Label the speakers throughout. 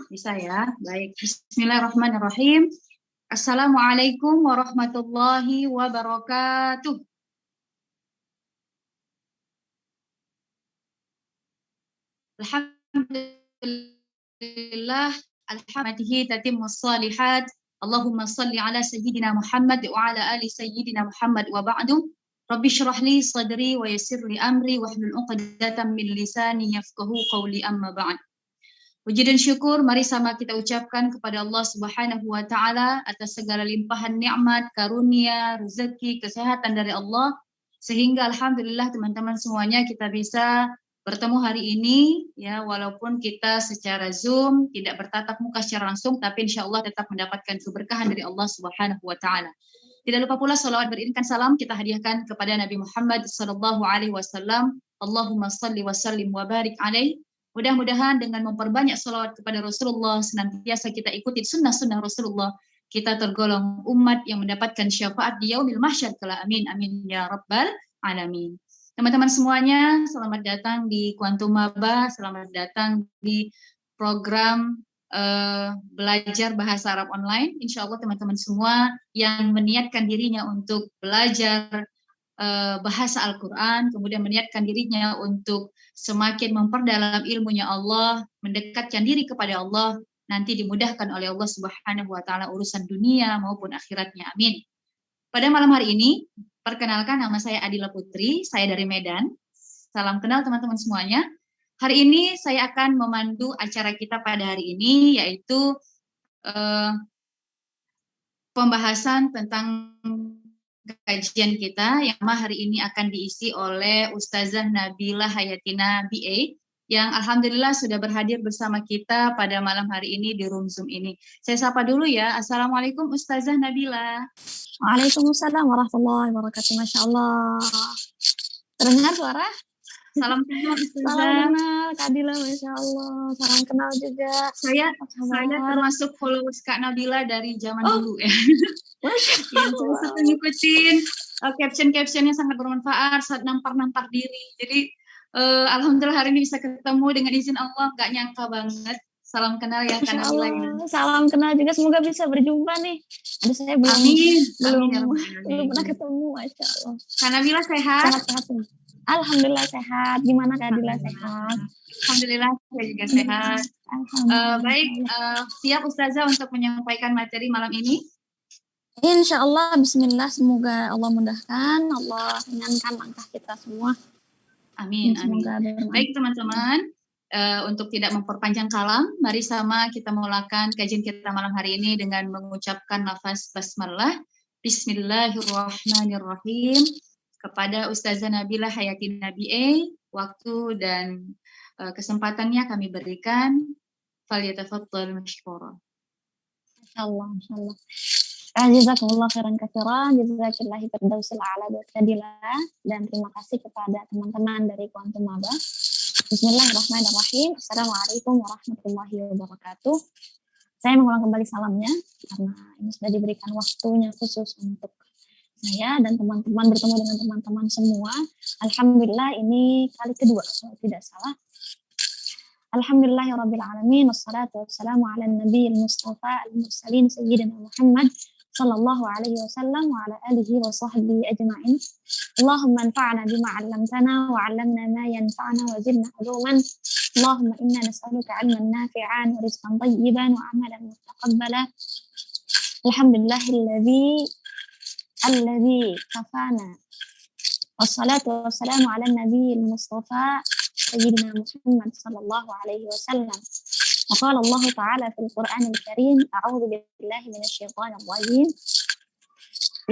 Speaker 1: Bisa ya? Baik. Bismillahirrahmanirrahim. Assalamualaikum warahmatullahi wabarakatuh. Alhamdulillah, alhamdulillah tatimmus salihat. Allahumma salli ala sayyidina Muhammad wa ala ali sayyidina Muhammad wa ba'du. Rabbi shrah li sadri wa yassir li amri wahlul 'uqdatam min lisani yafqahu qawli amma ba'd. Puji dan syukur mari sama kita ucapkan kepada Allah Subhanahu wa taala atas segala limpahan nikmat, karunia, rezeki, kesehatan dari Allah sehingga alhamdulillah teman-teman semuanya kita bisa bertemu hari ini ya, walaupun kita secara Zoom tidak bertatap muka secara langsung tapi insya Allah tetap mendapatkan keberkahan dari Allah Subhanahu wa taala. Tidak lupa pula salawat beriringan salam kita hadiahkan kepada Nabi Muhammad sallallahu alaihi wasallam. Allahumma salli wa sallim wa barik alaihi. Mudah-mudahan dengan memperbanyak salawat kepada Rasulullah, senantiasa kita ikuti sunnah-sunnah Rasulullah, kita tergolong umat yang mendapatkan syafaat di yaumil mahsyar kala. Amin, amin ya rabbal alamin. Teman-teman semuanya, selamat datang di Quantum Maba, selamat datang di program belajar bahasa Arab online. Insya Allah teman-teman semua yang meniatkan dirinya untuk belajar bahasa Al-Quran, kemudian meniatkan dirinya untuk semakin memperdalam ilmunya Allah, mendekatkan diri kepada Allah, nanti dimudahkan oleh Allah Subhanahu wa taala urusan dunia maupun akhiratnya. Amin. Pada malam hari ini, perkenalkan nama saya Adila Putri, saya dari Medan. Salam kenal teman-teman semuanya. Hari ini saya akan memandu acara kita pada hari ini, yaitu pembahasan tentang kajian kita yang hari ini akan diisi oleh Ustazah Nabila Hayatina BA yang alhamdulillah sudah berhadir bersama kita pada malam hari ini di room Zoom ini. Saya sapa dulu ya. Assalamualaikum Ustazah Nabila.
Speaker 2: Waalaikumsalam warahmatullahi wabarakatuh. Masya Allah. Terdengar suara?
Speaker 1: Salam kenal Ustazah.
Speaker 2: Salam kenal Kak Dila, Masya Allah. Salam kenal juga.
Speaker 1: Saya termasuk followers Kak Nabila dari zaman dulu ya.
Speaker 2: Masya
Speaker 1: Yang saya suka ngikutin caption-captionnya sangat bermanfaat saat nampar-nampar diri. Jadi alhamdulillah hari ini bisa ketemu dengan izin Allah, nggak nyangka banget. Salam kenal ya Kak Nabila.
Speaker 2: Salam kenal juga, semoga bisa berjumpa nih. Aduh saya belum pernah ketemu, Masya Allah.
Speaker 1: Kak Nabila sehat?
Speaker 2: Sehat. Alhamdulillah sehat. Gimana Kak Dila sehat?
Speaker 1: Alhamdulillah saya juga sehat. Baik, siap Ustazah untuk menyampaikan materi malam ini?
Speaker 2: Insya Allah, bismillah, semoga Allah mudahkan, Allah ringankan langkah kita semua.
Speaker 1: Amin, amin. Baik teman-teman, untuk tidak memperpanjang kalam, mari sama kita mulakan kajian kita malam hari ini dengan mengucapkan lafaz basmalah. Bismillahirrahmanirrahim. Kepada Ustazah Nabila Hayatina BA, waktu dan kesempatannya kami berikan. Falyatafaddal mashkura.
Speaker 2: Insyaallah, insyaallah. Jazakumullah khairan katsiran, jazakillahi firdausil a'la buat Kadila, dan terima kasih kepada teman-teman dari Quantum Maba. Bismillahirrahmanirrahim. Assalamualaikum warahmatullahi wabarakatuh. Saya mengulang kembali salamnya karena ini sudah diberikan waktunya khusus untuk saya dan teman-teman bertemu dengan teman-teman semua. Alhamdulillah ini kali kedua kalau tidak salah. Alhamdulillahirabbil alamin, wassalatu wassalamu ala nabiyil mustafa al-mursalin sayyidina Muhammad sallallahu alaihi wasallam wa ala alihi wa sahbihi ajma'in. Allahumma anfa'na bima 'allamtana wa 'allamna ma yanfa'una wa zidna 'ilman. Allahumma inna nas'aluka 'ilman nafi'an wa rizqan thayyiban wa 'amalan mutaqabbala. Alladhi kafana. Wassalatu wassalamu ala nabiyil mustafa sayyidina Muhammad sallallahu alaihi wasallam. Wa qala Allah ta'ala fil Qur'anil Karim, a'udzu billahi minasyaitonir rajim.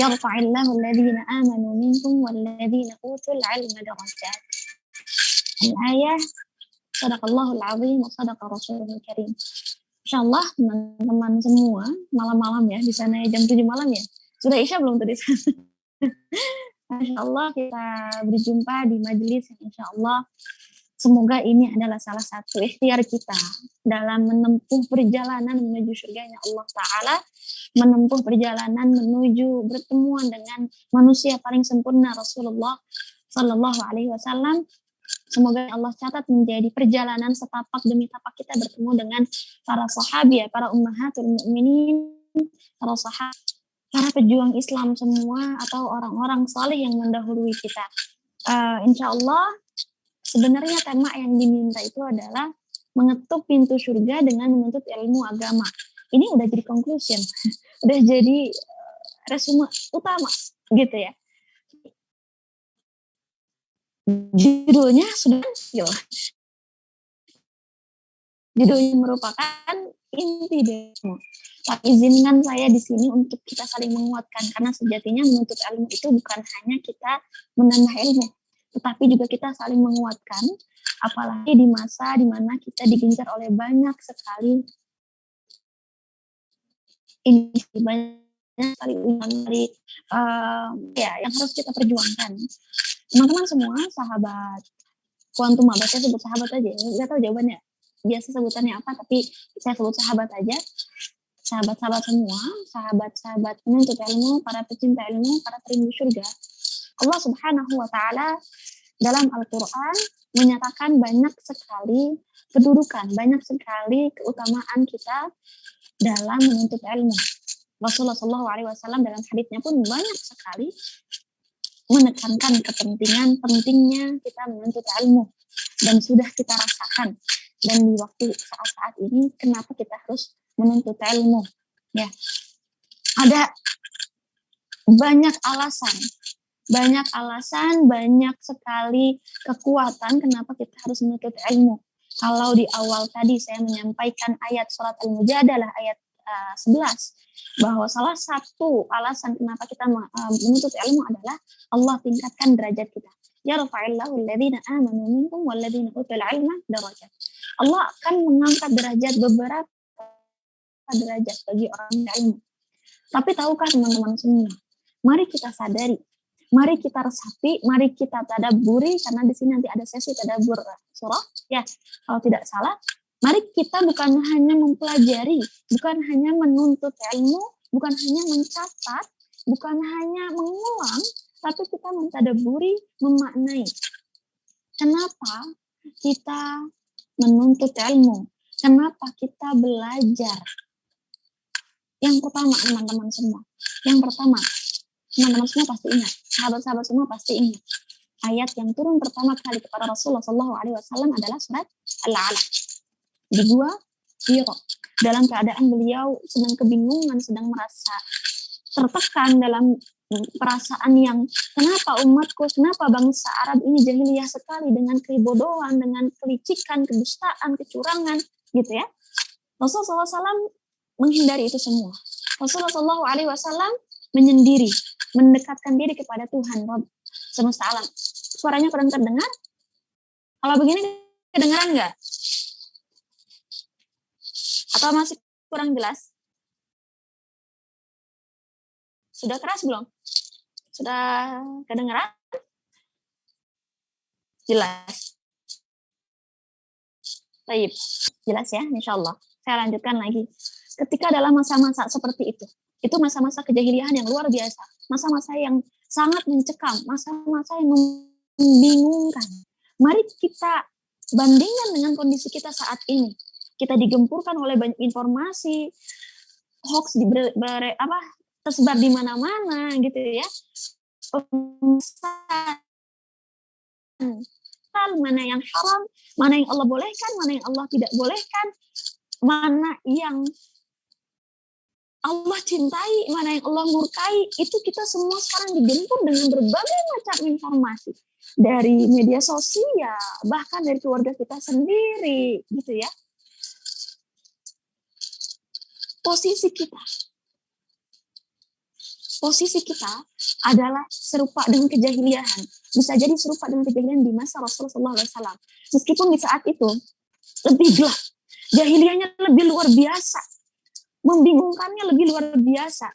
Speaker 2: Yarfa'illahu alladhina amanu minkum walladhina utul 'ilma darajat. Al-ayah, sadaqallahul 'azim wa sadaqa rasulul karim. Insyaallah teman-teman semua, malam-malam ya di sana ya, jam 7 malam ya. Sudah Isya belum tadi? Masya Allah kita berjumpa di majelis yang insya Allah semoga ini adalah salah satu ikhtiar kita dalam menempuh perjalanan menuju surganya Allah Ta'ala, menempuh perjalanan menuju bertemuan dengan manusia paling sempurna Rasulullah Sallallahu Alaihi Wasallam, Semoga Allah catat menjadi perjalanan setapak demi tapak kita bertemu dengan para sahabat, para ummahatul mukminin, para sahabat, para pejuang Islam semua atau orang-orang saleh yang mendahului kita. Insya Allah sebenarnya tema yang diminta itu adalah mengetuk pintu surga dengan menuntut ilmu agama. Ini udah jadi conclusion, udah jadi resume utama gitu ya. Judulnya sudah judulnya merupakan inti dari semua. Tapi izinkan saya di sini untuk kita saling menguatkan, karena sejatinya menuntut ilmu itu bukan hanya kita menambah ilmu, tetapi juga kita saling menguatkan, apalagi di masa di mana kita digencar oleh banyak sekali banyak sekali ujian dari yang harus kita perjuangkan. Teman-teman semua, sahabat Quantum Maba, saya sebut sahabat aja, nggak tahu jawabannya biasa sebutannya apa, tapi saya sebut sahabat aja. Sahabat-sahabat semua, sahabat-sahabat penuntut ilmu, para pecinta ilmu, para perindu surga. Allah Subhanahu wa Ta'ala dalam Al-Quran menyatakan banyak sekali kedudukan, banyak sekali keutamaan kita dalam menuntut ilmu. Rasulullah SAW dalam haditsnya pun banyak sekali menekankan pentingnya kita menuntut ilmu, dan sudah kita rasakan. Dan di waktu saat-saat ini, kenapa kita harus menuntut ilmu? Ya, ada banyak alasan, banyak sekali kekuatan kenapa kita harus menuntut ilmu. Kalau di awal tadi saya menyampaikan ayat surat Al-Mujadalah ayat 11, bahwa salah satu alasan kenapa kita menuntut ilmu adalah Allah tingkatkan derajat kita. Yarfa'illahu alladhina amanu minkum walladhina utul ilma darajat. Allah akan mengangkat derajat beberapa derajat bagi orang ilmu. Tapi tahukah teman-teman semua? Mari kita sadari, mari kita resapi, mari kita tadabburi, karena di sini nanti ada sesi tadabbur surah, ya, kalau tidak salah. Mari kita bukan hanya mempelajari, bukan hanya menuntut ilmu, bukan hanya mencatat, bukan hanya mengulang, tapi kita mentadabburi, memaknai. Kenapa kita menuntut ilmu? Kenapa kita belajar? Yang pertama, teman-teman semua. Yang pertama, teman-teman semua pasti ingat, sahabat-sahabat semua pasti ingat. Ayat yang turun pertama kali kepada Rasulullah SAW adalah surat Al-Alaq. Di gua Hira, dalam keadaan beliau sedang kebingungan, sedang merasa tertekan dalam perasaan yang kenapa umatku, kenapa bangsa Arab ini jahiliyah sekali dengan kebodohan, dengan kelicikan, kedustaan, kecurangan, gitu ya. Rasulullah SAW menghindari itu semua. Rasulullah SAW menyendiri, mendekatkan diri kepada Tuhan Rabb semesta alam. Suaranya kurang terdengar? Kalau begini kedengaran nggak? Atau masih kurang jelas? Sudah keras belum? Sudah kedengaran? Jelas. Baik, jelas ya, insya Allah. Saya lanjutkan lagi. Ketika dalam masa-masa seperti itu masa-masa kejahiliahan yang luar biasa, masa-masa yang sangat mencekam, masa-masa yang membingungkan. Mari kita bandingkan dengan kondisi kita saat ini. Kita digempurkan oleh banyak informasi, hoax tersebar di mana-mana gitu ya. Mana yang haram, mana yang Allah bolehkan, mana yang Allah tidak bolehkan, mana yang Allah cintai, mana yang Allah murkai, itu kita semua sekarang digempur dengan berbagai macam informasi. Dari media sosial, bahkan dari keluarga kita sendiri, gitu ya. Posisi kita adalah serupa dengan kejahiliahan. Bisa jadi serupa dengan kejahiliahan di masa Rasulullah SAW. Meskipun di saat itu lebih gelap, jahiliyahnya lebih luar biasa, membingungkannya lebih luar biasa.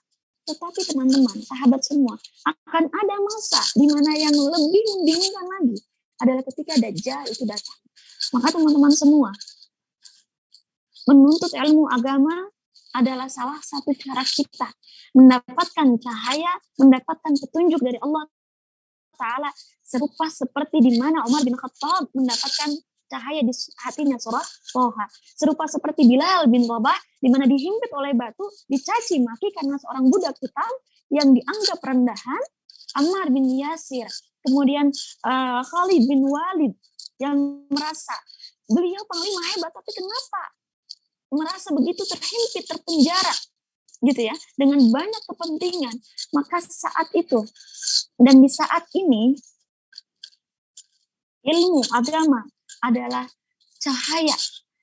Speaker 2: Tetapi teman-teman, sahabat semua, akan ada masa di mana yang lebih membingungkan lagi adalah ketika Dajjal itu datang. Maka teman-teman semua, menuntut ilmu agama adalah salah satu cara kita mendapatkan cahaya, mendapatkan petunjuk dari Allah Ta'ala serupa seperti di mana Umar bin Khattab mendapatkan cahaya di hatinya surah Toha. Serupa seperti Bilal bin Rabah di mana dihimpit oleh batu, dicaci maki karena seorang budak hitam yang dianggap rendahan, Ammar bin Yasir. Kemudian Khalid bin Walid yang merasa beliau panglima hebat, tapi kenapa merasa begitu terhimpit, terpenjara gitu ya, dengan banyak kepentingan. Maka saat itu dan di saat ini ilmu agama adalah cahaya,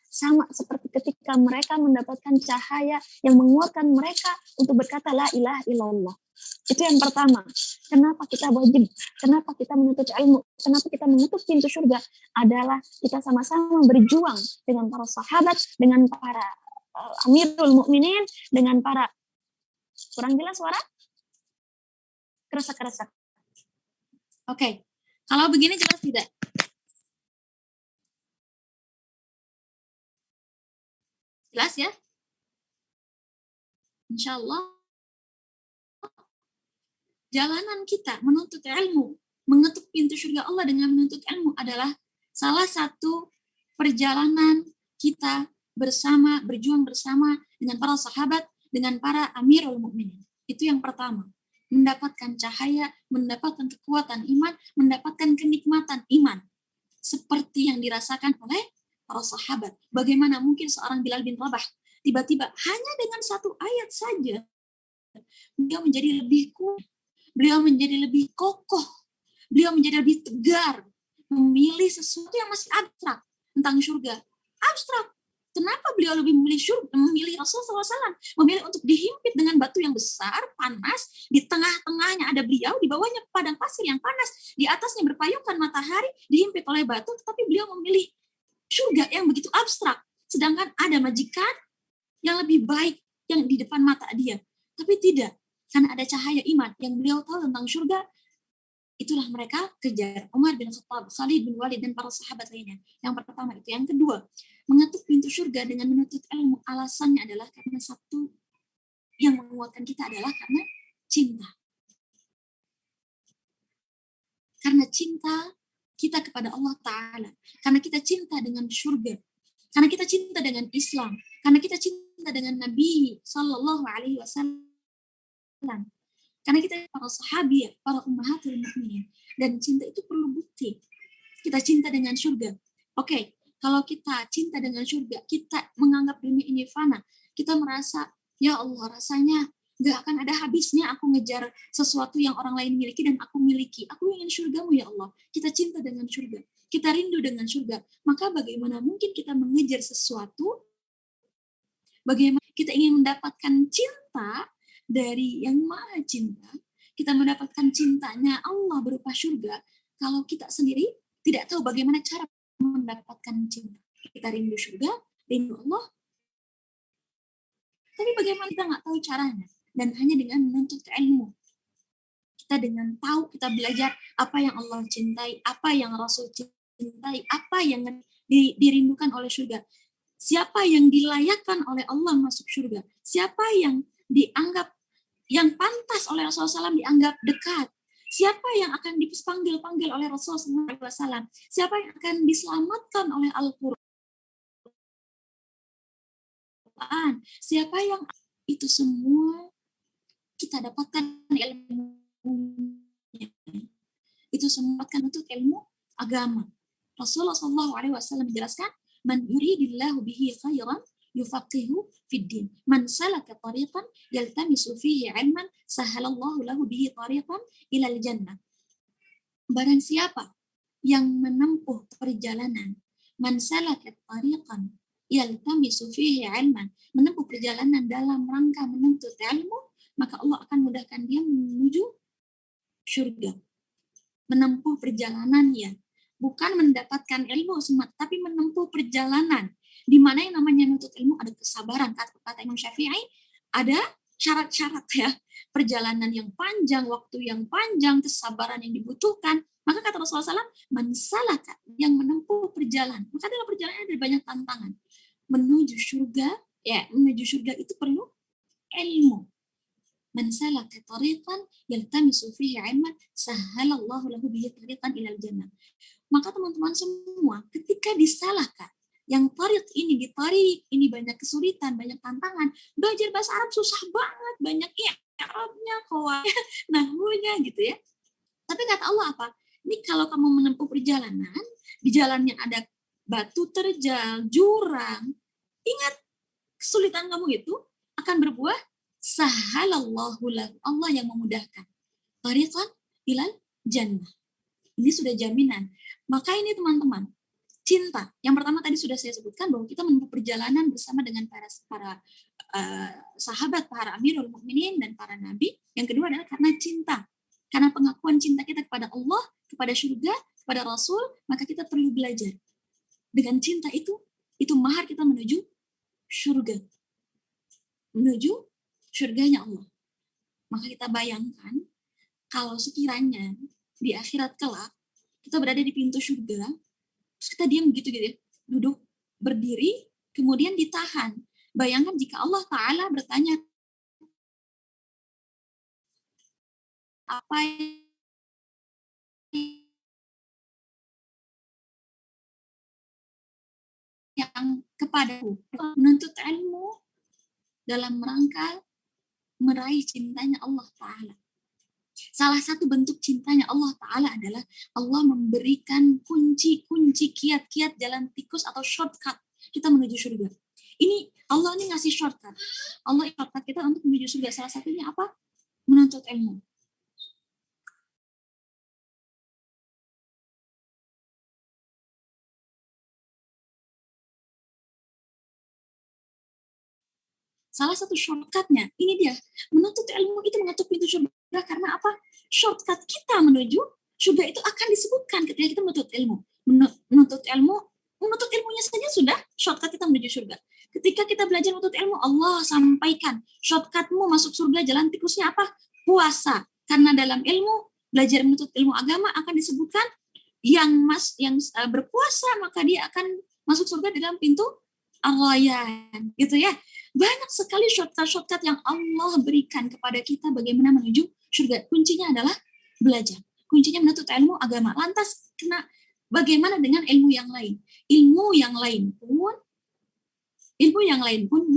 Speaker 2: sama seperti ketika mereka mendapatkan cahaya yang menguatkan mereka untuk berkata la ilaha illallah. Itu yang pertama. Kenapa kita wajib? Kenapa kita menuntut ilmu? Kenapa kita mengetuk pintu surga? Adalah kita sama-sama berjuang dengan para sahabat, dengan para Amirul Mukminin, dengan para, kurang jelas suara? Kerasa-kerasa.
Speaker 3: Oke. Kalau begini jelas tidak? Jelas ya? Insya Allah jalanan kita menuntut ilmu, mengetuk pintu surga Allah dengan menuntut ilmu adalah salah satu perjalanan kita bersama, berjuang bersama dengan para sahabat, dengan para Amirul Mukminin. Itu yang pertama. Mendapatkan cahaya, mendapatkan kekuatan iman, mendapatkan kenikmatan iman. Seperti yang dirasakan oleh para sahabat. Bagaimana mungkin seorang Bilal bin Rabah tiba-tiba hanya dengan satu ayat saja beliau menjadi lebih kuat, beliau menjadi lebih kokoh, beliau menjadi lebih tegar, memilih sesuatu yang masih abstrak tentang surga. Abstrak. Kenapa beliau lebih memilih surga, memilih Rasulullah SAW, memilih untuk dihimpit dengan batu yang besar, panas, di tengah-tengahnya ada beliau, di bawahnya padang pasir yang panas, di atasnya berpayungkan matahari, dihimpit oleh batu, tetapi beliau memilih surga yang begitu abstrak. Sedangkan ada majikan yang lebih baik yang di depan mata dia. Tapi tidak, karena ada cahaya iman yang beliau tahu tentang surga, itulah mereka kejar. Umar bin Khattab, Khalid bin Walid, dan para sahabat lainnya. Yang pertama itu. Yang kedua, mengetuk pintu surga dengan menuntut ilmu, alasannya adalah karena satu yang menguatkan kita adalah karena cinta. Karena cinta kita kepada Allah Ta'ala. Karena kita cinta dengan surga. Karena kita cinta dengan Islam. Karena kita cinta dengan Nabi Sallallahu Alaihi Wasallam. Karena kita para sahabat, para ummahatul mukminin, dan cinta itu perlu bukti. Kita cinta dengan surga. Oke, kalau kita cinta dengan surga, kita menganggap dunia ini fana, kita merasa, ya Allah, rasanya gak akan ada habisnya aku ngejar sesuatu yang orang lain miliki dan aku miliki. Aku ingin surgamu ya Allah. Kita cinta dengan surga. Kita rindu dengan surga. Maka bagaimana mungkin kita mengejar sesuatu? Bagaimana kita ingin mendapatkan cinta dari yang maha cinta, kita mendapatkan cintanya Allah berupa surga, kalau kita sendiri tidak tahu bagaimana cara mendapatkan cinta. Kita rindu surga, rindu Allah, tapi bagaimana kita nggak tahu caranya, dan hanya dengan menuntut ilmu. Kita dengan tahu, kita belajar apa yang Allah cintai, apa yang Rasul cintai, apa yang dirindukan oleh surga. Siapa yang dilayakkan oleh Allah masuk surga? Siapa yang dianggap, yang pantas oleh Rasulullah SAW dianggap dekat? Siapa yang akan dipanggil-panggil oleh Rasulullah SAW? Siapa yang akan diselamatkan oleh Al-Quran? Siapa yang itu semua kita dapatkan ilmunya. Itu semua kan untuk ilmu agama. Rasulullah SAW menjelaskan, man yuridillahu bihi khairan yufaqihu fid din. Man salaka tariqan yaltamisu fihi ilman sahalallahu lahu bihi tariqan ilal jannah. Barang siapa yang menempuh perjalanan, man salaka tariqan yaltamisu fihi ilman, menempuh perjalanan dalam rangka menuntut ilmu, maka Allah akan mudahkan dia menuju surga. Menempuh perjalanannya, bukan mendapatkan ilmu semata, tapi menempuh perjalanan. Di mana yang namanya menuntut ilmu ada kesabaran. Kata Imam Syafi'i, ada syarat-syarat ya. Perjalanan yang panjang, waktu yang panjang, kesabaran yang dibutuhkan. Maka kata Rasulullah SAW, man salaka, yang menempuh perjalanan. Maka dalam perjalanan ada banyak tantangan. Menuju surga, ya menuju surga itu perlu ilmu. Man salaka tariqan yaltamisu fihi 'ilman sahhalallahu lahu bihi tariqan ilal jannah. Maka teman-teman semua, ketika disalahkan, yang tarik ini banyak kesulitan, banyak tantangan, belajar bahasa Arab susah banget, banyak i'rabnya, qawaidnya, nahwunya gitu ya. Tapi kata Allah apa? Ini kalau kamu menempuh perjalanan, di jalan yang ada batu terjal, jurang, ingat kesulitan kamu itu akan berbuah sahalallahu lahu, Allah yang memudahkan. Tariqan ilal jannah. Ini sudah jaminan. Maka ini teman-teman, cinta. Yang pertama tadi sudah saya sebutkan bahwa kita menempuh perjalanan bersama dengan para sahabat, para Amirul Mukminin dan para nabi. Yang kedua adalah karena cinta. Karena pengakuan cinta kita kepada Allah, kepada surga, kepada Rasul, maka kita perlu belajar. Dengan cinta itu mahar kita menuju surga. Menuju surganya Allah. Maka kita bayangkan kalau sekiranya di akhirat kelak kita berada di pintu surga, terus kita diam gitu ya, duduk berdiri, kemudian ditahan. Bayangkan jika Allah Ta'ala bertanya, apa yang kepadaku, menuntut ilmu dalam rangka meraih cintanya Allah Ta'ala. Salah satu bentuk cintanya Allah Ta'ala adalah Allah memberikan kunci-kunci kiat-kiat jalan tikus atau shortcut kita menuju surga. Ini Allah ini ngasih shortcut. Allah shortcut kita untuk menuju surga. Salah satunya apa? Menuntut ilmu. Salah satu shortcutnya, ini dia. Menuntut ilmu itu mengetuk pintu surga karena apa? Shortcut kita menuju surga itu akan disebutkan ketika kita menuntut ilmu. Menuntut ilmunya saja sudah shortcut kita menuju surga. Ketika kita belajar menuntut ilmu, Allah sampaikan shortcutmu masuk surga, jalan tikusnya apa? Puasa. Karena dalam ilmu, belajar menuntut ilmu agama akan disebutkan yang berpuasa maka dia akan masuk surga dalam pintu Ar-Rayyan, gitu ya. Banyak sekali shortcut yang Allah berikan kepada kita bagaimana menuju surga. Kuncinya adalah belajar. Kuncinya menuntut ilmu agama. Lantas bagaimana dengan ilmu yang lain? Ilmu yang lain pun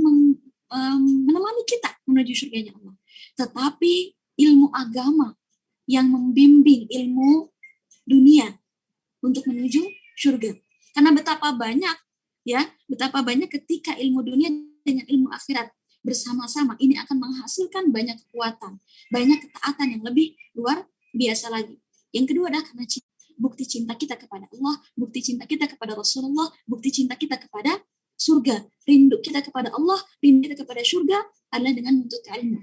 Speaker 3: menemani kita menuju surganya Allah. Tetapi ilmu agama yang membimbing ilmu dunia untuk menuju surga. Karena betapa banyak ketika ilmu dunia dengan ilmu akhirat bersama-sama ini akan menghasilkan banyak kekuatan, banyak ketaatan yang lebih luar biasa lagi. Yang kedua adalah karena bukti cinta kita kepada Allah, bukti cinta kita kepada Rasulullah, bukti cinta kita kepada surga. Rindu kita kepada Allah, rindu kita kepada surga adalah dengan menuntut ilmu.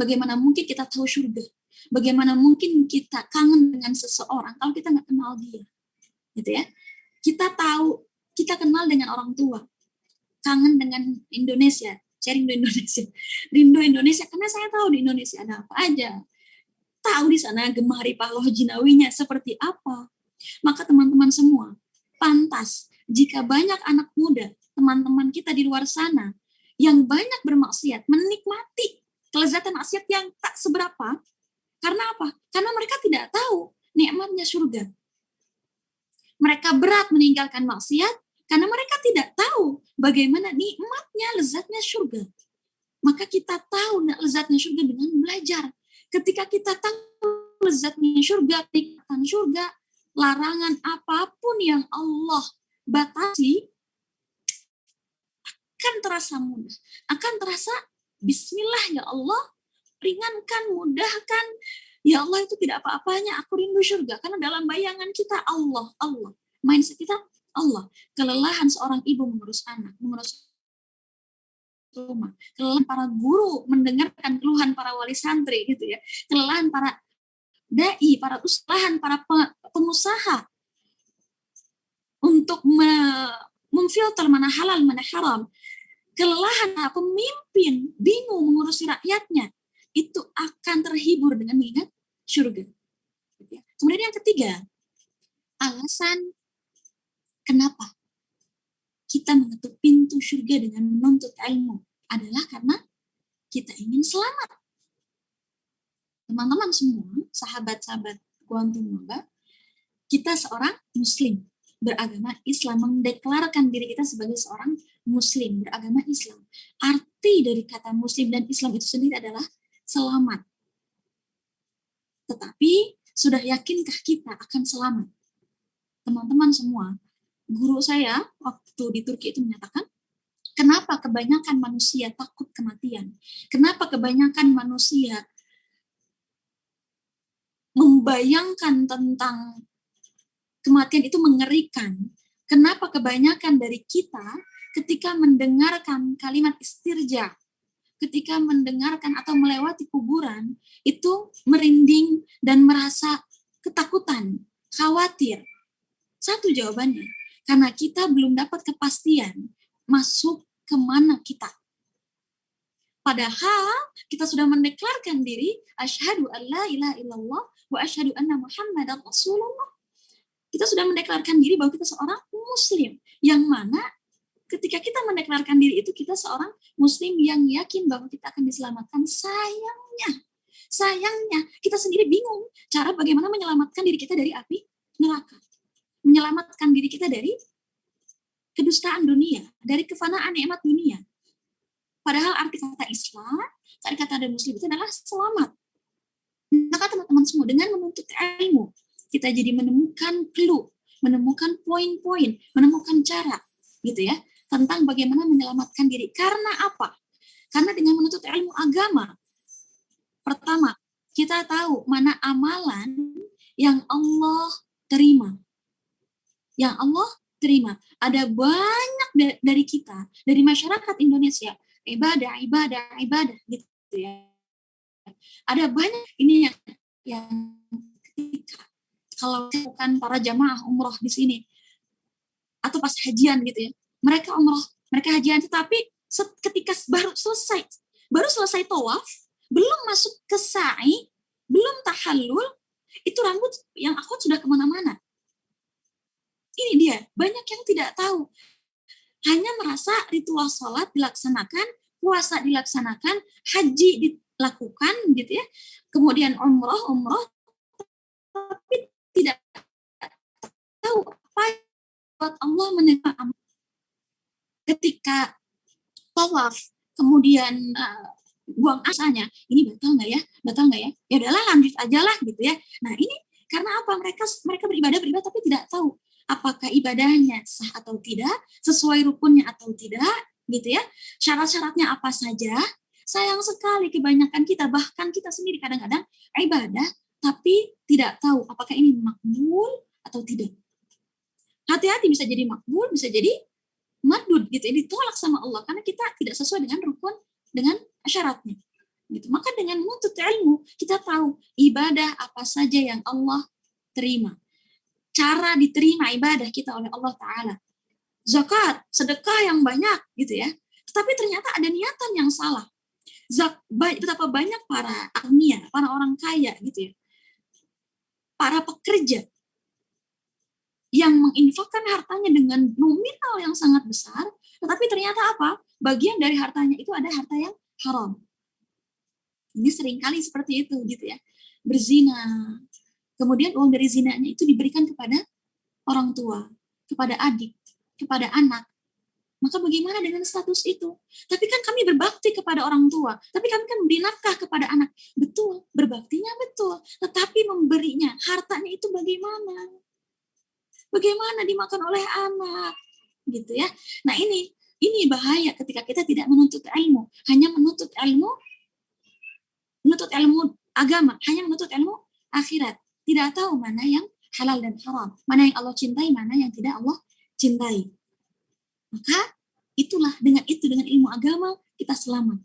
Speaker 3: Bagaimana mungkin kita tahu surga? Bagaimana mungkin kita kangen dengan seseorang kalau kita nggak kenal dia? Gitu ya. Kita kenal dengan orang tua, kangen dengan Indonesia, sharing rindu Indonesia, karena saya tahu di Indonesia ada apa aja, tahu di sana Gemahri Pahloh Jinawinya seperti apa. Maka teman-teman semua, pantas jika banyak anak muda, teman-teman kita di luar sana, yang banyak bermaksiat, menikmati kelezatan maksiat yang tak seberapa, karena apa? Karena mereka tidak tahu nikmatnya surga. Mereka berat meninggalkan maksiat, karena mereka tidak tahu bagaimana nikmatnya, lezatnya surga. Maka kita tahu lezatnya surga dengan belajar. Ketika kita tahu lezatnya surga, nikmatan surga, larangan apapun yang Allah batasi akan terasa mudah. Akan terasa bismillah ya Allah, ringankan, mudahkan. Ya Allah itu tidak apa-apanya, aku rindu surga. Karena dalam bayangan kita Allah. Mindset kita Allah. Kelelahan seorang ibu mengurus anak, mengurus rumah. Kelelahan para guru mendengarkan keluhan para wali santri gitu ya. Kelelahan para dai, para ustahan, para pengusaha untuk memfilter mana halal, mana haram. Kelelahan pemimpin bingung mengurusi rakyatnya, itu akan terhibur dengan mengingat surga. Kemudian yang ketiga, alasan kenapa kita mengetuk pintu surga dengan menuntut ilmu adalah karena kita ingin selamat. Teman-teman semua, sahabat-sahabat Quantum Maba, kita seorang Muslim beragama Islam, mendeklarasikan diri kita sebagai seorang Muslim beragama Islam. Arti dari kata Muslim dan Islam itu sendiri adalah selamat. Tetapi sudah yakinkah kita akan selamat? Teman-teman semua, guru saya waktu di Turki itu menyatakan, kenapa kebanyakan manusia takut kematian? Kenapa kebanyakan manusia membayangkan tentang kematian itu mengerikan? Kenapa kebanyakan dari kita ketika mendengarkan kalimat istirja, ketika mendengarkan atau melewati kuburan, itu merinding dan merasa ketakutan, khawatir? Satu jawabannya, karena kita belum dapat kepastian masuk kemana kita. Padahal kita sudah mendeklarkan diri, asyhadu an la ilaha illallah wa asyhadu anna Muhammadar Rasulullah. Kita sudah mendeklarkan diri bahwa kita seorang Muslim, yang mana ketika kita mendeklarkan diri itu kita seorang Muslim yang yakin bahwa kita akan diselamatkan. Sayangnya kita sendiri bingung cara bagaimana menyelamatkan diri kita dari api neraka, menyelamatkan diri kita dari kedustaan dunia, dari kefanaan nikmat dunia. Padahal arti kata Islam, arti kata dan Muslim itu adalah selamat. Maka teman-teman semua, dengan menuntut ilmu, kita jadi menemukan clue, menemukan poin-poin, menemukan cara, gitu ya, tentang bagaimana menyelamatkan diri. Karena apa? Karena dengan menuntut ilmu agama, pertama, kita tahu mana amalan yang Allah terima. Yang Allah terima. Ada banyak dari kita, dari masyarakat Indonesia, ibadah gitu ya. Ada banyak ini yang ketika kalau bukan para jamaah umroh di sini atau pas hajian gitu ya, mereka umroh, mereka hajian, tetapi ketika baru selesai tawaf, belum masuk ke sa'i, belum tahallul, itu rambut yang akhwat sudah kemana-mana. Ini dia, banyak yang tidak tahu. Hanya merasa ritual sholat dilaksanakan, puasa dilaksanakan, haji dilakukan gitu ya. Kemudian umroh, tapi tidak tahu apa buat Allah menerima amal. Ketika tawaf, kemudian buang asanya, ini batal nggak ya? Ya udahlah lanjut aja lah gitu ya. Nah ini karena apa? Mereka beribadah tapi tidak tahu apakah ibadahnya sah atau tidak, sesuai rukunnya atau tidak, gitu ya. Syarat-syaratnya apa saja. Sayang sekali kebanyakan kita, bahkan kita sendiri kadang-kadang ibadah, tapi tidak tahu apakah ini makbul atau tidak. Hati-hati, bisa jadi makbul, bisa jadi mardud, gitu ya, ditolak sama Allah, karena kita tidak sesuai dengan rukun, dengan syaratnya. Gitu. Maka dengan menuntut ilmu, kita tahu ibadah apa saja yang Allah terima. Cara diterima ibadah kita oleh Allah Ta'ala. Zakat, sedekah yang banyak gitu ya. Tetapi ternyata ada niatan yang salah. Betapa banyak para agnia, para orang kaya gitu ya. Para pekerja yang menginfakkan hartanya dengan nominal yang sangat besar, tetapi ternyata apa? Bagian dari hartanya itu ada harta yang haram. Ini seringkali seperti itu gitu ya. Berzina. Kemudian uang dari zinanya itu diberikan kepada orang tua, kepada adik, kepada anak. Maka bagaimana dengan status itu? Tapi kan kami berbakti kepada orang tua, tapi kami kan memberi nafkah kepada anak. Betul, berbaktinya betul. Tetapi memberinya, hartanya itu bagaimana? Bagaimana dimakan oleh anak? Gitu ya. Nah ini bahaya ketika kita tidak menuntut ilmu. Hanya menuntut ilmu agama, hanya menuntut ilmu akhirat. Tidak tahu mana yang halal dan haram, mana yang Allah cintai, mana yang tidak Allah cintai. Maka itulah dengan ilmu agama kita selamat.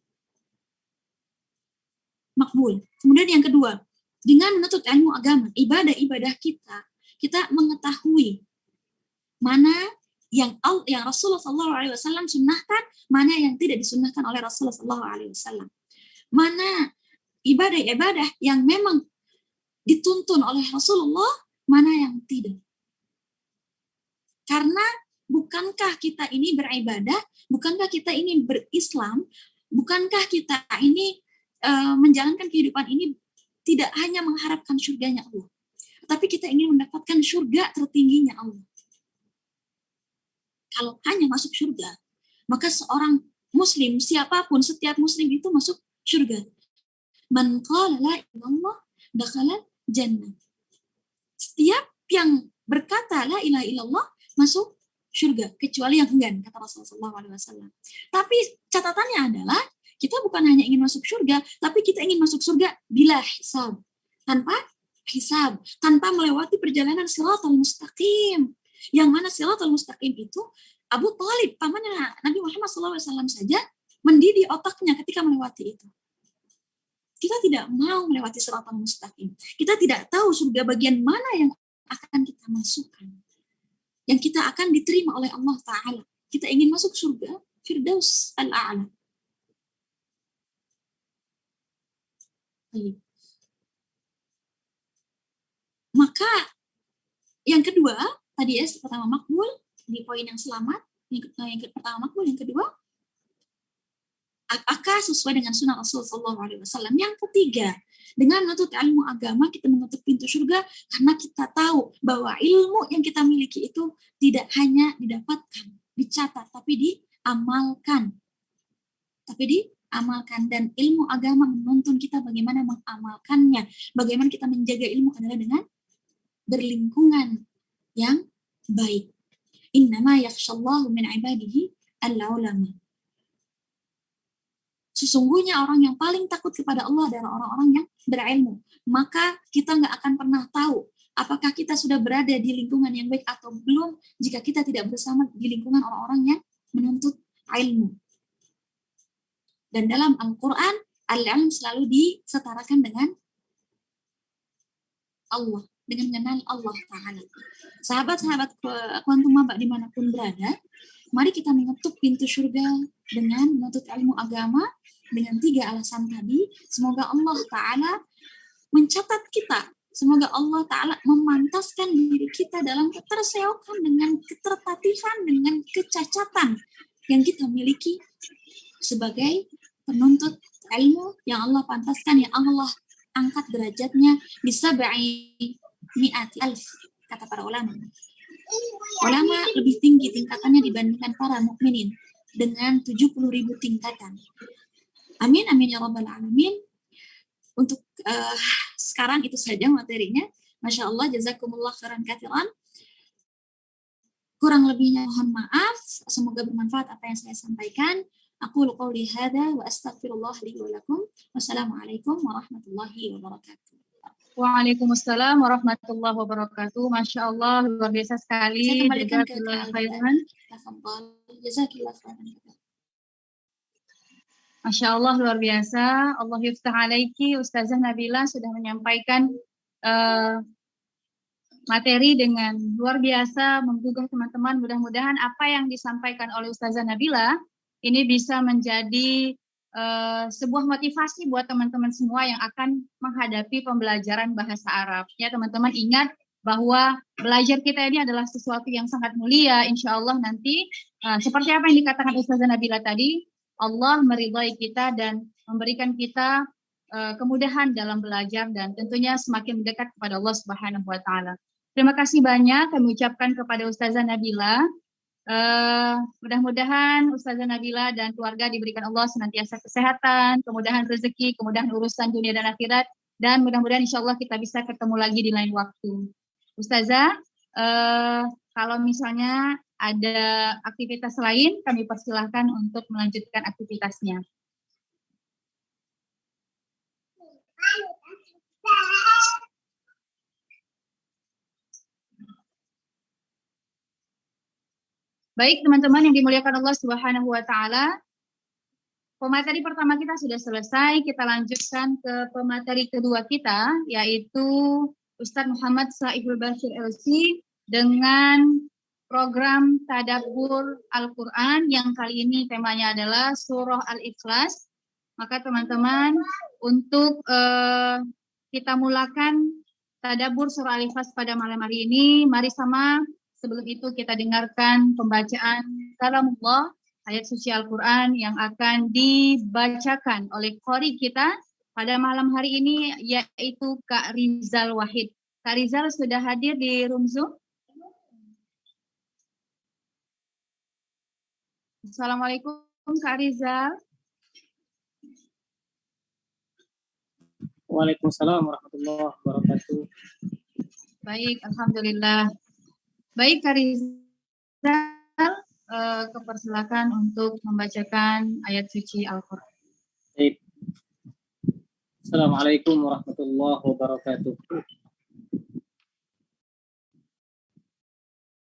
Speaker 3: Makbul. Kemudian yang kedua, dengan menuntut ilmu agama, ibadah kita mengetahui mana yang Rasulullah SAW sunnahkan, mana yang tidak disunnahkan oleh Rasulullah SAW. Mana ibadah yang memang dituntun oleh Rasulullah, mana yang tidak. Karena bukankah kita ini beribadah, bukankah kita ini berislam Bukankah kita ini menjalankan kehidupan ini tidak hanya mengharapkan surganya Allah, tapi kita ingin mendapatkan surga tertingginya Allah. Kalau hanya masuk surga, maka seorang muslim, siapapun, setiap muslim itu masuk surga. Man qala la ilaha illallah dakhala jannah. Setiap yang berkata la ilaha illallah masuk surga, kecuali yang enggan, kata Rasulullah SAW. Tapi catatannya adalah kita bukan hanya ingin masuk surga, tapi kita ingin masuk surga bila hisab, tanpa hisab, tanpa melewati perjalanan siratal mustaqim. Yang mana siratal mustaqim itu Abu Thalib, pamannya Nabi Muhammad SAW saja mendidih otaknya ketika melewati itu. Kita tidak mau melewati siratal mustaqim. Kita tidak tahu surga bagian mana yang akan kita masukkan, yang kita akan diterima oleh Allah Ta'ala. Kita ingin masuk surga Firdaus Al-A'la. Maka yang kedua, tadi pertama makbul, di poin yang selamat, yang pertama makbul, yang kedua akal sesuai dengan sunnah Rasulullah SAW. Yang ketiga, dengan menuntut ilmu agama kita menutup pintu surga karena kita tahu bahwa ilmu yang kita miliki itu tidak hanya didapatkan, dicatat, tapi diamalkan. Dan ilmu agama menuntun kita bagaimana mengamalkannya, bagaimana kita menjaga ilmu adalah dengan berlingkungan yang baik. Innama yakhshallahu min ibadihi al-ulama. Sesungguhnya orang yang paling takut kepada Allah adalah orang-orang yang berilmu. Maka kita nggak akan pernah tahu apakah kita sudah berada di lingkungan yang baik atau belum jika kita tidak bersama di lingkungan orang-orang yang menuntut ilmu. Dan dalam Al-Quran, al-ilm selalu disetarakan dengan Allah, dengan mengenal Allah Ta'ala. Sahabat-sahabat Quantum Maba dimanapun berada, mari kita mengetuk pintu surga dengan menuntut ilmu agama dengan 3 alasan tadi. Semoga Allah Ta'ala mencatat kita, semoga Allah Ta'ala memantaskan diri kita dalam keterseokan dengan ketertatihan, dengan kecacatan yang kita miliki sebagai penuntut ilmu yang Allah pantaskan, yang Allah angkat derajatnya bisa mi'ati alf, kata para ulama. Ulama lebih tinggi tingkatannya dibandingkan para mukminin dengan 70.000 tingkatan. Amin, amin ya rabbal alamin. Untuk sekarang itu saja materinya. Masya Allah, jazakumullah khairan katsiran. Kurang lebihnya mohon maaf. Semoga bermanfaat apa yang saya sampaikan. Aqulu qawli hadza wa astaghfirullah li wa lakum. Wassalamualaikum warahmatullahi wabarakatuh.
Speaker 1: Waalaikumsalam warahmatullahi wabarakatuh. Masya Allah, luar biasa sekali.
Speaker 3: Saya kembalikan ke
Speaker 1: khairan.
Speaker 3: Jazakillah khairan.
Speaker 1: Masya Allah, luar biasa. Allah yuftah alaiki. Ustazah Nabila sudah menyampaikan materi dengan luar biasa, menggugah teman-teman. Mudah-mudahan apa yang disampaikan oleh Ustazah Nabila ini bisa menjadi sebuah motivasi buat teman-teman semua yang akan menghadapi pembelajaran bahasa Arab. Ya, teman-teman ingat bahwa belajar kita ini adalah sesuatu yang sangat mulia. Insya Allah nanti seperti apa yang dikatakan Ustazah Nabila tadi, Allah meridhai kita dan memberikan kita kemudahan dalam belajar dan tentunya semakin mendekat kepada Allah Subhanahu wa Ta'ala. Terima kasih banyak kami ucapkan kepada Ustazah Nabila. Mudah-mudahan Ustazah Nabila dan keluarga diberikan Allah senantiasa kesehatan, kemudahan rezeki, kemudahan urusan dunia dan akhirat, dan mudah-mudahan insya Allah kita bisa ketemu lagi di lain waktu. Ustazah, kalau misalnya ada aktivitas lain, kami persilahkan untuk melanjutkan aktivitasnya. Baik teman-teman yang dimuliakan Allah Subhanahu wa Ta'ala, pemateri pertama kita sudah selesai. Kita lanjutkan ke pemateri kedua kita, yaitu Ustadz Muhammad Saiful Bashir LC dengan program Tadabbur Al-Quran yang kali ini temanya adalah Surah Al-Ikhlas. Maka teman-teman, untuk kita mulakan Tadabbur Surah Al-Ikhlas pada malam hari ini, mari sama sebelum itu kita dengarkan pembacaan kalamullah ayat suci Al-Quran yang akan dibacakan oleh qori kita pada malam hari ini, yaitu Kak Rizal Wahid. Kak Rizal sudah hadir di room Zoom. Assalamualaikum Kak Rizal.
Speaker 4: Waalaikumsalam warahmatullahi wabarakatuh.
Speaker 1: Baik, alhamdulillah. Baik Kak Rizal, kepersilakan untuk membacakan ayat suci Al-Quran.
Speaker 4: Baik. Assalamualaikum warahmatullahi wabarakatuh.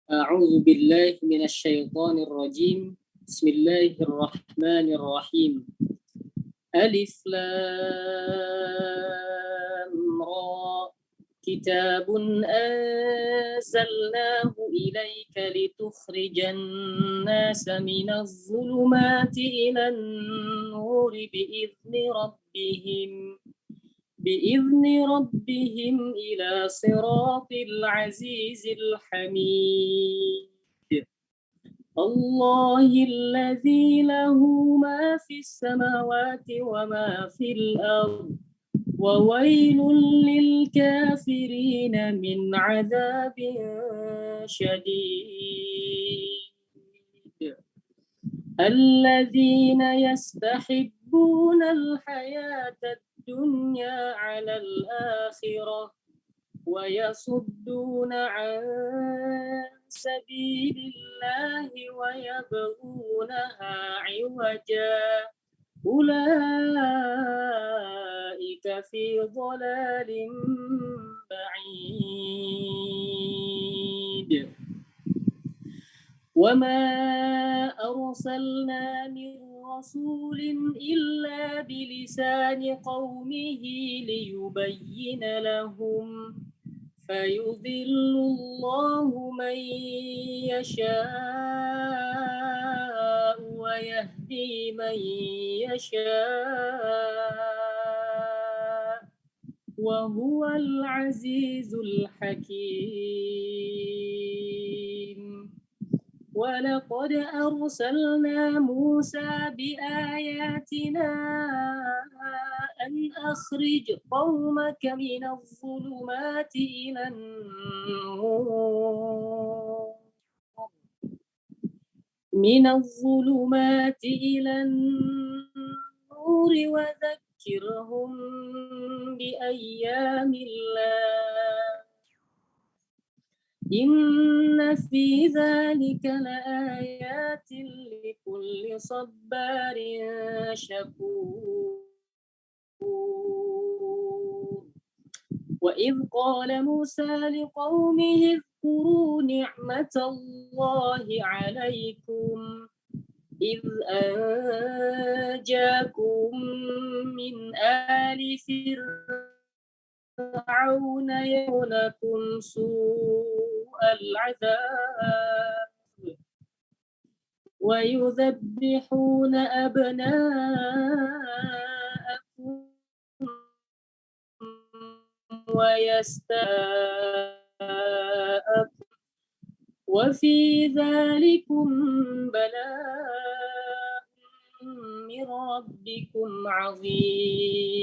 Speaker 4: A'udzu billahi minasy syaithanir rajim. Bismillahirrahmanirrahim. Alif Lam Ra. Kitabun anzalnahu ilaika litukhrijan nasa minaz zulumati ilan nuri bi'izni rabbihim ila siratil azizil hamid. Allahilladzi lahu ma fis samawati wa ma fil ardh. وويل للكافرين من عذاب شديد الذين يستحبون الحياة الدنيا على الآخرة ويصدون عن سبيل الله ويبغونها عوجا أولئك في ضلال بعيد وما أرسلنا من رسول إلا بلسان قومه ليبين لهم فيضل الله من يشاء ويهدي من يشاء وهو العزيز الحكيم ولقد أرسلنا موسى بآياتنا أن أخرج قومك من الظلمات إلى النور وذكرهم بأيام الله إن في ذلك لآيات لكل صبار شكور وإذ قال موسى لقومه اذكروا نعمة الله عليكم إذ أنجاكم من آل فرعون يصومونكم سوء العذاب ويذبحون أبناءكم ويستاءكم وفي ذلكم بلاء من ربكم عظيم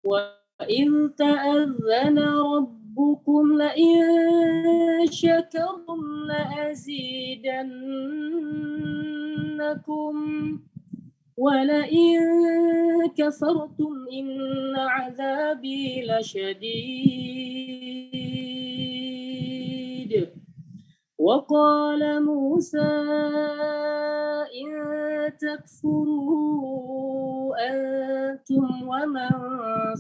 Speaker 4: وإذ تأذن ربكم لئن شكرتم لأزيدنكم ولئن كفرتم إن عذابي لشديد وقال موسى إن تكفروا أنتم ومن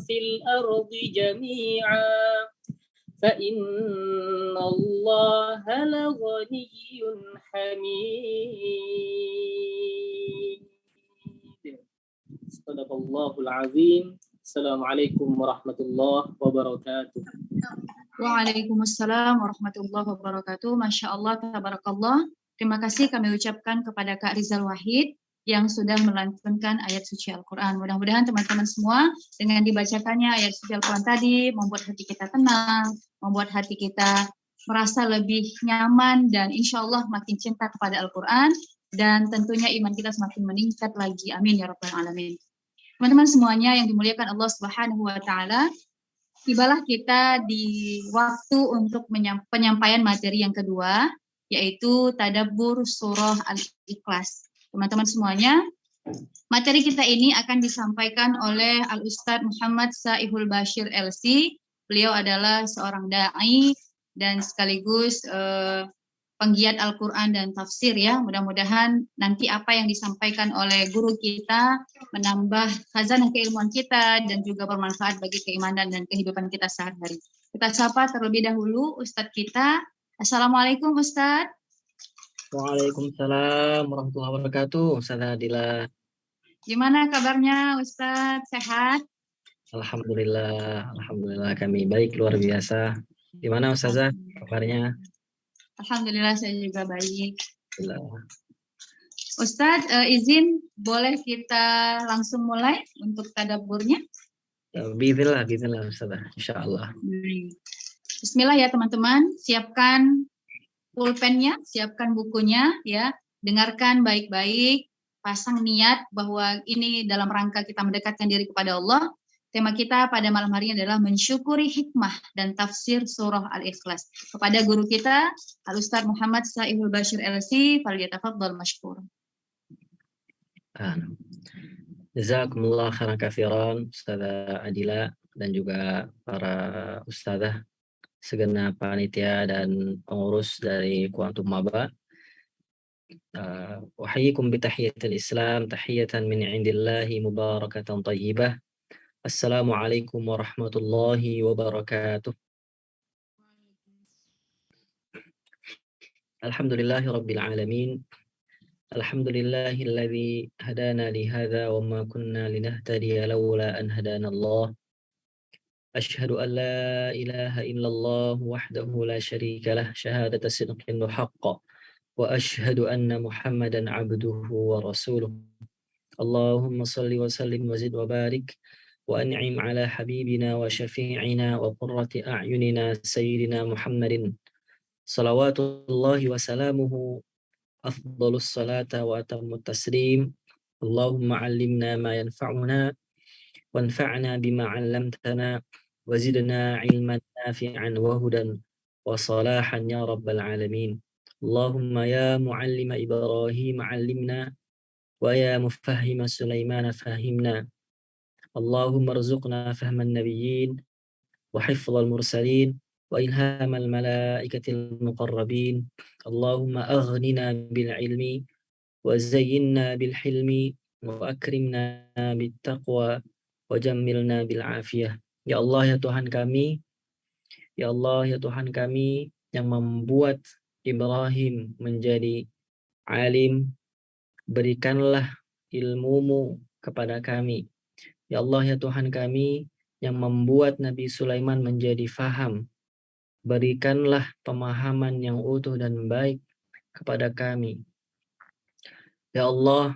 Speaker 4: في الأرض جميعا فإن الله لغني حميد. Sadaqallahul azim. Assalamualaikum warahmatullahi wabarakatuh.
Speaker 1: Waalaikumsalam warahmatullahi wabarakatuh. Masya Allah, tabarakallah. Terima kasih kami ucapkan kepada Kak Rizal Wahid yang sudah melantunkan ayat suci Al-Quran. Mudah-mudahan teman-teman semua dengan dibacakannya ayat suci Al-Quran tadi membuat hati kita tenang, membuat hati kita merasa lebih nyaman dan insya Allah makin cinta kepada Al-Quran, dan tentunya iman kita semakin meningkat lagi. Amin ya rabbal alamin. Teman-teman semuanya yang dimuliakan Allah Subhanahu wa taala, tibalah kita di waktu untuk penyampaian materi yang kedua, yaitu tadabbur surah Al-Ikhlas. Teman-teman semuanya, materi kita ini akan disampaikan oleh Al-Ustadz Muhammad Saihul Bashir LC. Beliau adalah seorang da'i dan sekaligus penggiat Al-Quran dan tafsir ya. Mudah-mudahan nanti apa yang disampaikan oleh guru kita menambah khazanah keilmuan kita dan juga bermanfaat bagi keimanan dan kehidupan kita sehari-hari. Kita sapa terlebih dahulu Ustadz kita. Assalamualaikum Ustadz.
Speaker 5: Waalaikumsalam warahmatullahi wabarakatuh. Ustazah Adila.
Speaker 1: Gimana kabarnya Ustadz? Sehat?
Speaker 5: Alhamdulillah, alhamdulillah kami baik luar biasa. Gimana Ustazah kabarnya?
Speaker 1: Alhamdulillah saya juga baik.
Speaker 5: Alhamdulillah.
Speaker 1: Ustadz, izin boleh kita langsung mulai untuk tadabburnya?
Speaker 5: Bismillah Ustazah, insyaallah.
Speaker 1: Bismillah ya teman-teman, siapkan pulpennya, siapkan bukunya ya, dengarkan baik-baik, pasang niat bahwa ini dalam rangka kita mendekatkan diri kepada Allah. Tema kita pada malam hari ini adalah mensyukuri hikmah dan tafsir surah Al-Ikhlas. Kepada guru kita, Al-Ustadz Muhammad Saihul Bashir LC, falyatafaddal mashkur.
Speaker 5: Jazakumullah khairan katsiran Ustazah Adila dan juga para ustazah segenap panitia dan pengurus dari Quantum Maba. Uhayyikum bi tahiyatil Islam, tahiyatan min indillahi mubarakatan thayyibah. Assalamualaikum warahmatullahi wabarakatuh. Alhamdulillahi rabbil alamin. Alhamdulillahilladzi hadana li hadza wa ma kunna linahtadiya laula an hadana Allah. Ashhadu an la ilaha illallah wahdahu la syarika lah syahadata sidqin wa haqqa. Wa ashhadu anna Muhammadan abduhu wa rasuluh. Allahumma salli wa sallim wa zid wa barik wa an'im ala habibina wa syafi'ina wa qurrati a'yunina sayyidina Muhammadin salawatullahi wa salamuhu afdalus salata wa atammut taslim. Allahumma 'allimna ma yanfa'una wanfa'na bima 'allamtana wa zidna 'ilman nafi'an wa hudan wa salahan ya rabbal alamin. Allahumma ya mu'allima Ibrahim 'allimna wa ya mufahhima Sulaiman fahimna. Allahumma rzuqna fahman nabiyyin wa hifdzal mursalin wa ilhamal malaikatil muqarrabin. Allahumma aghnina bil ilmi wa zayyinna bil hilmi wa akrimna bit taqwa wa jammilna bil afiyah. Ya Allah ya Tuhan kami, ya Allah ya Tuhan kami yang membuat Ibrahim menjadi alim, berikanlah ilmumu kepada kami. Ya Allah ya Tuhan kami yang membuat Nabi Sulaiman menjadi faham, berikanlah pemahaman yang utuh dan baik kepada kami. Ya Allah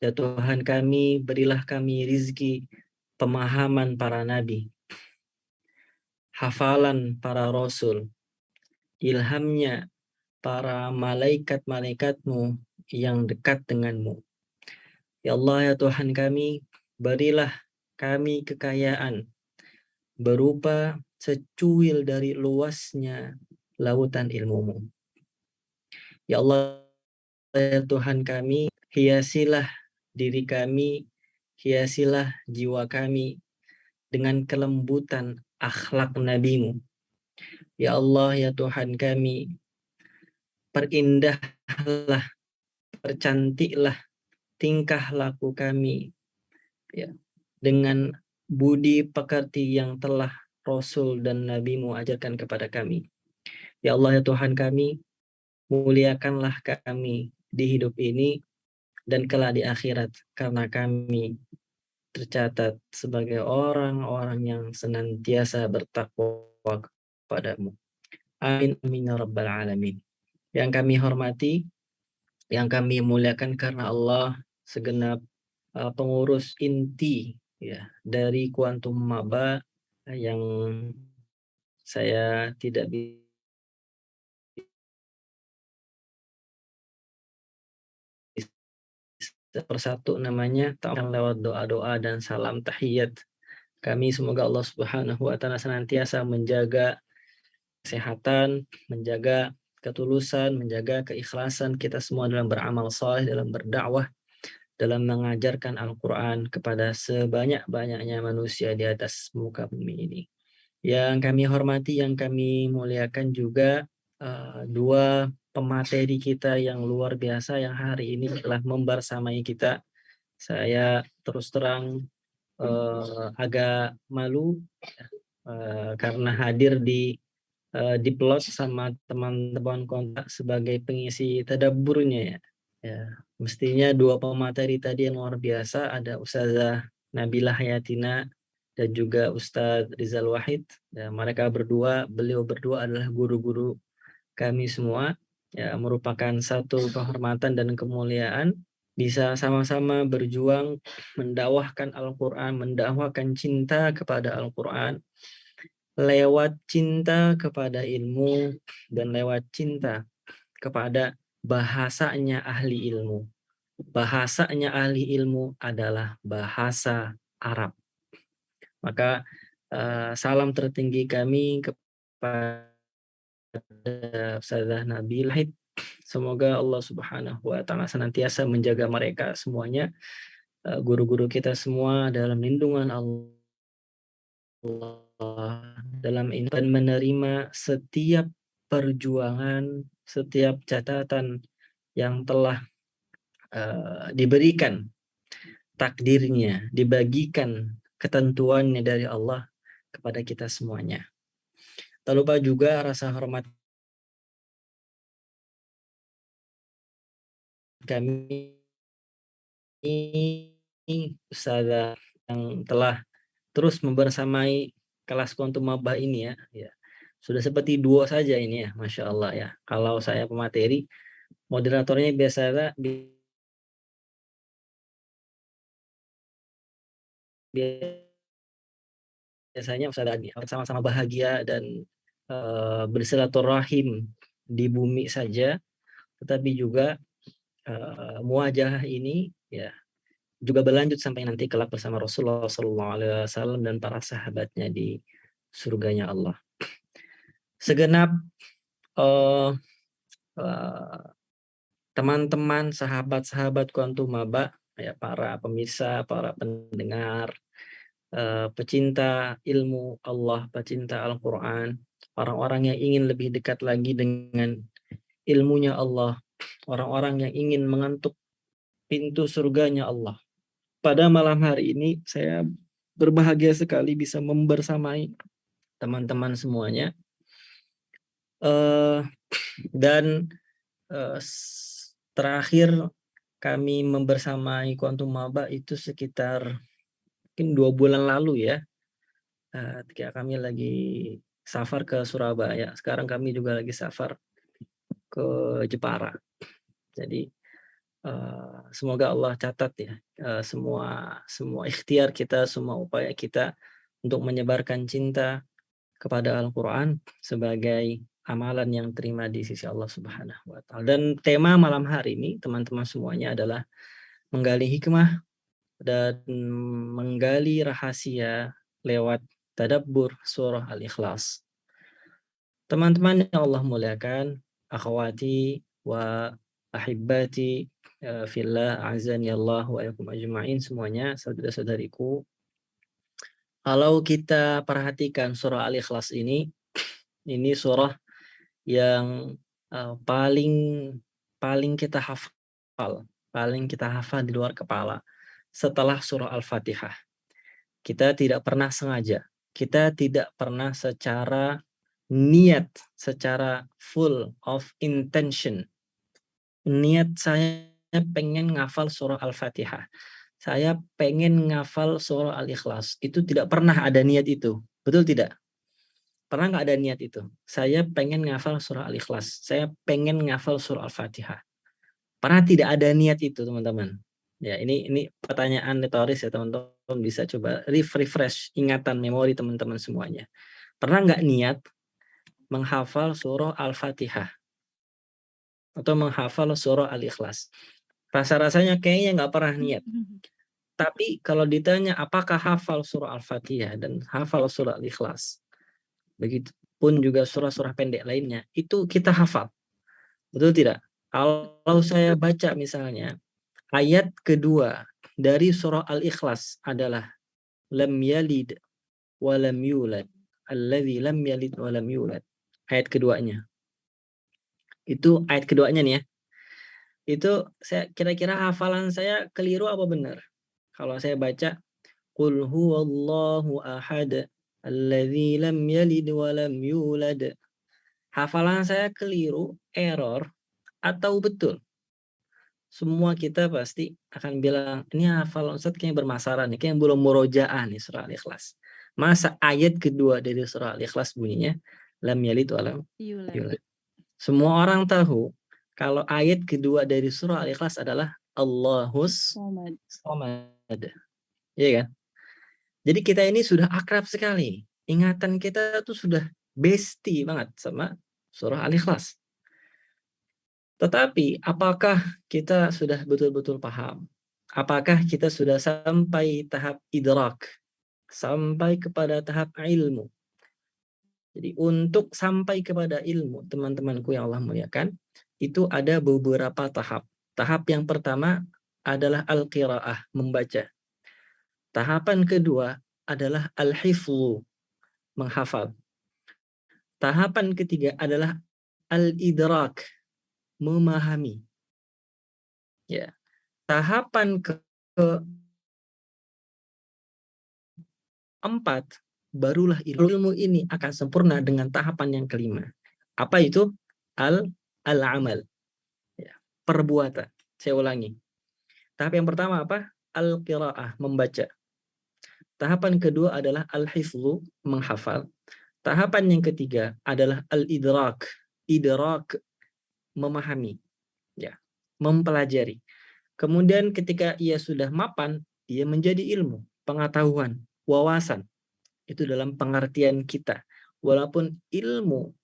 Speaker 5: ya Tuhan kami, berilah kami rizki pemahaman para nabi, hafalan para rasul, ilhamnya para malaikat-malaikatmu yang dekat denganmu. Ya Allah ya Tuhan kami, berilah kami kekayaan berupa secuil dari luasnya lautan ilmumu. Ya Allah ya Tuhan kami, hiasilah diri kami, hiasilah jiwa kami dengan kelembutan akhlak nabimu. Ya Allah ya Tuhan kami, perindahlah, percantiklah tingkah laku kami ya, dengan budi pekerti yang telah Rasul dan Nabi-Mu ajarkan kepada kami. Ya Allah ya Tuhan kami, muliakanlah kami di hidup ini dan kelak di akhirat, karena kami tercatat sebagai orang-orang yang senantiasa bertakwa kepadamu. Amin amin ya rabbal alamin. Yang kami hormati, yang kami muliakan karena Allah, segenap pengurus inti ya dari Quantum Maba yang saya tidak persatu namanya lewat doa-doa dan salam tahiyat. Kami semoga Allah Subhanahu wa taala senantiasa menjaga kesehatan, menjaga ketulusan, menjaga keikhlasan kita semua dalam beramal saleh, dalam berdakwah, dalam mengajarkan Al-Quran kepada sebanyak-banyaknya manusia di atas muka bumi ini. Yang kami hormati, yang kami muliakan juga dua pemateri kita yang luar biasa yang hari ini telah membersamai kita. Saya terus terang agak malu karena hadir di plot sama teman-teman kontak sebagai pengisi tadabburnya ya. Ya, mestinya dua pemateri tadi yang luar biasa, ada Ustazah Nabila Hayatina dan juga Ustadz Rizal Wahid. Ya, beliau berdua adalah guru-guru kami semua. Ya, merupakan satu kehormatan dan kemuliaan bisa sama-sama berjuang mendakwahkan Al-Quran, mendakwahkan cinta kepada Al-Quran, lewat cinta kepada ilmu, dan lewat cinta kepada bahasanya ahli ilmu. Bahasanya ahli ilmu adalah bahasa Arab. Maka salam tertinggi kami kepada Ustazah Nabila. Semoga Allah Subhanahu wa taala senantiasa menjaga mereka semuanya, guru-guru kita semua dalam lindungan Allah, dalam dan menerima setiap perjuangan, setiap catatan yang telah diberikan takdirnya, dibagikan ketentuannya dari Allah kepada kita semuanya. Tak lupa juga rasa hormat kami Ustazah yang telah terus membersamai kelas Quantum Mabah ini ya. Sudah seperti duo saja ini ya, Masya Allah ya. Kalau saya pemateri, moderatornya biasanya Ustaz Adi sama-sama bahagia dan bersilaturahim di bumi saja, tetapi juga muajah ini ya juga berlanjut sampai nanti kelak bersama Rasulullah SAW dan para sahabatnya di surganya Allah. Segenap teman-teman, sahabat-sahabat Quantum Maba, ya, para pemirsa, para pendengar, pecinta ilmu Allah, pecinta Al-Quran, orang-orang yang ingin lebih dekat lagi dengan ilmunya Allah, orang-orang yang ingin mengetuk pintu surganya Allah. Pada malam hari ini saya berbahagia sekali bisa membersamai teman-teman semuanya. Dan terakhir kami membersamai Quantum Maba itu sekitar mungkin 2 bulan lalu ya. Ketika kami lagi safar ke Surabaya. Sekarang kami juga lagi safar ke Jepara. Jadi semoga Allah catat ya semua ikhtiar kita, semua upaya kita untuk menyebarkan cinta kepada Al-Quran sebagai amalan yang terima di sisi Allah Subhanahu wa taala. Dan tema malam hari ini teman-teman semuanya adalah menggali hikmah dan menggali rahasia lewat tadabbur surah Al-Ikhlas. Teman-teman yang Allah muliakan, akhwati wa ahibbati fillah, azani Allah wa yakum ajma'in semuanya, saudara-saudariku. Kalau kita perhatikan surah Al-Ikhlas ini surah yang paling kita hafal, di luar kepala setelah surah Al-Fatihah. Kita tidak pernah sengaja, kita tidak pernah secara niat, secara full of intention. Niat saya pengen ngafal surah Al-Fatihah, saya pengen ngafal surah Al-Ikhlas, itu tidak pernah ada niat itu, betul tidak? Pernah nggak ada niat itu? Saya pengen ngafal surah Al-Ikhlas, saya pengen ngafal surah Al-Fatihah. Pernah tidak ada niat itu, teman-teman? Ya, ini pertanyaan retoris ya, teman-teman bisa coba refresh ingatan memori teman-teman semuanya. Pernah nggak niat menghafal surah Al-Fatihah atau menghafal surah Al-Ikhlas? Rasa-rasanya kayaknya nggak pernah niat. Tapi kalau ditanya apakah hafal surah Al-Fatihah dan hafal surah Al-Ikhlas, begitupun juga surah-surah pendek lainnya, itu kita hafal. Betul tidak? Kalau saya baca misalnya, ayat kedua dari surah Al-Ikhlas adalah lam yalid wa lam yulad, alladzi lam yalid wa lam yulad. Ayat keduanya. Itu ayat keduanya nih ya. Itu saya kira-kira hafalan saya keliru apa benar? Kalau saya baca qul huwallahu ahad alladzi lam yalid wa lam yulad. Hafalan saya keliru, error atau betul? Semua kita pasti akan bilang, ini hafal Ustaz kayaknya bermasalah nih, kayaknya belum murojaah nih surah Al-Ikhlas. Masa ayat kedua dari surah Al-Ikhlas bunyinya lam yalid wa lam yulad. Semua orang tahu kalau ayat kedua dari surah Al-Ikhlas adalah Allahus Samad. Iya kan? Jadi kita ini sudah akrab sekali. Ingatan kita tuh sudah bestie banget sama surah Al-Ikhlas. Tetapi apakah kita sudah betul-betul paham? Apakah kita sudah sampai tahap idrak? Sampai kepada tahap ilmu? Jadi untuk sampai kepada ilmu, teman-temanku yang Allah muliakan, itu ada beberapa tahap. Tahap yang pertama adalah al-qiraah, membaca. Tahapan kedua adalah al-hifzu, menghafal. Tahapan ketiga adalah al-idrak, memahami. Ya. Tahapan keempat, barulah ilmu ini akan sempurna dengan tahapan yang kelima. Apa itu? Al-amal. Ya, perbuatan. Saya ulangi. Tahap yang pertama apa? Al-qiraah, membaca. Tahapan kedua adalah al-hifzu, menghafal. Tahapan yang ketiga adalah al-idrak, idrak, memahami, ya, mempelajari. Kemudian ketika ia sudah mapan, ia menjadi ilmu, pengetahuan, wawasan. Itu dalam pengertian kita. Walaupun ilmu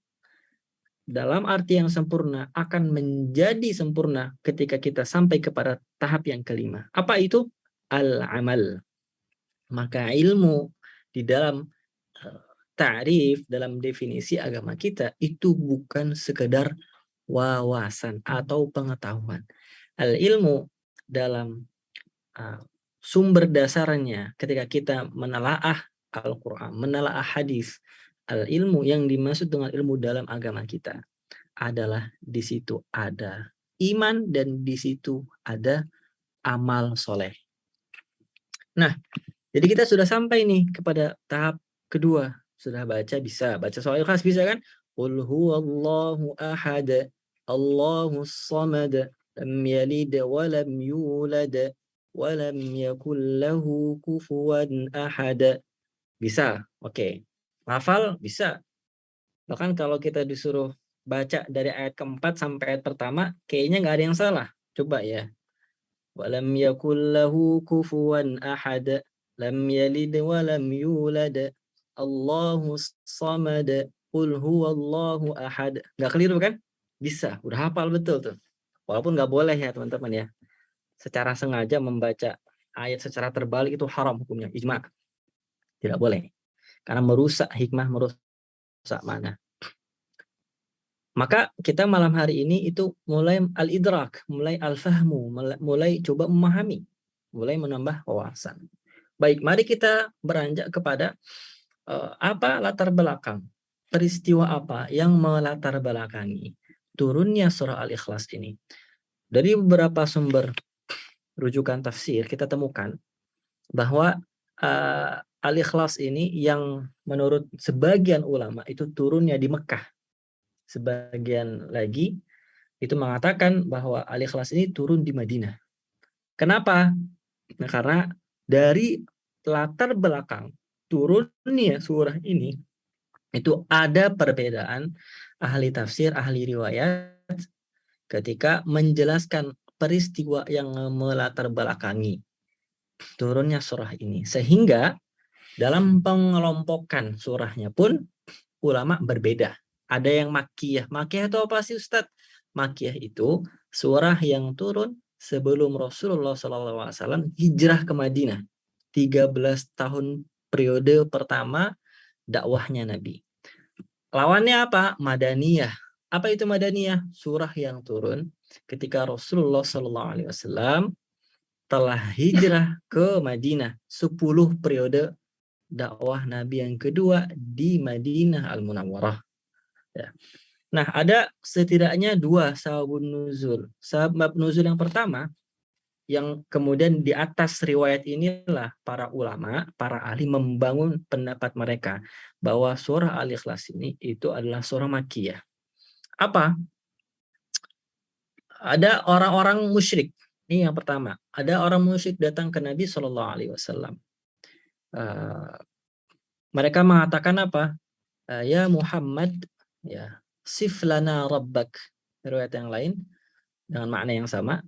Speaker 5: dalam arti yang sempurna akan menjadi sempurna ketika kita sampai kepada tahap yang kelima. Apa itu? Al-amal. Maka ilmu di dalam ta'rif, dalam definisi agama kita, itu bukan sekedar wawasan atau pengetahuan. Al-ilmu dalam sumber dasarnya ketika kita menelaah Al-Quran, menelaah hadis, al-ilmu yang dimaksud dengan ilmu dalam agama kita adalah di situ ada iman dan di situ ada amal soleh. Nah, jadi kita sudah sampai nih kepada tahap kedua. Sudah baca bisa, baca surah Al-Ikhlas bisa kan? Qul huwallahu ahad, Allahus samad, lam yalid wa lam yulad wa lam yakul lahu kufuwan ahad. Bisa, oke. Hafal bisa. Bahkan kalau kita disuruh baca dari ayat keempat sampai ayat pertama, kayaknya nggak ada yang salah. Coba ya. Wa lam yakul lahu kufuwan ahad. Lam yalid wa lam yulad. Allahus samad. Qul huwallahu ahad. Nggak keliru kan? Bisa, udah hafal betul tuh. Walaupun nggak boleh ya teman-teman ya. Secara sengaja membaca ayat secara terbalik itu haram hukumnya, ijma. Tidak boleh. Karena merusak hikmah, merusak makna. Maka kita malam hari ini itu mulai al-idrak, mulai al-fahmu, mulai coba memahami, mulai menambah wawasan. Baik, mari kita beranjak kepada apa latar belakang, peristiwa apa yang melatar belakangi turunnya surah Al-Ikhlas ini. Dari beberapa sumber rujukan tafsir kita temukan bahwa Al-Ikhlas ini yang menurut sebagian ulama itu turunnya di Mekah. Sebagian lagi itu mengatakan bahwa Al-Ikhlas ini turun di Madinah. Kenapa? Nah, karena dari latar belakang turunnya surah ini itu ada perbedaan ahli tafsir, ahli riwayat ketika menjelaskan peristiwa yang melatar belakangi turunnya surah ini. Sehingga dalam pengelompokan surahnya pun ulama berbeda. Ada yang makiyah. Makiyah itu apa sih Ustadz? Makiyah itu surah yang turun sebelum Rasulullah SAW hijrah ke Madinah. 13 tahun periode pertama dakwahnya Nabi. Lawannya apa? Madaniyah. Apa itu Madaniyah? Surah yang turun ketika Rasulullah SAW telah hijrah ke Madinah. 10 periode dakwah Nabi yang kedua di Madinah Al-Munawwarah. Ya. Nah, ada setidaknya 2 sababun nuzul. Sabab nuzul yang pertama, yang kemudian di atas riwayat inilah para ulama, para ahli membangun pendapat mereka bahwa surah Al-Ikhlas ini itu adalah surah Makkiyah. Apa? Ada orang-orang musyrik. Ini yang pertama. Ada orang musyrik datang ke Nabi SAW. Mereka mengatakan apa? Ya Muhammad, ya, sif lana rabbak. Riwayat yang lain dengan makna yang sama.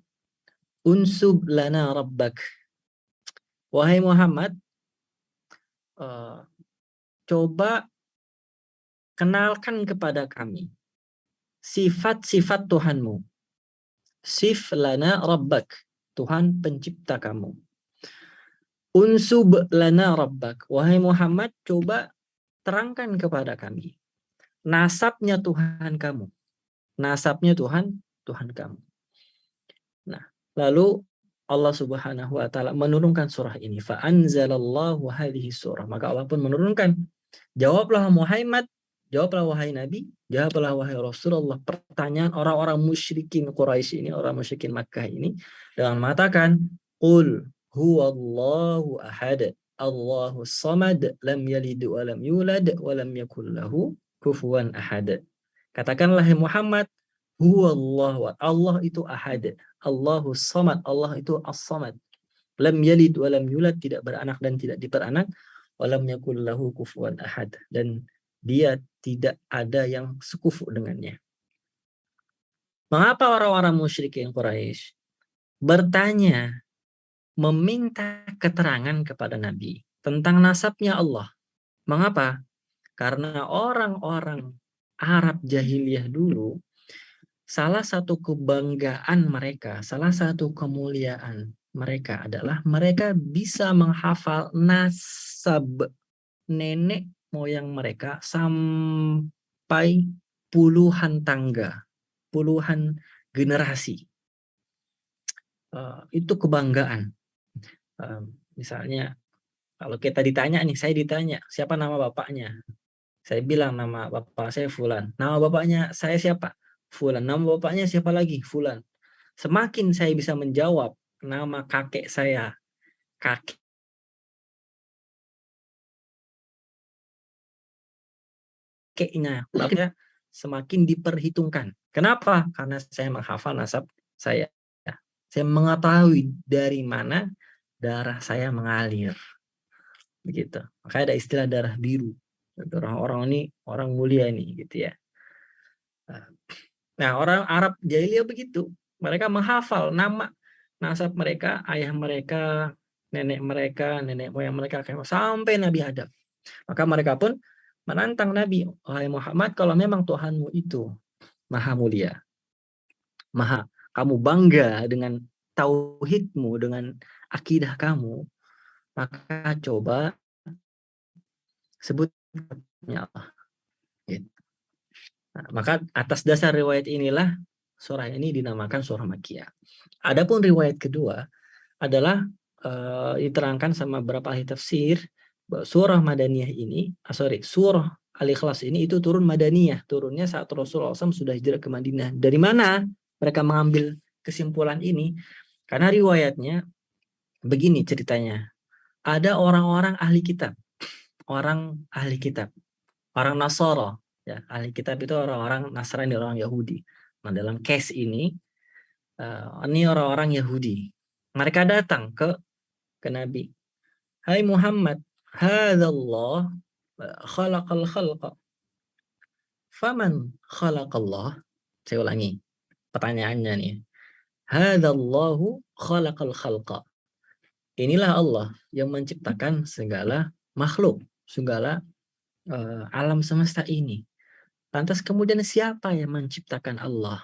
Speaker 5: Unsub lana rabbak. Wahai Muhammad, coba kenalkan kepada kami sifat-sifat Tuhanmu. Sif lana rabbak. Tuhan pencipta kamu. Unsub lana rabbak. Wahai Muhammad, coba terangkan kepada kami nasabnya Tuhan kamu. Nasabnya Tuhan kamu. Nah, lalu Allah Subhanahu wa taala menurunkan surah ini. Fa anzalallahu hadhihi surah. Maka Allah pun menurunkan, jawablah Muhammad, jawablah wahai Nabi, jawablah wahai Rasulullah pertanyaan orang-orang musyrikin Quraisy ini, orang musyrikin Makkah ini dengan mengatakan, qul huwallahu ahad, Allahus samad, lam yalid wa lam yulad wa lam yakul lahu kufuwan ahad. Katakanlah Muhammad, huwallahu, Allah itu ahad. Allahus samad, Allah itu as-samad. Lam yalid wa lam yulad, tidak beranak dan tidak diperanak. Wa lam yakul lahu kufuwan ahad, dan dia tidak ada yang sekufu dengannya. Mengapa orang-orang musyrikin Quraisy bertanya, meminta keterangan kepada Nabi tentang nasabnya Allah? Mengapa? Karena orang-orang Arab jahiliyah dulu, salah satu kebanggaan mereka, salah satu kemuliaan mereka adalah mereka bisa menghafal nasab nenek moyang mereka sampai puluhan tangga, puluhan generasi. Itu kebanggaan. Misalnya, kalau kita ditanya nih, saya ditanya, siapa nama bapaknya? Saya bilang nama bapak saya Fulan. Nama bapaknya saya siapa? Fulan. Nama bapaknya siapa lagi? Fulan. Semakin saya bisa menjawab nama kakek saya, kakeknya, maka semakin diperhitungkan. Kenapa? Karena saya menghafal nasab saya. Saya mengetahui dari mana darah saya mengalir. Begitu. Makanya ada istilah darah biru. Orang-orang ini orang mulia ini, gitu ya. Nah, orang Arab jahiliyah begitu. Mereka menghafal nama nasab mereka, ayah mereka, nenek moyang mereka, sampai Nabi Adam. Maka mereka pun menantang Nabi, wahai Muhammad, kalau memang Tuhanmu itu maha mulia, kamu bangga dengan tauhidmu, dengan akidah kamu, maka coba sebut Allah. Nah, maka atas dasar riwayat inilah surah ini dinamakan surah Makkiyah. Adapun riwayat kedua adalah diterangkan sama beberapa ahli tafsir bahwa surah Madaniyah ini, surah Al-Ikhlas ini itu turun Madaniyah, turunnya saat Rasulullah SAW sudah hijrah ke Madinah. Dari mana mereka mengambil kesimpulan ini? Karena riwayatnya begini ceritanya. Ada orang-orang ahli kitab, orang Nasara. Ya, ahli kitab itu orang-orang Nasrani, orang Yahudi. Nah, dalam case ini orang-orang Yahudi. Mereka datang ke Nabi. Hai Muhammad, hadzallah khalaqal khalqa. Faman khalaqallah? Saya ulangi pertanyaannya nih. Hadzallahu khalaqal khalqa. Inilah Allah yang menciptakan segala makhluk, segala alam semesta ini. Lantas kemudian siapa yang menciptakan Allah?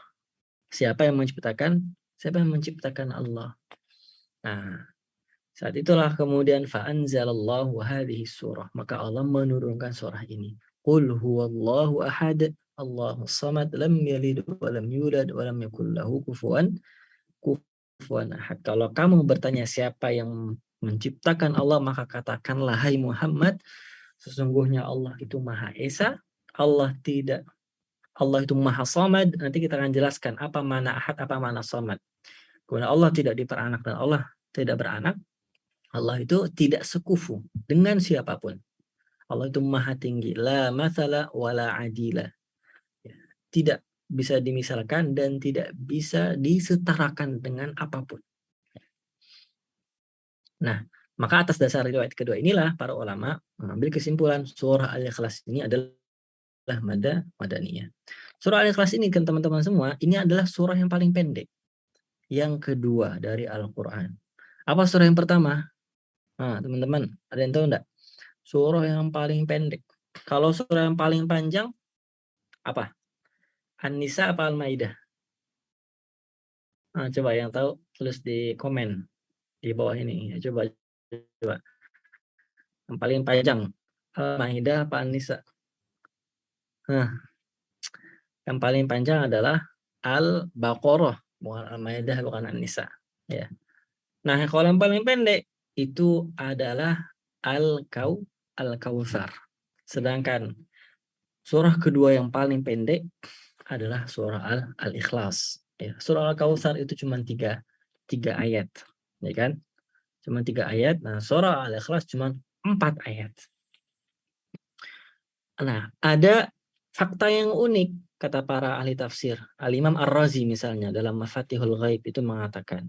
Speaker 5: Siapa yang menciptakan Siapa yang menciptakan Allah? Nah, saat itulah kemudian fa'anzalallahu hadhihi surah. Maka Allah menurunkan surah ini. Qul huwallahu ahad, Allahus samad, lam yalid wa lam yulad wa lam yakul lahu kufuwan ahad. Kalau kamu bertanya siapa yang menciptakan Allah, maka katakanlah, hai Muhammad, sesungguhnya Allah itu Maha Esa, Allah itu Maha Samad. Nanti kita akan jelaskan apa makna ahad, apa makna samad. Kemudian Allah tidak diperanak dan Allah tidak beranak. Allah itu tidak sekufu dengan siapapun. Allah itu Maha tinggi, la mathala wala adila. Tidak bisa dimisalkan dan tidak bisa disetarakan dengan apapun. Nah, maka atas dasar riwayat kedua inilah para ulama mengambil kesimpulan surah Al-Ikhlas ini adalah madaniyah. Surah Al-Ikhlas ini kan teman-teman semua, ini adalah surah yang paling pendek. Yang kedua dari Al-Quran. Apa surah yang pertama? Nah, teman-teman, ada yang tahu enggak? Surah yang paling pendek. Kalau surah yang paling panjang, apa? An-Nisa apa Al-Maidah? Nah, coba yang tahu tulis di komen di bawah ini. Coba. Yang paling panjang, Al-Maidah apa An-Nisa? Nah, yang paling panjang adalah Al-Baqarah, bukan Al-Maidah, bukan An-Nisa. Ya. Nah, kalau yang paling pendek itu adalah Al-Kautsar. Sedangkan surah kedua yang paling pendek adalah surah Al-Ikhlas. Ya, surah Al-Kautsar itu cuma tiga ayat, ya kan? Cuma 3 ayat. Nah, surah Al-Ikhlas cuma 4 ayat. Nah, ada fakta yang unik kata para ahli tafsir. Al-Imam Ar-Razi misalnya dalam Mafatihul Ghaib itu mengatakan,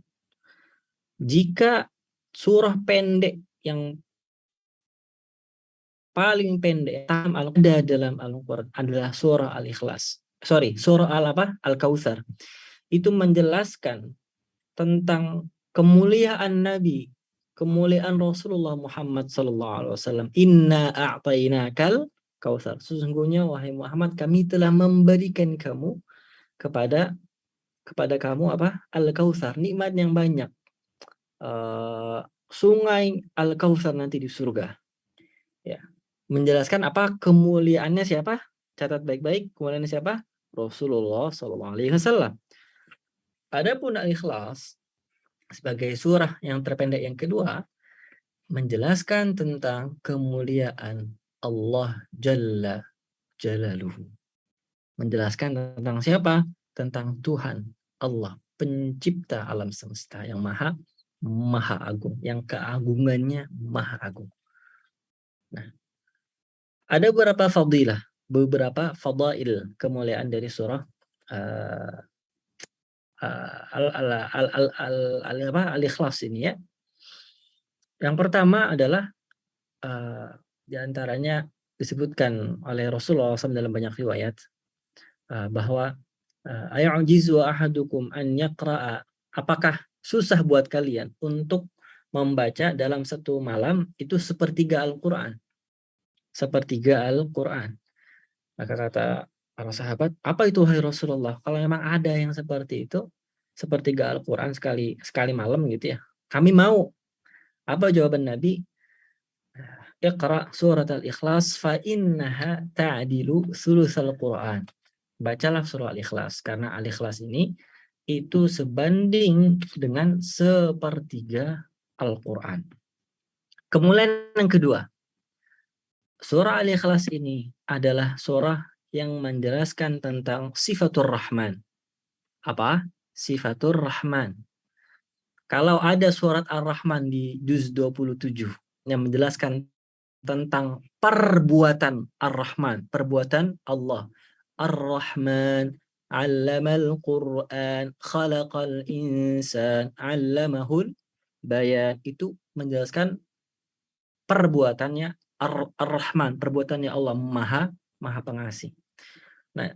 Speaker 5: jika surah pendek yang paling pendek ada dalam Al-Quran adalah surah Al-Ikhlas. Surah Al-Kautsar. Itu menjelaskan tentang kemuliaan Nabi, kemuliaan Rasulullah Muhammad SAW. Inna a'tainakal kautsar. Sesungguhnya wahai Muhammad, kami telah memberikan kamu kepada kamu apa? Al-Kautsar, nikmat yang banyak. Sungai Al-Kautsar nanti di surga. Ya. Menjelaskan apa kemuliaannya siapa? Catat baik-baik, kemuliaannya siapa? Rasulullah SAW. Adapun Al-Ikhlas sebagai surah yang terpendek yang kedua menjelaskan tentang kemuliaan Allah Jalla Jalaluhu. Menjelaskan tentang siapa? Tentang Tuhan Allah, pencipta alam semesta yang maha agung, yang keagungannya maha agung. Nah, ada beberapa fadail kemuliaan dari surah Al-Ikhlas ini ya. Yang pertama adalah di antaranya disebutkan oleh Rasulullah SAW dalam banyak riwayat bahwa ayu'jizu ahadukum an yaqra'a, apakah susah buat kalian untuk membaca dalam satu malam itu sepertiga Al-Quran. Sepertiga Al-Quran. Maka kata para sahabat, apa itu wahai Rasulullah? Kalau memang ada yang seperti itu, sepertiga Al-Quran sekali malam gitu ya, kami mau. Apa jawaban Nabi? Iqra surat Al-Ikhlas fa innaha ta'dilu sulusal Quran. Bacalah surah Al-Ikhlas karena Al-Ikhlas ini itu sebanding dengan sepertiga Al-Quran. Kemudian yang kedua, surah Al-Ikhlas ini adalah surah yang menjelaskan tentang sifatur Rahman. Apa? Sifatur Rahman. Kalau ada surat Ar-Rahman di juz 27 yang menjelaskan tentang perbuatan Ar-Rahman, perbuatan Allah. Ar-Rahman, 'allamal Qur'an, khalaqal insan, 'allamahul bayan. Itu menjelaskan perbuatannya Ar-Rahman, perbuatannya Allah Maha Pengasih. Nah,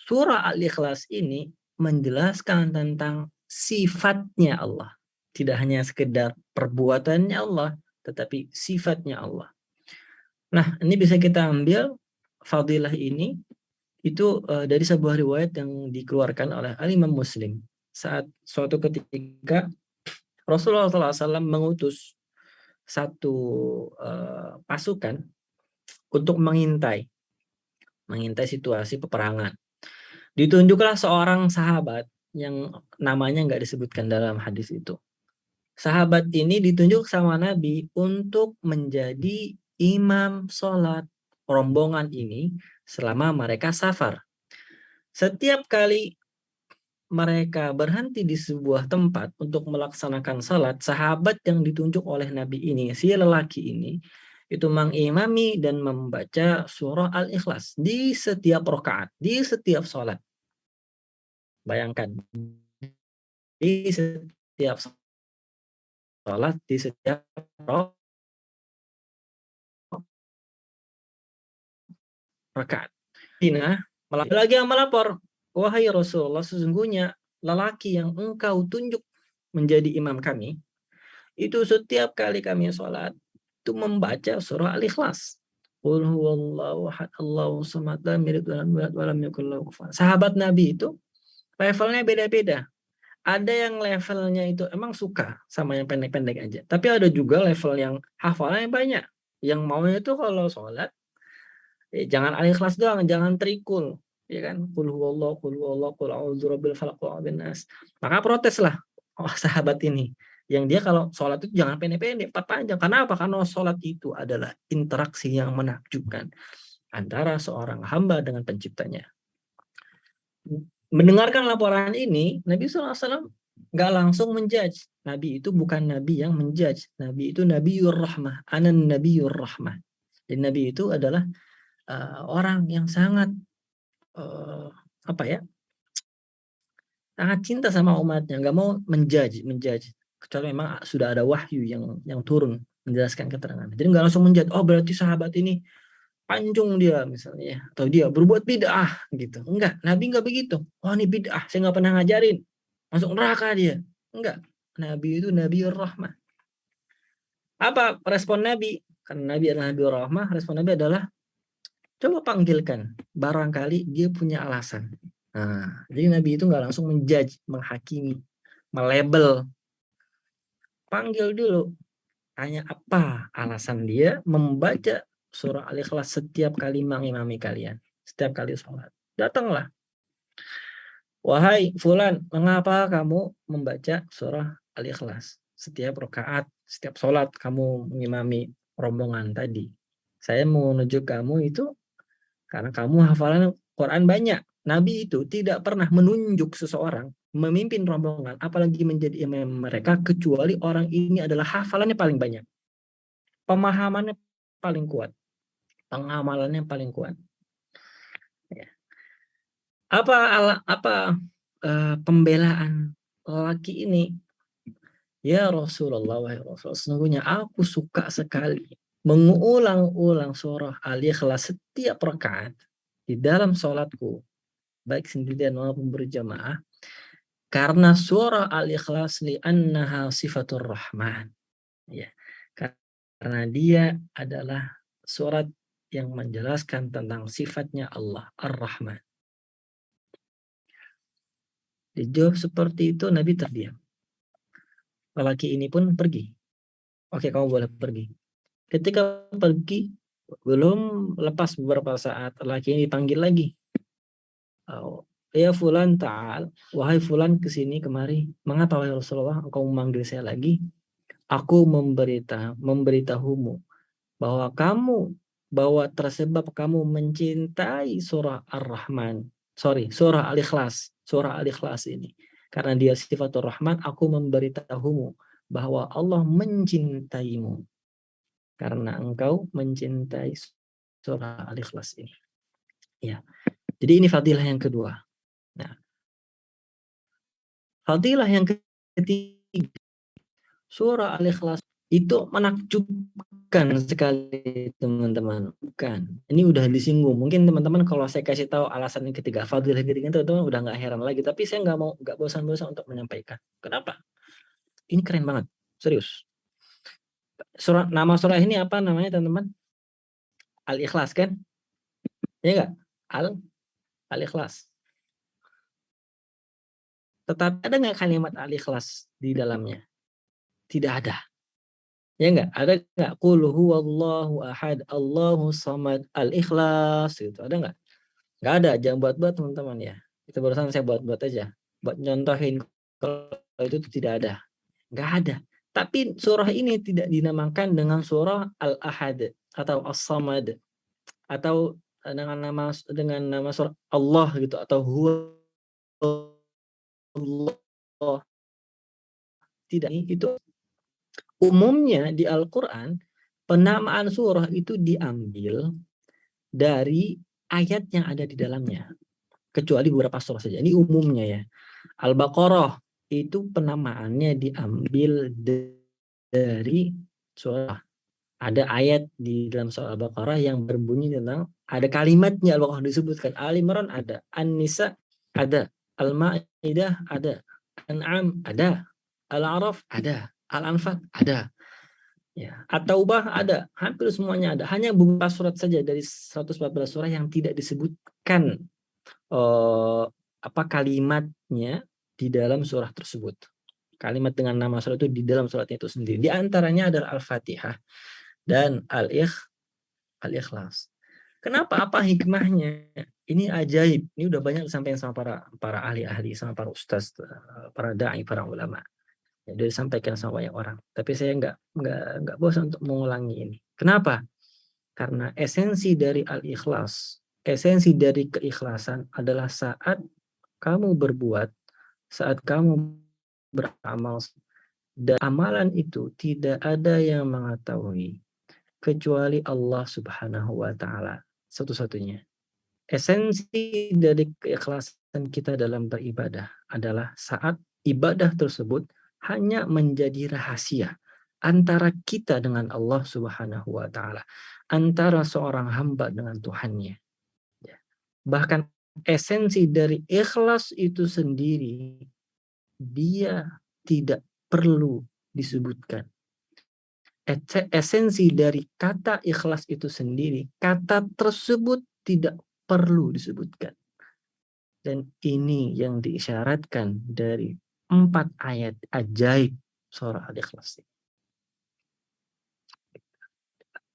Speaker 5: surah Al-Ikhlas ini menjelaskan tentang sifatnya Allah. Tidak hanya sekedar perbuatannya Allah, tetapi sifatnya Allah. Nah, ini bisa kita ambil fadilah ini itu dari sebuah riwayat yang dikeluarkan oleh Al-Imam Muslim. saat suatu ketika Rasulullah SAW mengutus satu pasukan untuk mengintai situasi peperangan. Ditunjuklah seorang sahabat yang namanya nggak disebutkan dalam hadis itu. Sahabat ini ditunjuk sama Nabi untuk menjadi imam sholat rombongan ini selama mereka safar. Setiap kali mereka berhenti di sebuah tempat untuk melaksanakan salat, sahabat yang ditunjuk oleh Nabi ini, si lelaki ini, itu mengimami dan membaca surah Al-Ikhlas di setiap rakaat, di setiap salat. Bayangkan, di setiap salat, di setiap rakaat. Dina lagi yang melapor, wahai Rasulullah, sesungguhnya lelaki yang engkau tunjuk menjadi imam kami, itu setiap kali kami sholat, itu membaca surah Al-Ikhlas. Qul huwallahu ahad, Allahu samad, lam yalid walam yakul lahu kufuwan. Sahabat Nabi itu levelnya beda-beda. Ada yang levelnya itu emang suka sama yang pendek-pendek aja. Tapi ada juga level yang hafalannya banyak. Yang maunya itu kalau sholat, jangan Al-Ikhlas doang, jangan trikul. Ya kan? Qul huwallahu, qul a'udzu birabbil falaq, qul a'udzu binnas. Maka protes lah sahabat ini. Yang dia kalau sholat itu jangan pendek-pendek, panjang. Karena apa? Karena sholat itu adalah interaksi yang menakjubkan antara seorang hamba dengan penciptanya. Mendengarkan laporan ini, Nabi SAW nggak langsung menjudge. Nabi itu bukan Nabi yang menjudge. Nabi itu Nabiur Rahmah. Anan Nabiur Rahmah. Jadi Nabi itu adalah orang yang sangat sangat cinta sama umatnya, nggak mau menjudge, kecuali memang sudah ada wahyu yang turun menjelaskan keterangan. Jadi nggak langsung menjudge, oh berarti sahabat ini pancung dia misalnya, atau dia berbuat bid'ah gitu. Enggak, Nabi nggak begitu. Oh ini bid'ah, saya nggak pernah ngajarin, masuk neraka dia. Enggak, Nabi itu Nabiur Rahmah. Apa respon Nabi? Karena Nabi adalah Nabiur Rahmah, respon Nabi adalah coba panggilkan, barangkali dia punya alasan. Nah, jadi Nabi itu nggak langsung menjudge, menghakimi, melabel. Panggil dulu, tanya apa alasan dia membaca surah Al-Ikhlas setiap kali mengimami kalian, setiap kali sholat. Datanglah, wahai fulan, mengapa kamu membaca surah Al-Ikhlas setiap rakaat, setiap sholat kamu mengimami rombongan tadi? Saya mau menunjuk kamu itu karena kamu hafalan Quran banyak. Nabi itu tidak pernah menunjuk seseorang memimpin rombongan, apalagi menjadi imam mereka, kecuali orang ini adalah hafalannya paling banyak, pemahamannya paling kuat, pengamalannya paling kuat. Apa pembelaan lelaki ini? Ya Rasulullah, wahai Rasul, sesungguhnya aku suka sekali mengulang-ulang surah Al-Ikhlas setiap rakaat di dalam sholatku, baik sendirian maupun berjamaah, karena surah Al-Ikhlas li'annaha sifatur rahman. Ya, karena dia adalah surat yang menjelaskan tentang sifatnya Allah Ar-Rahman. Dijawab seperti itu, Nabi terdiam. Lelaki ini pun pergi. Oke, kamu boleh pergi. Ketika pergi, belum lepas beberapa saat, lelaki ini dipanggil lagi. Ya fulan ta'al, wahai fulan kesini kemari. Mengapa wahai Rasulullah engkau memanggil saya lagi? Aku memberitahumu bahwa tersebab kamu mencintai surah Ar-Rahman. Surah Al-Ikhlas. Surah Al-Ikhlas ini. Karena dia sifatur Rahman, aku memberitahumu bahwa Allah mencintaimu. Karena engkau mencintai surah Al-Ikhlas ini. Ya. Jadi ini fadilah yang kedua. Nah, fadilah yang ketiga, surah Al-Ikhlas itu menakjubkan sekali, teman-teman. Bukan, ini udah disinggung. Mungkin teman-teman kalau saya kasih tahu alasan yang ketiga, fadilah yang ketiga, teman-teman udah nggak heran lagi. Tapi saya nggak bosan-bosan untuk menyampaikan. Kenapa? Ini keren banget, serius. Nama surah ini apa namanya, teman-teman? Al-Ikhlas kan? Ya nggak? Al-Ikhlas. Tetapi ada nggak kalimat al-ikhlas di dalamnya? Tidak ada. Ya nggak? Ada nggak? Qul huwallahu ahad, Allahu samad, al-ikhlas gitu. Ada nggak? Nggak ada. Jangan buat-buat teman-teman ya. Itu barusan saya buat-buat aja. Buat nyontohin kalau itu tidak ada. Nggak ada. Tapi surah ini tidak dinamakan dengan surah al-ahad atau as-samad atau dengan nama surah Allah gitu atau huwa Allah. Tidak, itu umumnya di Al-Quran penamaan surah itu diambil dari ayat yang ada di dalamnya, kecuali beberapa surah saja. Ini umumnya ya. Al-Baqarah itu penamaannya diambil dari surah. Ada ayat di dalam surah Al-Baqarah yang berbunyi tentang, ada kalimatnya Al-Baqarah disebutkan. Al-Imran ada, An-Nisa ada, Al-Ma'idah ada, An'am ada, Al-A'raf ada, Al-Anfal ada. Ya, At-Taubah ada, hampir semuanya ada. Hanya beberapa surat saja dari 114 surah yang tidak disebutkan kalimatnya di dalam surah tersebut. Kalimat dengan nama surah itu di dalam suratnya itu sendiri. Di antaranya adalah Al-Fatihah dan Al-Ikhlas. Kenapa? Apa hikmahnya? Ini ajaib. Ini udah banyak disampaikan sama para ahli-ahli, sama para ustaz, para dai, para ulama. Ya, udah disampaikan sama banyak orang. Tapi saya nggak bosan untuk mengulangi ini. Kenapa? Karena esensi dari al-ikhlas, esensi dari keikhlasan adalah saat kamu berbuat, saat kamu beramal, dan amalan itu tidak ada yang mengetahui kecuali Allah Subhanahu wa Ta'ala, satu-satunya. Esensi dari keikhlasan kita dalam beribadah adalah saat ibadah tersebut hanya menjadi rahasia antara kita dengan Allah Subhanahu wa Ta'ala, antara seorang hamba dengan Tuhannya. Bahkan esensi dari ikhlas itu sendiri, dia tidak perlu disebutkan. Esensi dari kata ikhlas itu sendiri, kata tersebut tidak perlu disebutkan. Dan ini yang diisyaratkan dari 4 ayat ajaib surah Al-Ikhlas.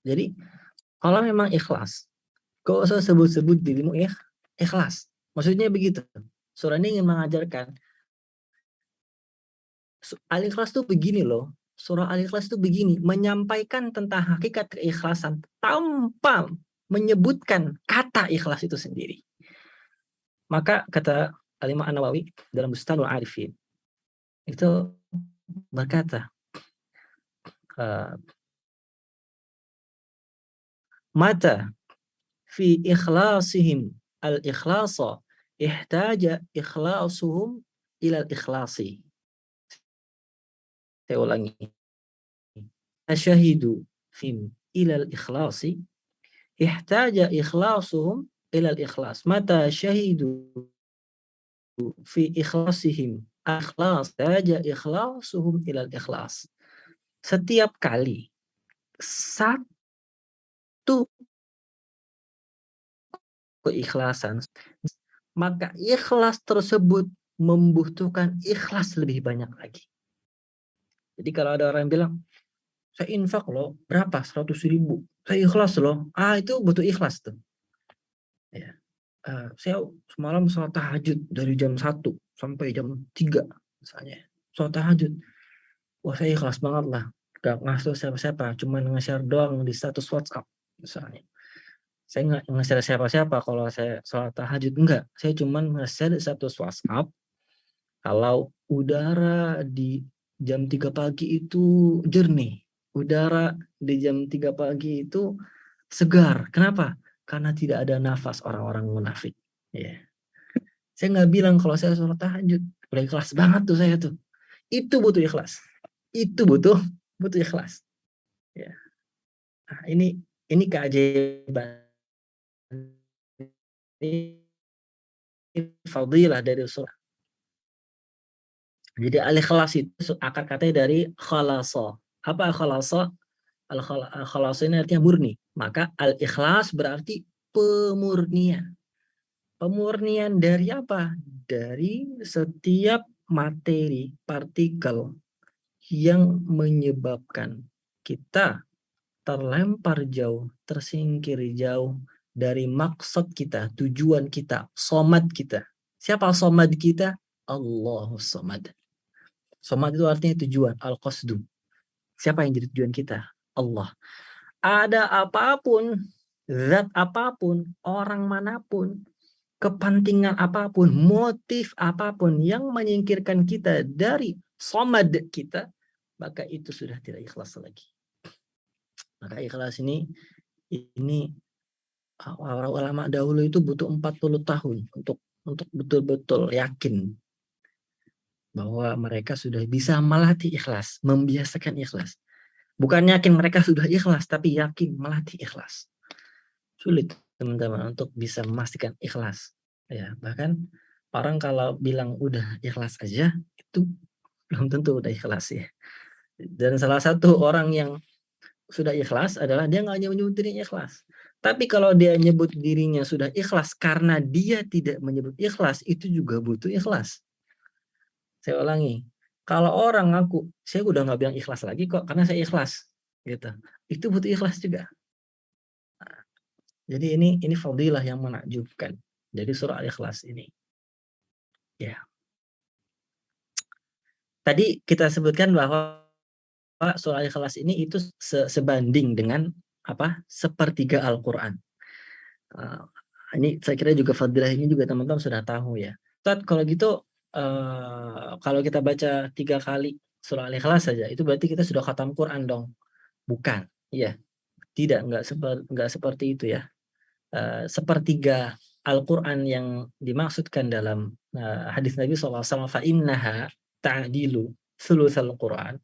Speaker 5: Jadi kalau memang ikhlas, gak usah sebut-sebut dirimu ikhlas. Maksudnya begitu. Surah ini ingin mengajarkan Al-Ikhlas itu begini loh. Surah Al-Ikhlas itu begini, menyampaikan tentang hakikat keikhlasan tanpa menyebutkan kata ikhlas itu sendiri. Maka kata Al-Imam An-Nawawi dalam Bustanul Arifin itu berkata, mata fi ikhlasihim al-ikhlasa ihtaja ikhlasuhum ila al-ikhlasi. Saya ulangi. Asyahidu fim ila al-ikhlasi ihtaja ikhlasuhum ila al-ikhlas. Mata syahidu fi ikhlasihim ikhlas saja ikhlasuhum ila al-ikhlas. Setiap kali satu keikhlasan, maka ikhlas tersebut membutuhkan ikhlas lebih banyak lagi. Jadi kalau ada orang yang bilang, saya infak loh, berapa? 100.000. Saya ikhlas loh. Itu butuh ikhlas tuh. Ya. Saya semalam sholat tahajud dari jam 1 sampai jam 3 misalnya. Sholat tahajud. Wah, saya ikhlas banget lah. Gak ngasih siapa-siapa, cuma nge-share doang di status WhatsApp misalnya. Saya nggak nge-share siapa-siapa kalau saya sholat tahajud. Enggak, saya cuma nge-share di status WhatsApp. Kalau udara di jam 3 pagi itu jernih, udara di jam 3 pagi itu segar. Kenapa? Karena tidak ada nafas orang-orang munafik. Ya. Saya nggak bilang kalau saya sholat tahajud, udah ikhlas banget tuh saya tuh. Itu butuh ikhlas. Itu butuh ikhlas. Ya. Nah, ini keajaiban. Ini fadilah dari surah. Jadi al-ikhlas itu akar katanya dari khalasa. Apa khalasa? Al-khalasa ini artinya murni. Maka al-ikhlas berarti pemurnian. Pemurnian dari apa? Dari setiap materi, partikel yang menyebabkan kita terlempar jauh, tersingkir jauh dari maksud kita, tujuan kita, somad kita. Siapa somad kita? Allahus somad. Somad itu artinya tujuan, al-qasdu. Siapa yang jadi tujuan kita? Allah. Ada apapun, zat apapun, orang manapun, kepentingan apapun, motif apapun yang menyingkirkan kita dari somad kita, maka itu sudah tidak ikhlas lagi. Maka ikhlas ini orang ulama dahulu itu butuh 40 tahun untuk betul-betul yakin bahwa mereka sudah bisa melatih ikhlas, membiasakan ikhlas. Bukan yakin mereka sudah ikhlas, tapi yakin melatih ikhlas. Sulit teman-teman untuk bisa memastikan ikhlas. Ya, bahkan orang kalau bilang udah ikhlas aja, itu belum tentu udah ikhlas ya. Dan salah satu orang yang sudah ikhlas adalah dia nggak hanya menyebut dirinya ikhlas. Tapi kalau dia nyebut dirinya sudah ikhlas karena dia tidak menyebut ikhlas, itu juga butuh ikhlas. Saya ulangi, kalau orang ngaku, saya udah nggak bilang ikhlas lagi kok, karena saya ikhlas, gitu. Itu butuh ikhlas juga. Nah, jadi ini fadilah yang menakjubkan. Jadi surah Al-Ikhlas ini. Ya. Tadi kita sebutkan bahwa surah Al-Ikhlas ini itu sebanding dengan apa? Sepertiga Al-Quran. Ini saya kira juga fadilah ini juga teman-teman sudah tahu ya. Ustaz, kalau gitu kalau kita baca 3 kali surah Al-Ikhlas saja, itu berarti kita sudah khatam Quran dong? Bukan, ya, tidak, nggak seperti itu ya. Sepertiga Al-Quran yang dimaksudkan dalam hadis Nabi SAW, fa'innaha ta'dilu thulutsal Quran.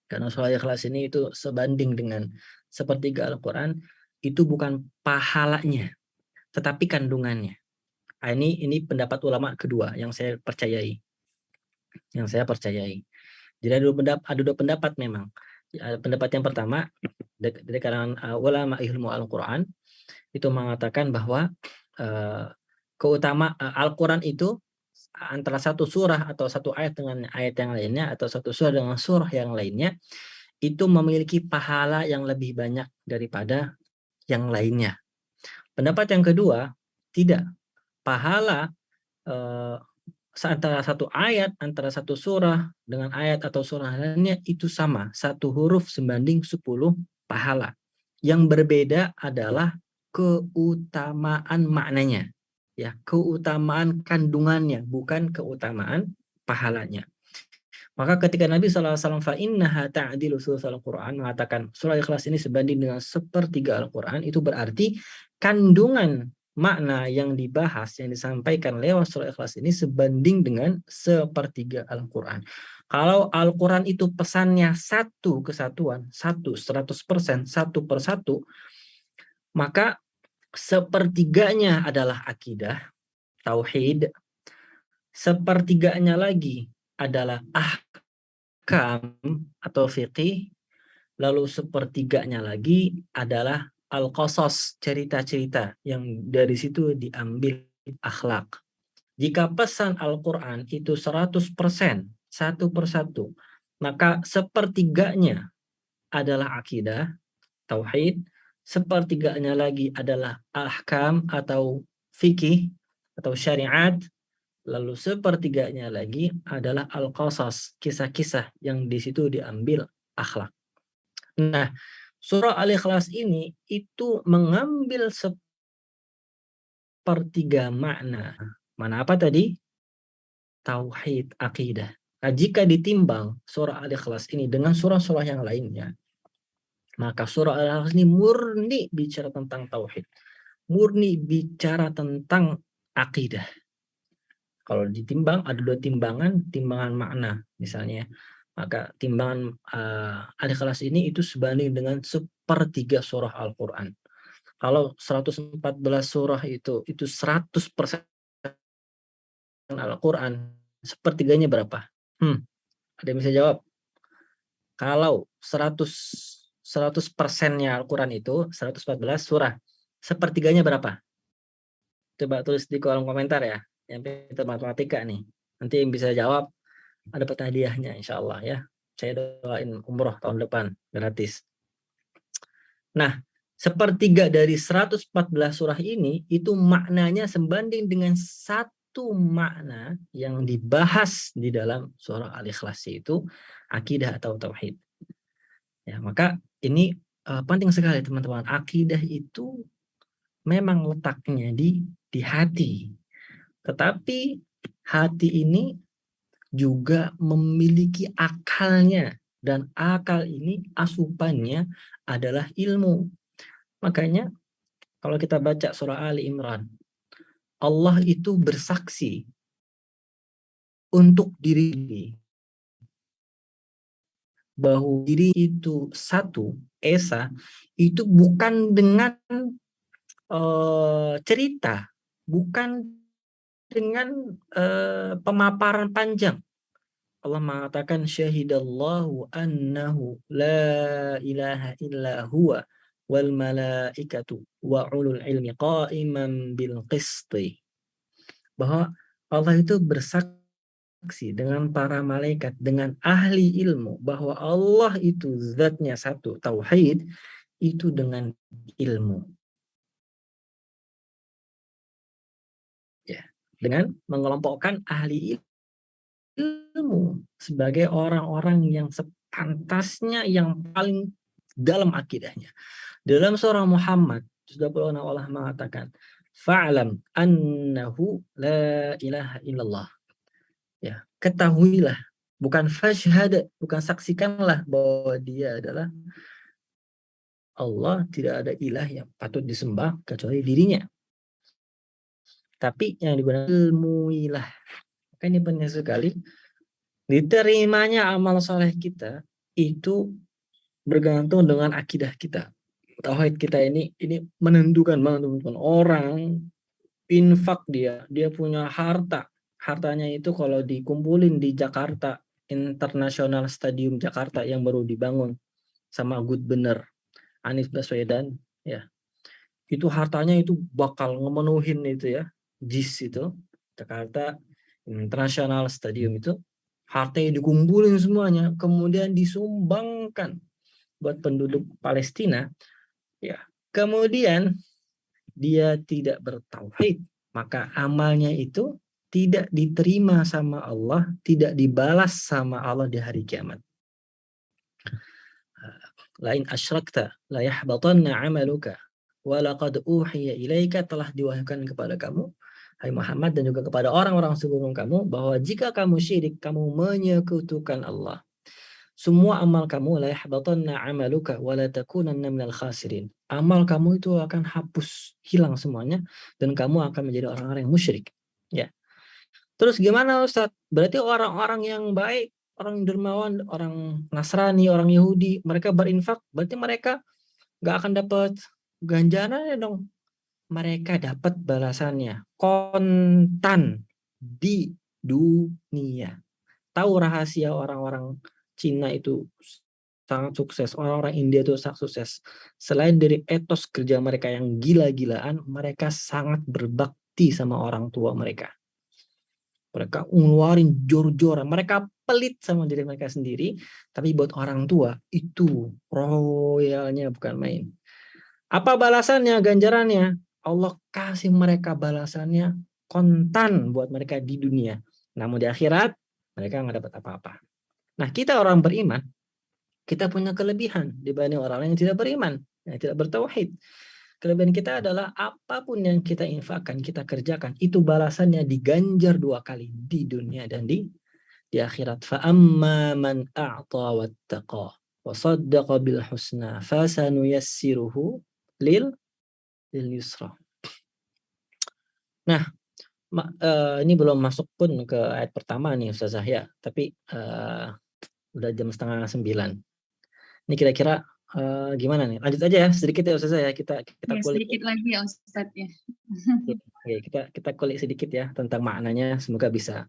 Speaker 5: Karena surah Al-Ikhlas ini itu sebanding dengan sepertiga Al-Quran, itu bukan pahalanya, tetapi kandungannya. Nah, ini pendapat ulama kedua yang saya percayai. Jadi ada dua pendapat memang. Pendapat yang pertama dari kalangan ulama ilmu Al-Quran itu mengatakan bahwa keutamaan Al-Quran itu antara satu surah atau satu ayat dengan ayat yang lainnya, atau satu surah dengan surah yang lainnya, itu memiliki pahala yang lebih banyak daripada yang lainnya. Pendapat yang kedua, tidak. Pahala antara satu ayat, antara satu surah dengan ayat atau surah lainnya itu sama. Satu huruf sebanding 10 pahala. Yang berbeda adalah keutamaan maknanya. Ya, keutamaan kandungannya, bukan keutamaan pahalanya. Maka ketika Nabi SAW fa'innaha ta'dilu thulutsal Quran mengatakan surah Ikhlas ini sebanding dengan sepertiga Al-Quran, itu berarti kandungan makna yang dibahas, yang disampaikan lewat surah Ikhlas ini sebanding dengan sepertiga Al-Quran. Kalau Al-Quran itu pesannya satu kesatuan, 100%, satu persatu, maka sepertiganya adalah akidah, tauhid, sepertiganya lagi adalah ahkam atau fiqih, lalu sepertiganya lagi adalah al-qasas, cerita-cerita yang dari situ diambil akhlak. Jika pesan Al-Quran itu 100%, satu persatu, maka sepertiganya adalah akidah, tauhid, sepertiganya lagi adalah ahkam atau fikih atau syariat, lalu sepertiganya lagi adalah al-qasas, kisah-kisah yang di situ diambil akhlak. Nah, surah Al-Ikhlas ini itu mengambil sepertiga makna. Mana apa tadi? Tauhid, akidah. Nah, jika ditimbang surah Al-Ikhlas ini dengan surah-surah yang lainnya, maka surah Al-Ikhlas ini murni bicara tentang tauhid. Murni bicara tentang akidah. Kalau ditimbang, ada dua timbangan makna misalnya. Maka timbangan Al-Ikhlas ini itu sebanding dengan sepertiga surah Al-Quran. Kalau 114 surah itu 100% Al-Quran, sepertiganya berapa? Ada yang bisa jawab? Kalau 100%-nya Al-Quran itu 114 surah, sepertiganya berapa? Coba tulis di kolom komentar ya, yang pintar matematika nih. Nanti yang bisa jawab ada dapat hadiahnya insya Allah ya. Saya doain umroh tahun depan gratis. Nah, sepertiga dari 114 surah ini itu maknanya sebanding dengan satu makna yang dibahas di dalam surah Al-Ikhlas, itu akidah atau tauhid. Ya, maka ini penting sekali teman-teman. Akidah itu memang letaknya di hati. Tetapi hati ini juga memiliki akalnya, dan akal ini asupannya adalah ilmu. Makanya kalau kita baca surah Ali Imran, Allah itu bersaksi untuk diri bahwa diri itu satu, esa, itu bukan dengan cerita, bukan dengan pemaparan panjang. Allah mengatakan syahidallahu annahu la ilaha illa huwa wal malaikatu wa ulul ilmi qa'iman bil qisti. Bahwa Allah itu bersaksi dengan para malaikat, dengan ahli ilmu, bahwa Allah itu zatnya satu, tauhid itu dengan ilmu. Ya, dengan mengelompokkan ahli ilmu sebagai orang-orang yang sepantasnya, yang paling dalam akidahnya. Dalam surah Muhammad 36 Allah mengatakan fa'lam annahu la ilaha illallah. Ya, ketahuilah, bukan fashhad, bukan saksikanlah bahwa dia adalah Allah, tidak ada ilah yang patut disembah kecuali dirinya. Tapi yang digunakan ilmuilah. Maka ini penting sekali. Diterimanya amal soleh kita itu bergantung dengan akidah kita. Tauhid kita ini menentukan banget teman-teman. Orang infak, dia punya hartanya itu kalau dikumpulin di Jakarta International Stadium Jakarta yang baru dibangun sama Good Bener Anies Baswedan, ya, itu hartanya itu bakal ngemenuhin itu ya, JIS itu Jakarta International Stadium itu, hartanya dikumpulin semuanya, kemudian disumbangkan buat penduduk Palestina, ya. Kemudian dia tidak bertauhid, maka amalnya itu tidak diterima sama Allah, tidak dibalas sama Allah di hari kiamat. Lain asyrakta la yahbatanna 'amaluka wa laqad uhiya ilaika, telah diwahyukan kepada kamu hai Muhammad dan juga kepada orang-orang sebelum kamu bahwa jika kamu syirik, kamu menyekutukan Allah, semua amal kamu la yahbatanna 'amaluka wa la takunanna minal khasirin. Amal kamu itu akan hapus, hilang semuanya, dan kamu akan menjadi orang-orang yang musyrik. Ya. Terus gimana Ustaz? Berarti orang-orang yang baik, orang dermawan, orang Nasrani, orang Yahudi, mereka berinfak, berarti mereka nggak akan dapat ganjarannya dong. Mereka dapat balasannya kontan di dunia. Tahu rahasia orang-orang Cina itu sangat sukses, orang-orang India itu sangat sukses. Selain dari etos kerja mereka yang gila-gilaan, mereka sangat berbakti sama orang tua mereka. Mereka ngeluarin jor-joran, mereka pelit sama diri mereka sendiri, tapi buat orang tua itu royalnya bukan main. Apa balasannya, ganjarannya? Allah kasih mereka balasannya kontan buat mereka di dunia. Namun di akhirat mereka nggak dapat apa-apa. Nah, kita orang beriman, kita punya kelebihan dibanding orang yang tidak beriman, yang tidak bertauhid. Kelebihan kita adalah apapun yang kita infakkan, kita kerjakan, itu balasannya diganjar 2 kali di dunia dan di akhirat. Fa amma man a'ta wattaqa wa saddaqa bil husna fasanuyassiruhu lil yusra. Nah, ini belum masuk pun ke ayat pertama nih Ustazah ya, tapi udah jam 8:30. Ini kira-kira gimana nih? Lanjut aja ya, sedikit ya Ustazah ya, kita
Speaker 1: Ya,
Speaker 5: kulik
Speaker 1: sedikit lagi ya Ustaz ya.
Speaker 5: Oke, kita kulik sedikit ya tentang maknanya, semoga bisa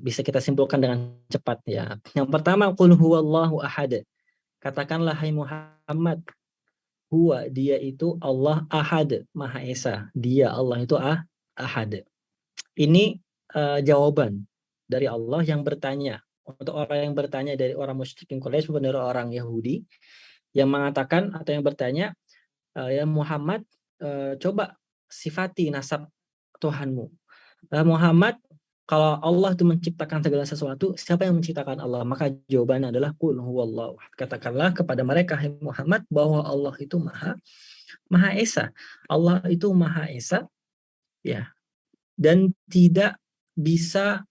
Speaker 5: kita simpulkan dengan cepat ya. Yang pertama, qul huwallahu ahad. Katakanlah hai Muhammad, huwa, dia itu Allah, ahad, Maha Esa. Dia Allah itu ahad. Ini jawaban dari Allah yang bertanya. Untuk orang yang bertanya dari orang musyrikin Quraisy maupun dari orang Yahudi yang mengatakan atau yang bertanya, ya Muhammad, coba sifati nasab Tuhanmu. Muhammad, kalau Allah itu menciptakan segala sesuatu, siapa yang menciptakan Allah? Maka jawabannya adalah qul huwallahu ahad. Katakanlah kepada mereka, hai Muhammad, bahwa Allah itu Maha Esa. Allah itu Maha Esa, ya, dan tidak bisa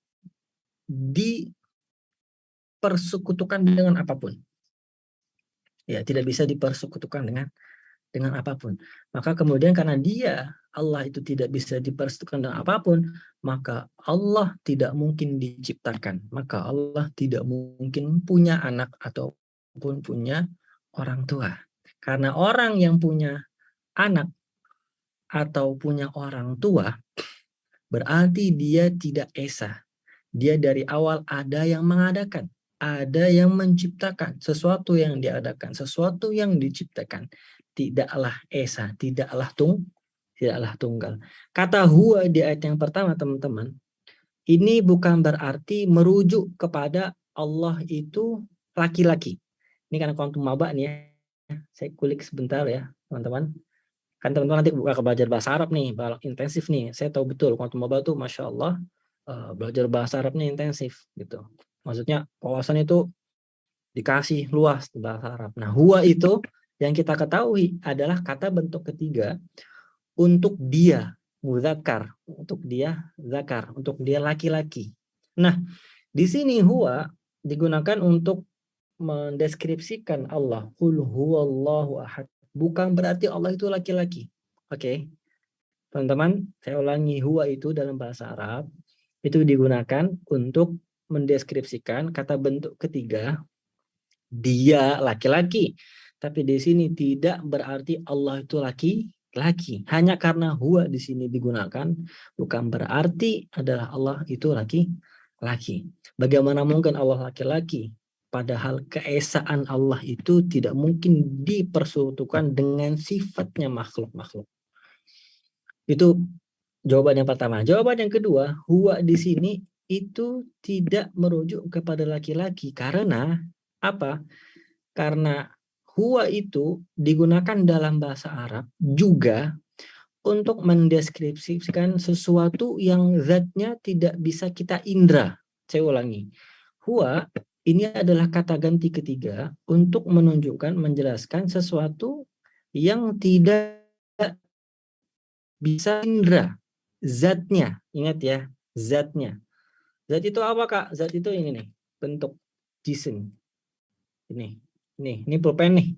Speaker 5: dipersekutukan dengan apapun. Ya, tidak bisa dipersekutukan dengan apapun. Maka kemudian karena dia, Allah itu tidak bisa dipersekutukan dengan apapun, maka Allah tidak mungkin diciptakan. Maka Allah tidak mungkin punya anak ataupun punya orang tua. Karena orang yang punya anak atau punya orang tua, berarti dia tidak esa. Dia dari awal ada yang mengadakan, ada yang menciptakan, sesuatu yang diadakan, sesuatu yang diciptakan. Tidaklah esa, tidaklah tunggal. Kata huwa di ayat yang pertama, teman-teman, ini bukan berarti merujuk kepada Allah itu laki-laki. Ini karena kontum maba nih ya. Saya kulik sebentar ya, teman-teman. Kan teman-teman nanti buka belajar bahasa Arab nih, intensif nih. Saya tahu betul kontum maba tuh Masya Allah belajar bahasa Arabnya intensif gitu. Maksudnya wawasan itu dikasih luas di bahasa Arab. Nah, huwa itu yang kita ketahui adalah kata bentuk ketiga untuk dia muzakkar, untuk dia zakar, untuk dia laki-laki. Nah, di sini huwa digunakan untuk mendeskripsikan Allah. Qul huwallahu ahad. Bukan berarti Allah itu laki-laki. Oke. Teman-teman, saya ulangi, huwa itu dalam bahasa Arab itu digunakan untuk mendeskripsikan kata bentuk ketiga dia laki-laki. Tapi di sini tidak berarti Allah itu laki-laki. Hanya karena huwa di sini digunakan bukan berarti adalah Allah itu laki-laki. Bagaimana mungkin Allah laki-laki? Padahal keesaan Allah itu tidak mungkin dipersekutukan dengan sifatnya makhluk-makhluk. Itu jawaban yang pertama. Jawaban yang kedua, huwa di sini itu tidak merujuk kepada laki-laki. Karena apa? Karena huwa itu digunakan dalam bahasa Arab juga untuk mendeskripsikan sesuatu yang zatnya tidak bisa kita indra. Saya ulangi. Huwa ini adalah kata ganti ketiga untuk menunjukkan, menjelaskan sesuatu yang tidak bisa indra. Zatnya, ingat ya, zatnya. Zat itu apa, Kak? Zat itu ini nih, bentuk jisim. Ini pulpen nih.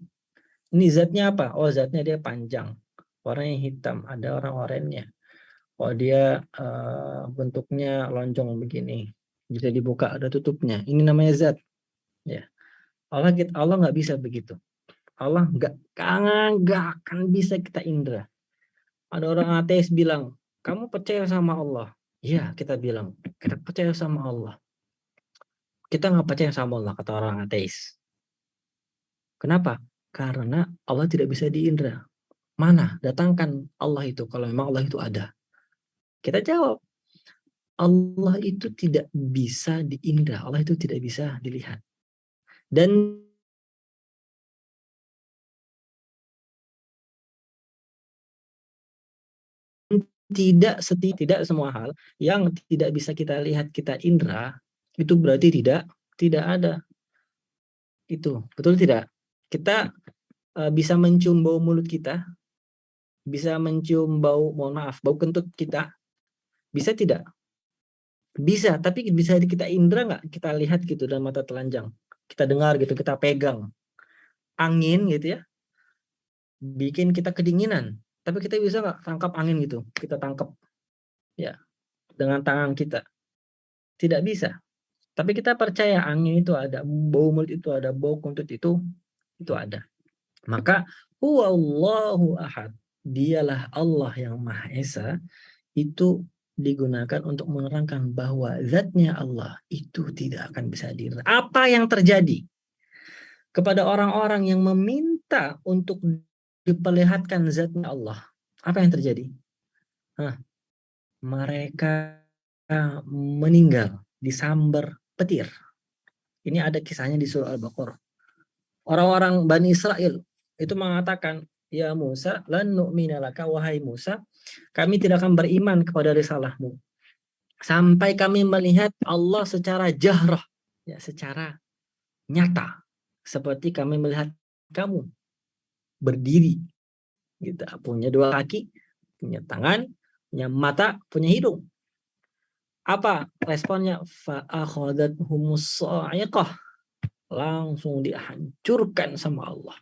Speaker 5: Ini zatnya apa? Oh, zatnya dia panjang. Warnanya hitam, ada orang oranye. Oh, dia bentuknya lonjong begini. Bisa dibuka, ada tutupnya. Ini namanya zat. Ya. Allah nggak bisa begitu. Allah nggak akan bisa kita indra. Ada orang ateis bilang, kamu percaya sama Allah? Iya, kita bilang, kita percaya sama Allah. Kita nggak percaya sama Allah, kata orang ateis. Kenapa? Karena Allah tidak bisa diindra. Mana? Datangkan Allah itu, kalau memang Allah itu ada. Kita jawab, Allah itu tidak bisa diindra. Allah itu tidak bisa dilihat. Dan tidak semua hal yang tidak bisa kita lihat, kita indra, itu berarti tidak ada. Itu betul tidak? Kita bisa mencium bau mulut kita, bisa mencium bau, mohon maaf, bau kentut kita, bisa tidak? Bisa, tapi bisa kita indra nggak? Kita lihat gitu dalam mata telanjang, kita dengar gitu, kita pegang angin gitu ya, bikin kita kedinginan, tapi kita bisa nggak tangkap angin gitu? Kita tangkap ya dengan tangan kita, tidak bisa. Tapi kita percaya angin itu ada, bau mulut itu ada, bau kentut itu ada. Maka huwallahu ahad, dialah Allah yang Maha Esa, itu digunakan untuk menerangkan bahwa zatnya Allah itu tidak akan bisa dilihat. Apa yang terjadi kepada orang-orang yang meminta untuk diperlihatkan zatnya Allah? Apa yang terjadi? Mereka
Speaker 6: meninggal disambar petir. Ini ada kisahnya di surah Al-Baqarah. Orang-orang Bani Israel itu mengatakan, ya Musa, lan nu'mina laka, wahai Musa, kami tidak akan beriman kepada risalahmu sampai kami melihat Allah secara jahrah, ya, secara nyata, seperti kami melihat kamu berdiri, gitu, punya dua kaki, punya tangan, punya mata, punya hidung. Apa responnya? Fa'akhadhathumus sa'iqah, langsung dihancurkan sama Allah.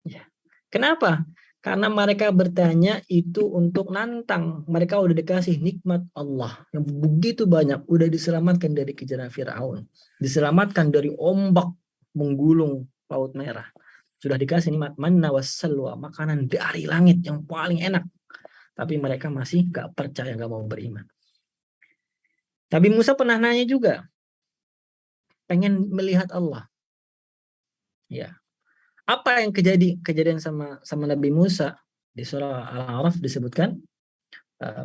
Speaker 6: Ya. Kenapa? Karena mereka bertanya itu untuk nantang. Mereka udah dikasih nikmat Allah yang begitu banyak, udah diselamatkan dari kejaran Firaun, diselamatkan dari ombak menggulung Laut Merah. Sudah dikasih nikmat manna wassalwa, makanan dari langit yang paling enak. Tapi mereka masih gak percaya, gak mau beriman. Tapi Musa pernah nanya juga, pengen melihat Allah. Ya. Apa yang kejadian sama Nabi Musa di surah Al-A'raf disebutkan,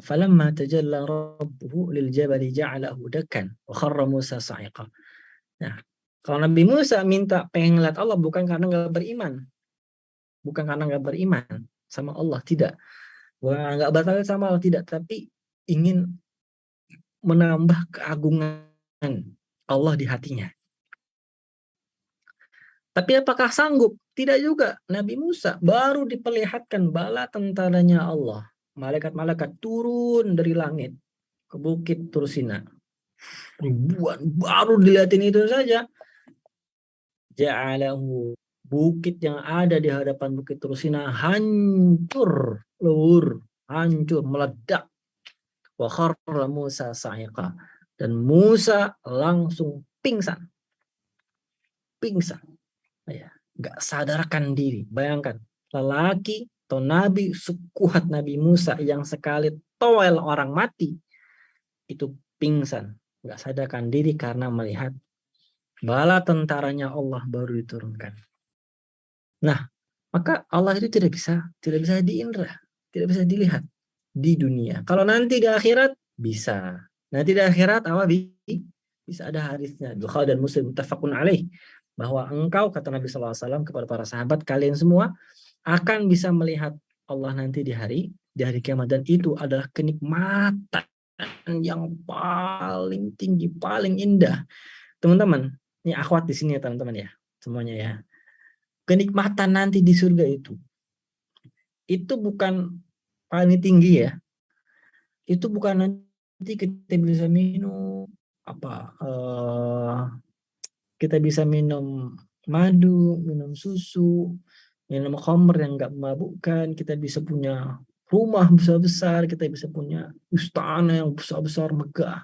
Speaker 6: falamma tajalla rabbuhu lil jabali ja'alahu dakkan wa kharra Musa sa'iqa. Nah, kalau Nabi Musa minta pengen lihat Allah bukan karena nggak beriman. Bukan karena nggak beriman sama Allah, tidak. Bukan nggak batal sama Allah, tidak, tapi ingin menambah keagungan Allah di hatinya. Tapi apakah sanggup? Tidak juga. Nabi Musa baru diperlihatkan bala tentaranya Allah. Malaikat-malaikat turun dari langit ke bukit Tursina. Ribuan, baru dilihatin itu saja. Ja'alahu, bukit yang ada di hadapan bukit Tursina hancur, lur, hancur, meledak. Wa kharra Musa sa'iqa. Dan Musa langsung pingsan. Pingsan. Ya, nggak sadarkan diri. Bayangkan, lelaki atau nabi sekuat Nabi Musa yang sekali toel orang mati itu pingsan, nggak sadarkan diri karena melihat bala tentaranya Allah baru diturunkan. Nah, maka Allah itu tidak bisa diindra, tidak bisa dilihat di dunia. Kalau nanti di akhirat bisa. Nanti di akhirat apa bisa ada hadisnya. Bukhari dan Muslim muttafaqun alaih, bahwa engkau, kata Nabi SAW kepada para sahabat, kalian semua akan bisa melihat Allah nanti di hari kiamat, dan itu adalah kenikmatan yang paling tinggi, paling indah. Teman-teman, ini akhwat di sini ya teman-teman ya, semuanya ya. Kenikmatan nanti di surga itu bukan paling tinggi ya. Itu bukan nanti kita bisa minum kita bisa minum madu, minum susu, minum khamr yang enggak memabukkan, kita bisa punya rumah besar-besar, kita bisa punya istana yang besar-besar megah.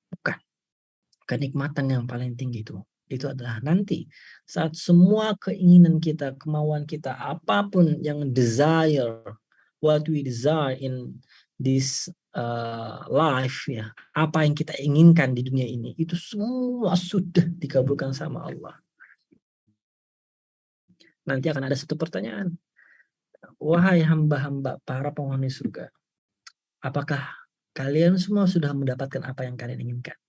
Speaker 6: Bukan. Kenikmatan yang paling tinggi itu adalah nanti saat semua keinginan kita, kemauan kita, apapun yang what we desire in this life, ya, apa yang kita inginkan di dunia ini, itu semua sudah dikabulkan sama Allah. Nanti akan ada satu pertanyaan, wahai hamba-hamba para penghuni surga, apakah kalian semua sudah mendapatkan apa yang kalian inginkan?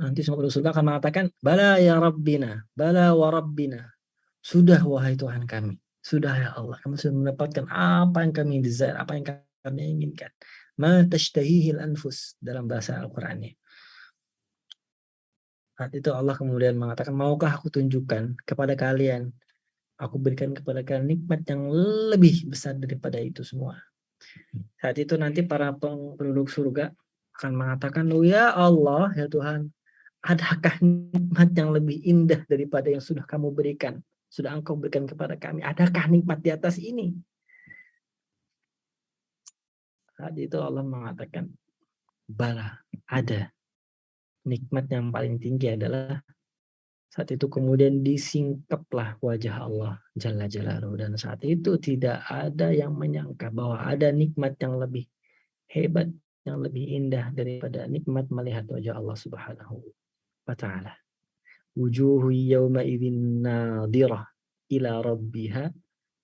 Speaker 6: Nanti semua penduduk surga akan mengatakan, bala ya Rabbina, bala wa Rabbina, sudah wahai Tuhan kami, sudah ya Allah, kami sudah mendapatkan apa yang kami desire, apa yang kami inginkan. Ma tashtahihil anfus, dalam bahasa Al-Qur'an. Saat itu Allah kemudian mengatakan, maukah aku tunjukkan kepada kalian, aku berikan kepada kalian nikmat yang lebih besar daripada itu semua. Saat itu nanti para penduduk surga akan mengatakan, oh ya Allah, ya Tuhan, adakah nikmat yang lebih indah daripada yang sudah kamu berikan, sudah engkau berikan kepada kami? Adakah nikmat di atas ini? Saat itu Allah mengatakan, bala, ada. Nikmat yang paling tinggi adalah saat itu kemudian disingkaplah wajah Allah Jalla Jalaluhu, dan saat itu tidak ada yang menyangka bahwa ada nikmat yang lebih hebat, yang lebih indah daripada nikmat melihat wajah Allah Subhanahu wa ta'ala. Wujuhu yawma idzin nadhirah ila rabbiha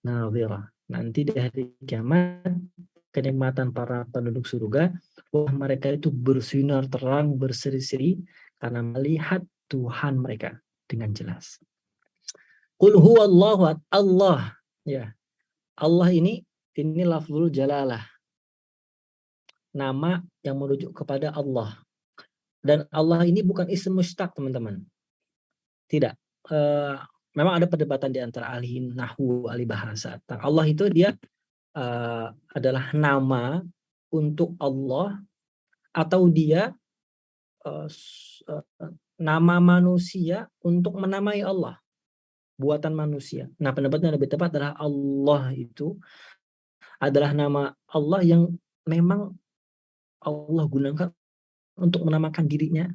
Speaker 6: nadhirah. Nanti di hari kiamat kenikmatan para penduduk surga, wah mereka itu bersinar terang, berseri-seri karena melihat Tuhan mereka dengan jelas. Qul huwallahu ahad, Allah, ya. Allah ini lafzul jalalah. Nama yang merujuk kepada Allah. Dan Allah ini bukan isim mustaq, teman-teman. Tidak. Memang ada perdebatan di antara ahli nahwu, ahli bahasa. Allah itu dia adalah nama untuk Allah atau dia nama manusia untuk menamai Allah, buatan manusia. Nah, pendapat yang lebih tepat adalah Allah itu adalah nama Allah yang memang Allah gunakan untuk menamakan dirinya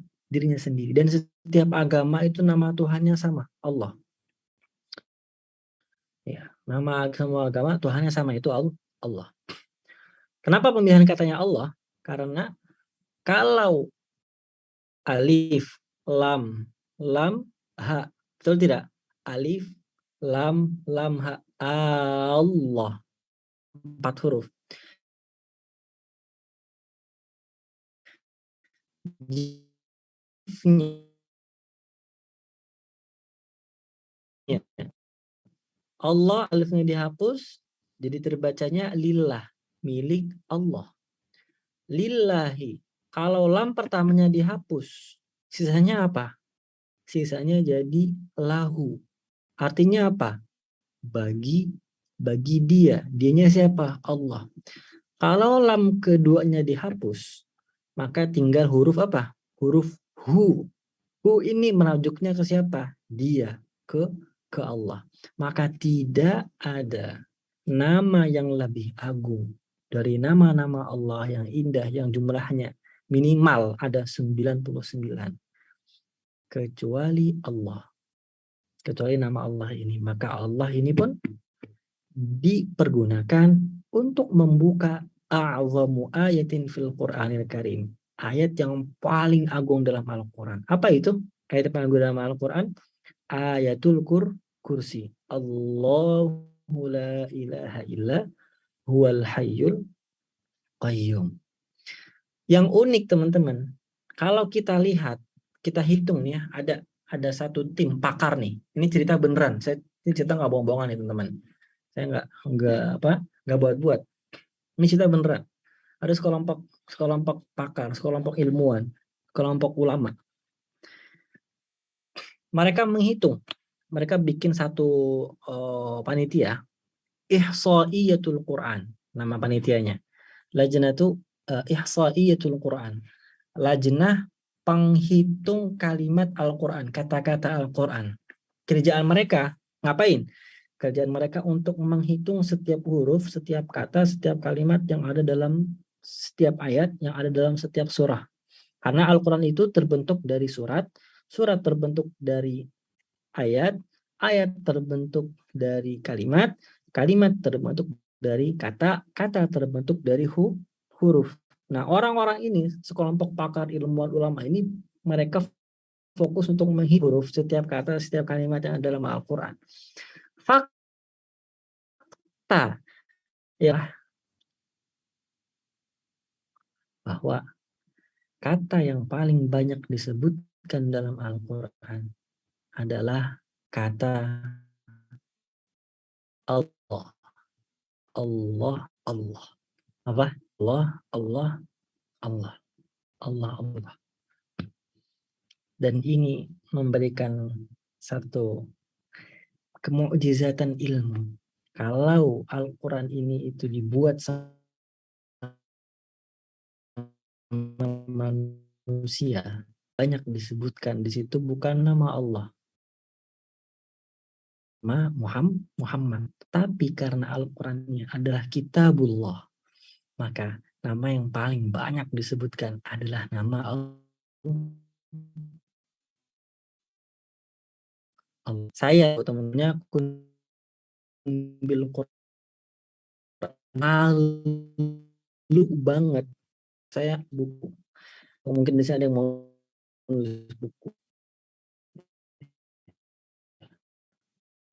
Speaker 6: sendiri. Dan setiap agama itu nama Tuhannya sama, Allah. Ya, nama semua agama Tuhannya sama, itu Allah. Kenapa pemilihan katanya Allah? Karena kalau alif, lam, ha, betul tidak? Alif, lam, ha, Allah. 4 huruf. Allah alifnya dihapus, jadi terbacanya lillah, milik Allah. Lillahi. Kalau lam pertamanya dihapus, sisanya apa? Sisanya jadi lahu. Artinya apa? Bagi dia. Dianya siapa? Allah. Kalau lam keduanya dihapus, maka tinggal huruf apa? Huruf hu. Hu ini merujuknya ke siapa? Dia, ke Allah. Maka tidak ada nama yang lebih agung dari nama-nama Allah yang indah, yang jumlahnya minimal ada 99, kecuali Allah. Kecuali nama Allah ini. Maka Allah ini pun dipergunakan untuk membuka a'zamu ayatin fil Qur'anil Karim. Ayat yang paling agung dalam Al-Quran. Apa itu? Ayat yang paling agung dalam Al-Quran? Ayatul kursi. Allahu la ilaha illa huwal hayyul qayyum. Yang unik, teman-teman, kalau kita lihat, kita hitung nih ya, ada satu tim pakar nih. Ini cerita beneran. Ini cerita nggak bohong-bohongan nih, teman-teman. Saya nggak buat-buat. Ini cerita beneran. Ada sekelompok pakar, sekelompok ilmuwan, sekelompok ulama. Mereka menghitung. Mereka bikin satu panitia, Ihsaiyatul Quran, nama panitianya. Lajnatu Ihsaiyatul Quran. Lajnah penghitung kalimat Al-Quran, kata-kata Al-Quran. Kerjaan mereka ngapain? Kerjaan mereka untuk menghitung setiap huruf, setiap kata, setiap kalimat yang ada dalam setiap ayat, yang ada dalam setiap surah. Karena Al-Quran itu terbentuk dari surat, surat terbentuk dari ayat, ayat terbentuk dari kalimat, kalimat terbentuk dari kata, kata terbentuk dari huruf. Nah, orang-orang ini, sekelompok pakar ilmuwan ulama ini, mereka fokus untuk menghitung huruf setiap kata, setiap kalimat yang ada dalam Al-Quran. Fakta ya bahwa kata yang paling banyak disebutkan dalam Al-Quran adalah kata Allah. Allah, Allah. Apa? Allah, Allah, Allah. Allah, Allah. Dan ini memberikan satu kemukjizatan ilmu. Kalau Al-Quran ini itu dibuat sama manusia, banyak disebutkan di situ bukan nama Allah, Muhammad, tapi karena Al-Qurannya adalah kitabullah, maka nama yang paling banyak disebutkan adalah nama Allah. Saya temennya bil Quran malu banget. Saya buku. Mungkin di sini ada yang mau nulis buku.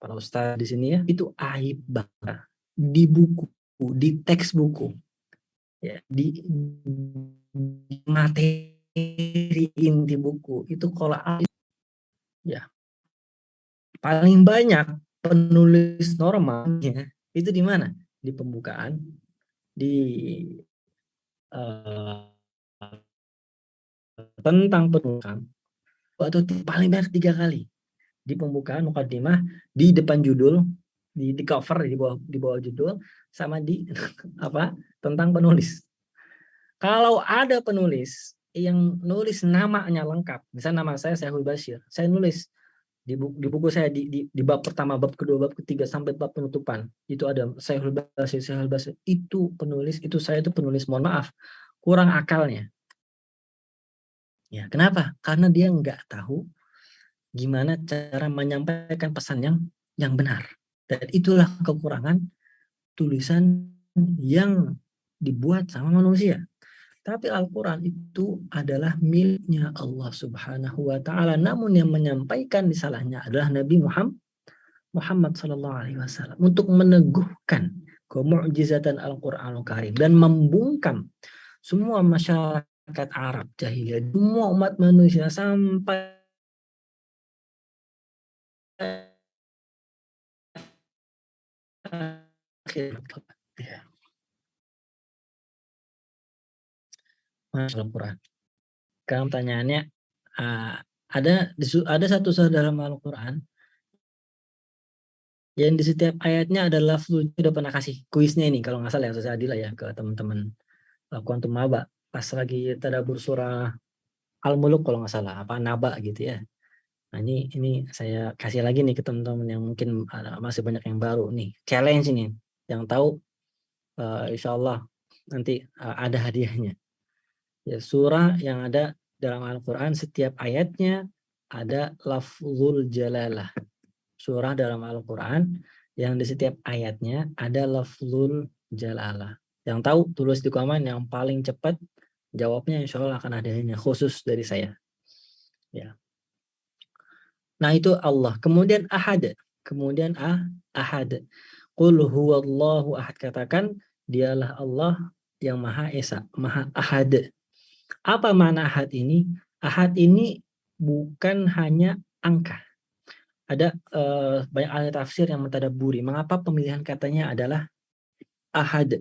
Speaker 6: Para ustaz di sini ya, itu aib banget di buku, di teks buku. ya, di materi inti buku itu kalau ya paling banyak penulis normalnya itu di mana? Di pembukaan, di tentang penulisan, atau paling banyak 3 kali di pembukaan, mukaddimah, di depan judul, di cover, di bawah judul, sama di apa tentang penulis. Kalau ada penulis yang nulis namanya lengkap, misalnya nama saya Syekhul Bashir, saya nulis di buku saya di bab pertama, bab kedua, bab ketiga sampai bab penutupan itu ada Syekhul Bashir, Syekhul Bashir, itu penulis, itu saya itu penulis, mohon maaf, kurang akalnya. Ya, kenapa? Karena dia nggak tahu gimana cara menyampaikan pesan yang benar. Dan itulah kekurangan tulisan yang dibuat sama manusia. Tapi Al-Quran itu adalah miliknya Allah Subhanahu wa Ta'ala. Namun yang menyampaikan risalahnya adalah Nabi Muhammad Sallallahu Alaihi Wasallam untuk meneguhkan kemu'jizatan Al-Quran Al-Karim dan membungkam semua masyarakat Arab jahiliyah, semua umat manusia sampai akhir. Al-Quran. Sekarang pertanyaannya, ada satu surah dalam Al-Quran yang di setiap ayatnya ada lafzul. Udah pernah kasih kuisnya ini kalau nggak salah ya, Ustaz Adila ya, ke teman-teman Quantum Maba pas lagi tadabbur surah Al-Muluk kalau nggak salah, apa Naba gitu ya. Nah ini saya kasih lagi nih ke teman-teman yang mungkin masih banyak yang baru nih, challenge ini, yang tahu insya Allah nanti ada hadiahnya. Ya, surah yang ada dalam Al-Quran setiap ayatnya ada lafzul jalalah. Surah dalam Al-Quran yang di setiap ayatnya ada lafzul jalalah. Yang tahu tulis di komen, yang paling cepat jawabnya insya Allah akan ada hadiahnya khusus dari saya. Ya. Nah itu Allah. Kemudian ahad. Kemudian ahad. Qul huwallahu ahad. Katakan dialah Allah yang Maha Esa, Maha Ahad. Apa makna ahad ini? Ahad ini bukan hanya angka. Ada banyak ahli tafsir yang mentadabburi mengapa pemilihan katanya adalah ahad.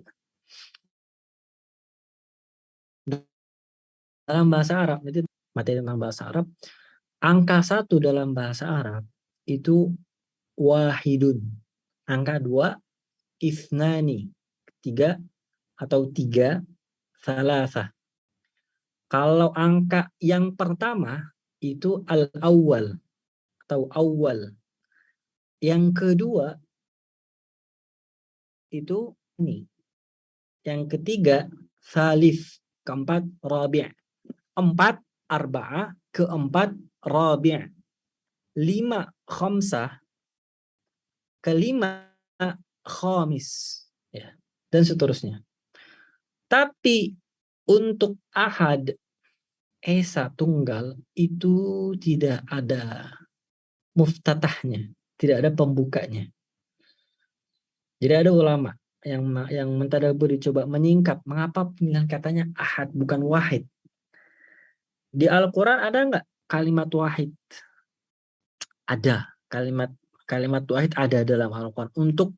Speaker 6: Dalam bahasa Arab, itu materi tentang bahasa Arab, angka 1 dalam bahasa Arab itu wahidun. Angka 2 ithnani, 3 atau 3, salasah. Kalau angka yang pertama itu al-awwal atau awal. Yang kedua itu ini. Yang ketiga salif, keempat rabi'. 4 arba'ah, keempat rabi'. 5 khamsah, kelima khamis, ya, dan seterusnya. Tapi untuk ahad, esa tunggal itu tidak ada muftatahnya, tidak ada pembukanya. Jadi ada ulama yang mentadabbur coba menyingkap mengapa pemilihan katanya ahad bukan wahid. Di Al-Quran ada nggak kalimat wahid? Ada kalimat wahid ada dalam Al-Quran untuk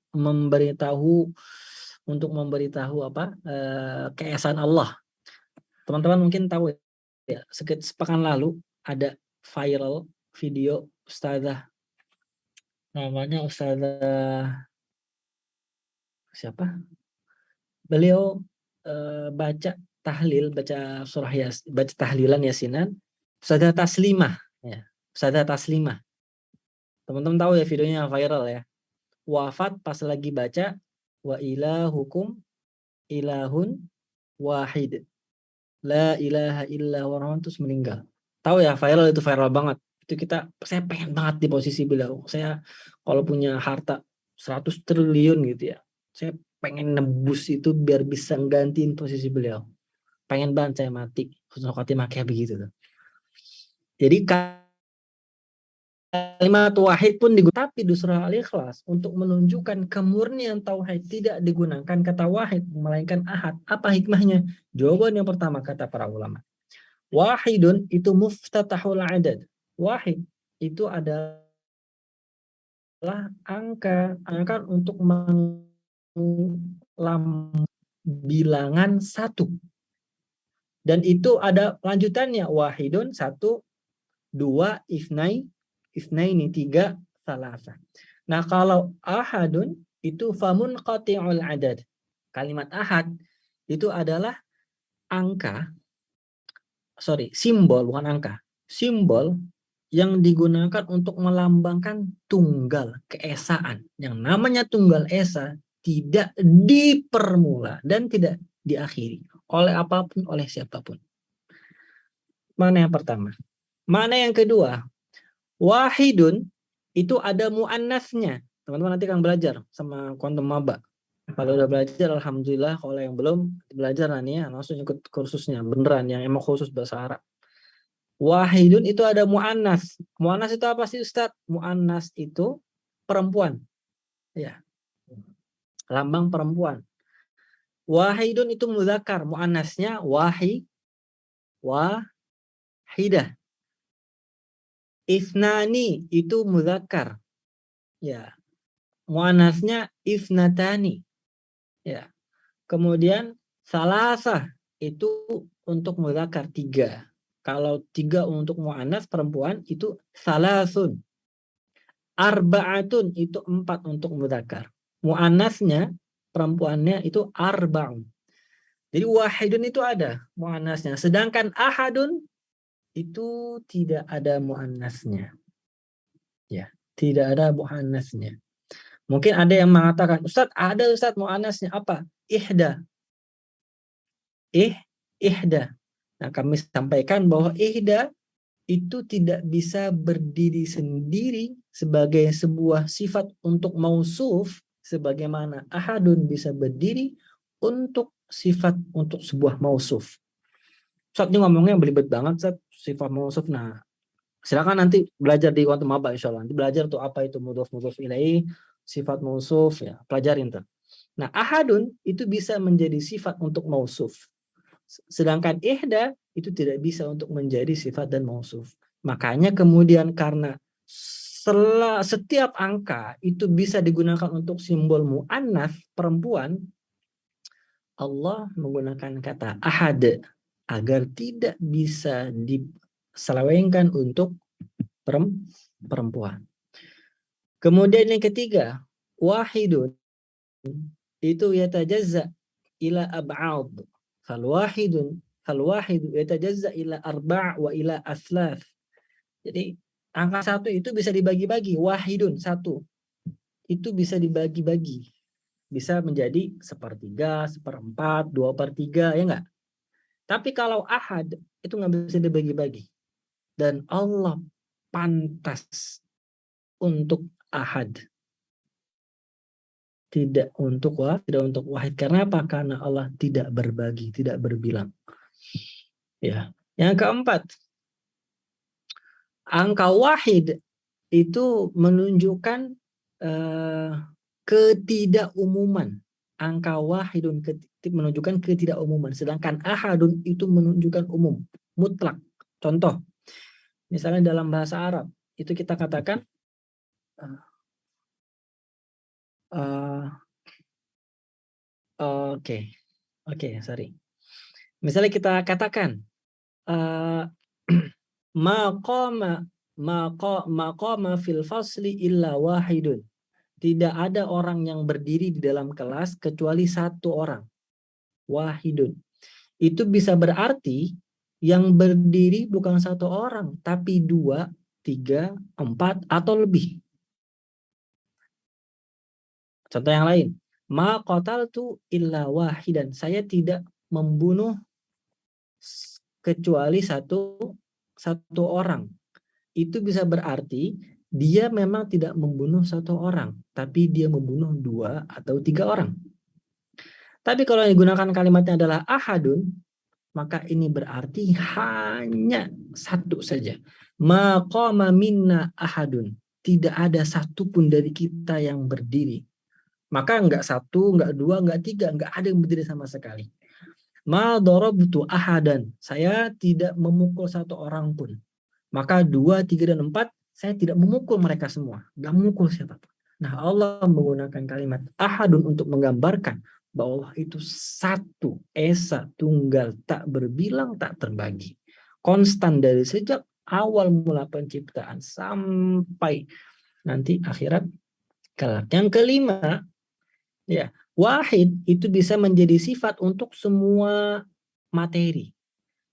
Speaker 6: memberitahu apa keesaan Allah. Teman-teman mungkin tahu ya, sepekan lalu ada viral video ustazah, namanya ustazah siapa? Beliau baca tahlil, baca surah Yasin, baca tahlilan Yasinan, ustazah Taslimah ya, ustazah Taslimah. Teman-teman tahu ya videonya viral ya. Wafat pas lagi baca wa ilahukum ilahun wahid. La ilaha illa huwa, terus meninggal. Tahu ya, viral, itu viral banget. Itu saya pengen banget di posisi beliau. Saya kalau punya harta 100 triliun gitu ya, saya pengen nebus itu biar bisa gantiin posisi beliau. Pengen banget saya mati husnul khotimah kayak begitu tuh. Jadi kalimat wahid pun digunakan, tapi di surah Al-Ikhlas untuk menunjukkan kemurnian tauhid tidak digunakan kata wahid melainkan ahad. Apa hikmahnya? Jawaban yang pertama kata para ulama. Wahidun itu muftatahul adad. Wahid itu adalah angka untuk bilangan satu. Dan itu ada lanjutannya, wahidun satu, dua, ifnaini tiga, salasa. Nah kalau ahadun itu famun qati'ul adad. Kalimat ahad itu adalah simbol, bukan angka. Simbol yang digunakan untuk melambangkan tunggal, keesaan. Yang namanya tunggal esa tidak dipermula dan tidak diakhiri oleh apapun, oleh siapapun. Mana yang pertama? Mana yang kedua? Wahidun itu ada muannasnya. Teman-teman nanti akan belajar sama Quantum Maba. Kalau udah belajar, alhamdulillah. Kalau yang belum belajar nih ya, langsung ikut kursusnya beneran yang emang khusus bahasa Arab. Wahidun itu ada muannas. Muannas itu apa sih Ustadz? Muannas itu perempuan. Ya. Lambang perempuan. Wahidun itu muzakkar, muannasnya wahidah. Ifnani itu muzakkar. Ya. Muannasnya ifnatani. Ya. Kemudian salasah itu untuk muzakkar 3. Kalau 3 untuk muannas perempuan itu salasun. Arba'atun itu 4 untuk muzakkar. Muannasnya perempuannya itu arba'un. Jadi wahidun itu ada muannasnya. Sedangkan ahadun itu tidak ada muannasnya. Ya, tidak ada muannasnya. Mungkin ada yang mengatakan, Ustadz, ada Ustadz muannasnya apa? Ihda. Ihda. Nah, kami sampaikan bahwa ihda itu tidak bisa berdiri sendiri sebagai sebuah sifat untuk mausuf, sebagaimana ahadun bisa berdiri untuk sifat untuk sebuah mausuf. Ustadz ini ngomongnya belibet banget, Ustadz, sifat mausuf. Nah, silakan nanti belajar di Quantum Maba insyaallah. Nanti belajar tuh apa itu mudhof ilaih, sifat mausuf, ya, pelajarin tuh. Nah, ahadun itu bisa menjadi sifat untuk mausuf. Sedangkan ihda itu tidak bisa untuk menjadi sifat dan mausuf. Makanya kemudian karena setiap angka itu bisa digunakan untuk simbol mu'annas perempuan, Allah menggunakan kata ahad agar tidak bisa diselewengkan untuk perempuan. Kemudian yang ketiga, wahidun itu yatajazza ila ab'ad. Fal-wahidu yatajazza ila arba' wa ila aslath. Jadi angka 1 itu bisa dibagi-bagi. Wahidun 1 itu bisa dibagi-bagi. Bisa menjadi 1/3, 1/4, 2/3, ya enggak? Tapi kalau ahad itu nggak bisa dibagi-bagi. Dan Allah pantas untuk ahad. Tidak untuk wahid. Karena apa? Karena Allah tidak berbagi, tidak berbilang. Ya. Yang keempat, angka wahid itu menunjukkan ketidakumuman. Angka wahidun menunjukkan ketidakumuman. Sedangkan ahadun itu menunjukkan umum, mutlak. Contoh, misalnya dalam bahasa Arab, itu kita katakan sorry. Misalnya kita katakan maqama fil fasli illa wahidun. Tidak ada orang yang berdiri di dalam kelas kecuali 1 orang. Wahidun. Itu bisa berarti yang berdiri bukan 1 orang, tapi 2, 3, 4 atau lebih. Contoh yang lain, ma qataltu illa wahidan. Saya tidak membunuh kecuali satu orang. Itu bisa berarti dia memang tidak membunuh 1 orang, tapi dia membunuh 2 atau 3 orang. Tapi kalau yang digunakan kalimatnya adalah ahadun, maka ini berarti hanya satu saja. Ma qama minna ahadun. Tidak ada satupun dari kita yang berdiri. Maka enggak satu, enggak dua, enggak tiga, enggak ada yang berdiri sama sekali. Ma darabtu ahadan. Saya tidak memukul satu orang pun. Maka 2, 3, dan 4, saya tidak memukul mereka semua. Enggak memukul siapapun. Nah, Allah menggunakan kalimat ahadun untuk menggambarkan bahwa Allah itu satu, esa, tunggal, tak berbilang, tak terbagi. Konstan dari sejak awal mula penciptaan sampai nanti akhirat kelak. Yang kelima, ya, wahid itu bisa menjadi sifat untuk semua materi.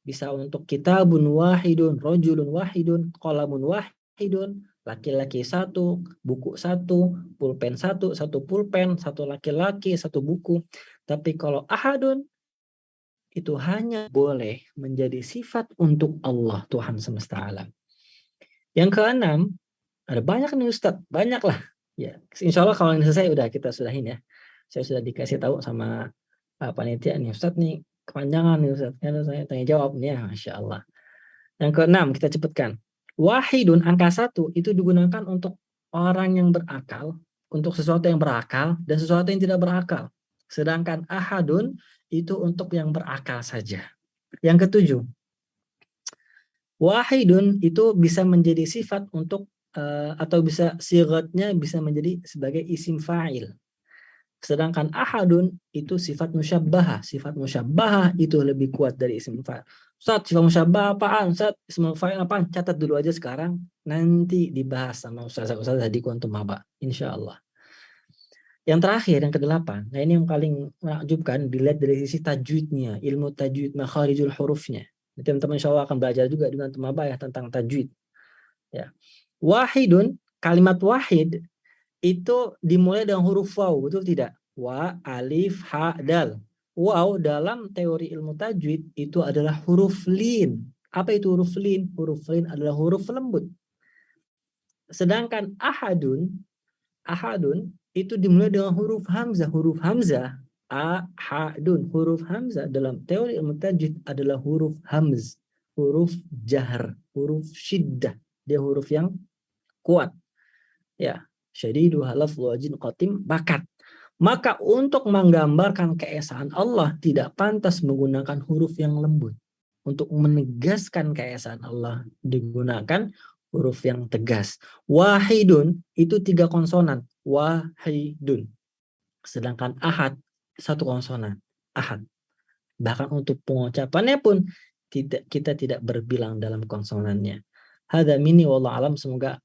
Speaker 6: Bisa untuk kitabun wahidun, rojulun wahidun, qalamun wahidun, laki-laki satu, buku satu, pulpen satu, satu pulpen, satu laki-laki, satu buku. Tapi kalau ahadun, itu hanya boleh menjadi sifat untuk Allah, Tuhan semesta alam. Yang keenam, ada banyak nih Ustadz, banyak lah. Ya, insya Allah kalau ini selesai udah kita sudahin ya. Saya sudah dikasih tahu sama panitia nih, Ustadz nih kepanjangan nih Ustadz. Kan saya tanya jawab nih ya, Masya Allah. Yang keenam, kita cepatkan. Wahidun, angka 1, itu digunakan untuk orang yang berakal, untuk sesuatu yang berakal, dan sesuatu yang tidak berakal. Sedangkan ahadun, itu untuk yang berakal saja. Yang ketujuh, wahidun itu bisa menjadi sifat untuk, atau bisa sigatnya bisa menjadi sebagai isim fa'il. Sedangkan ahadun itu sifat musyabbahah. Sifat musyabbahah itu lebih kuat dari isim fa'il. Ustaz, sifat musyabbah apaan? Ustaz, isim fa'il apaan? Catat dulu aja sekarang. Nanti dibahas sama ustazah di Kuntum Maba. Insya Allah. Yang terakhir, yang kedelapan. Nah ini yang paling menakjubkan dilihat dari sisi tajwidnya. Ilmu tajwid makharijul hurufnya. Teman-teman insya Allah akan belajar juga dengan Kuntum Maba ya tentang tajwid. Ya. Wahidun, kalimat wahid itu dimulai dengan huruf waw, betul tidak? Wa, alif, ha, dal. Waw dalam teori ilmu tajwid itu adalah huruf lin. Apa itu huruf lin? Huruf lin adalah huruf lembut. Sedangkan ahadun itu dimulai dengan huruf hamzah. Huruf hamzah, ahadun. Huruf hamzah dalam teori ilmu tajwid adalah huruf hamz, huruf jahr, huruf syiddah. Dia huruf yang kuat. Ya. Syadidu halaf wajin qatim bakat. Maka untuk menggambarkan keesaan Allah tidak pantas menggunakan huruf yang lembut. Untuk menegaskan keesaan Allah digunakan huruf yang tegas. Wahidun itu 3 konsonan. Wahidun. Sedangkan ahad 1 konsonan. Ahad. Bahkan untuk pengucapannya pun kita tidak berbilang dalam konsonannya. Hadza minni wallahu alam. Semoga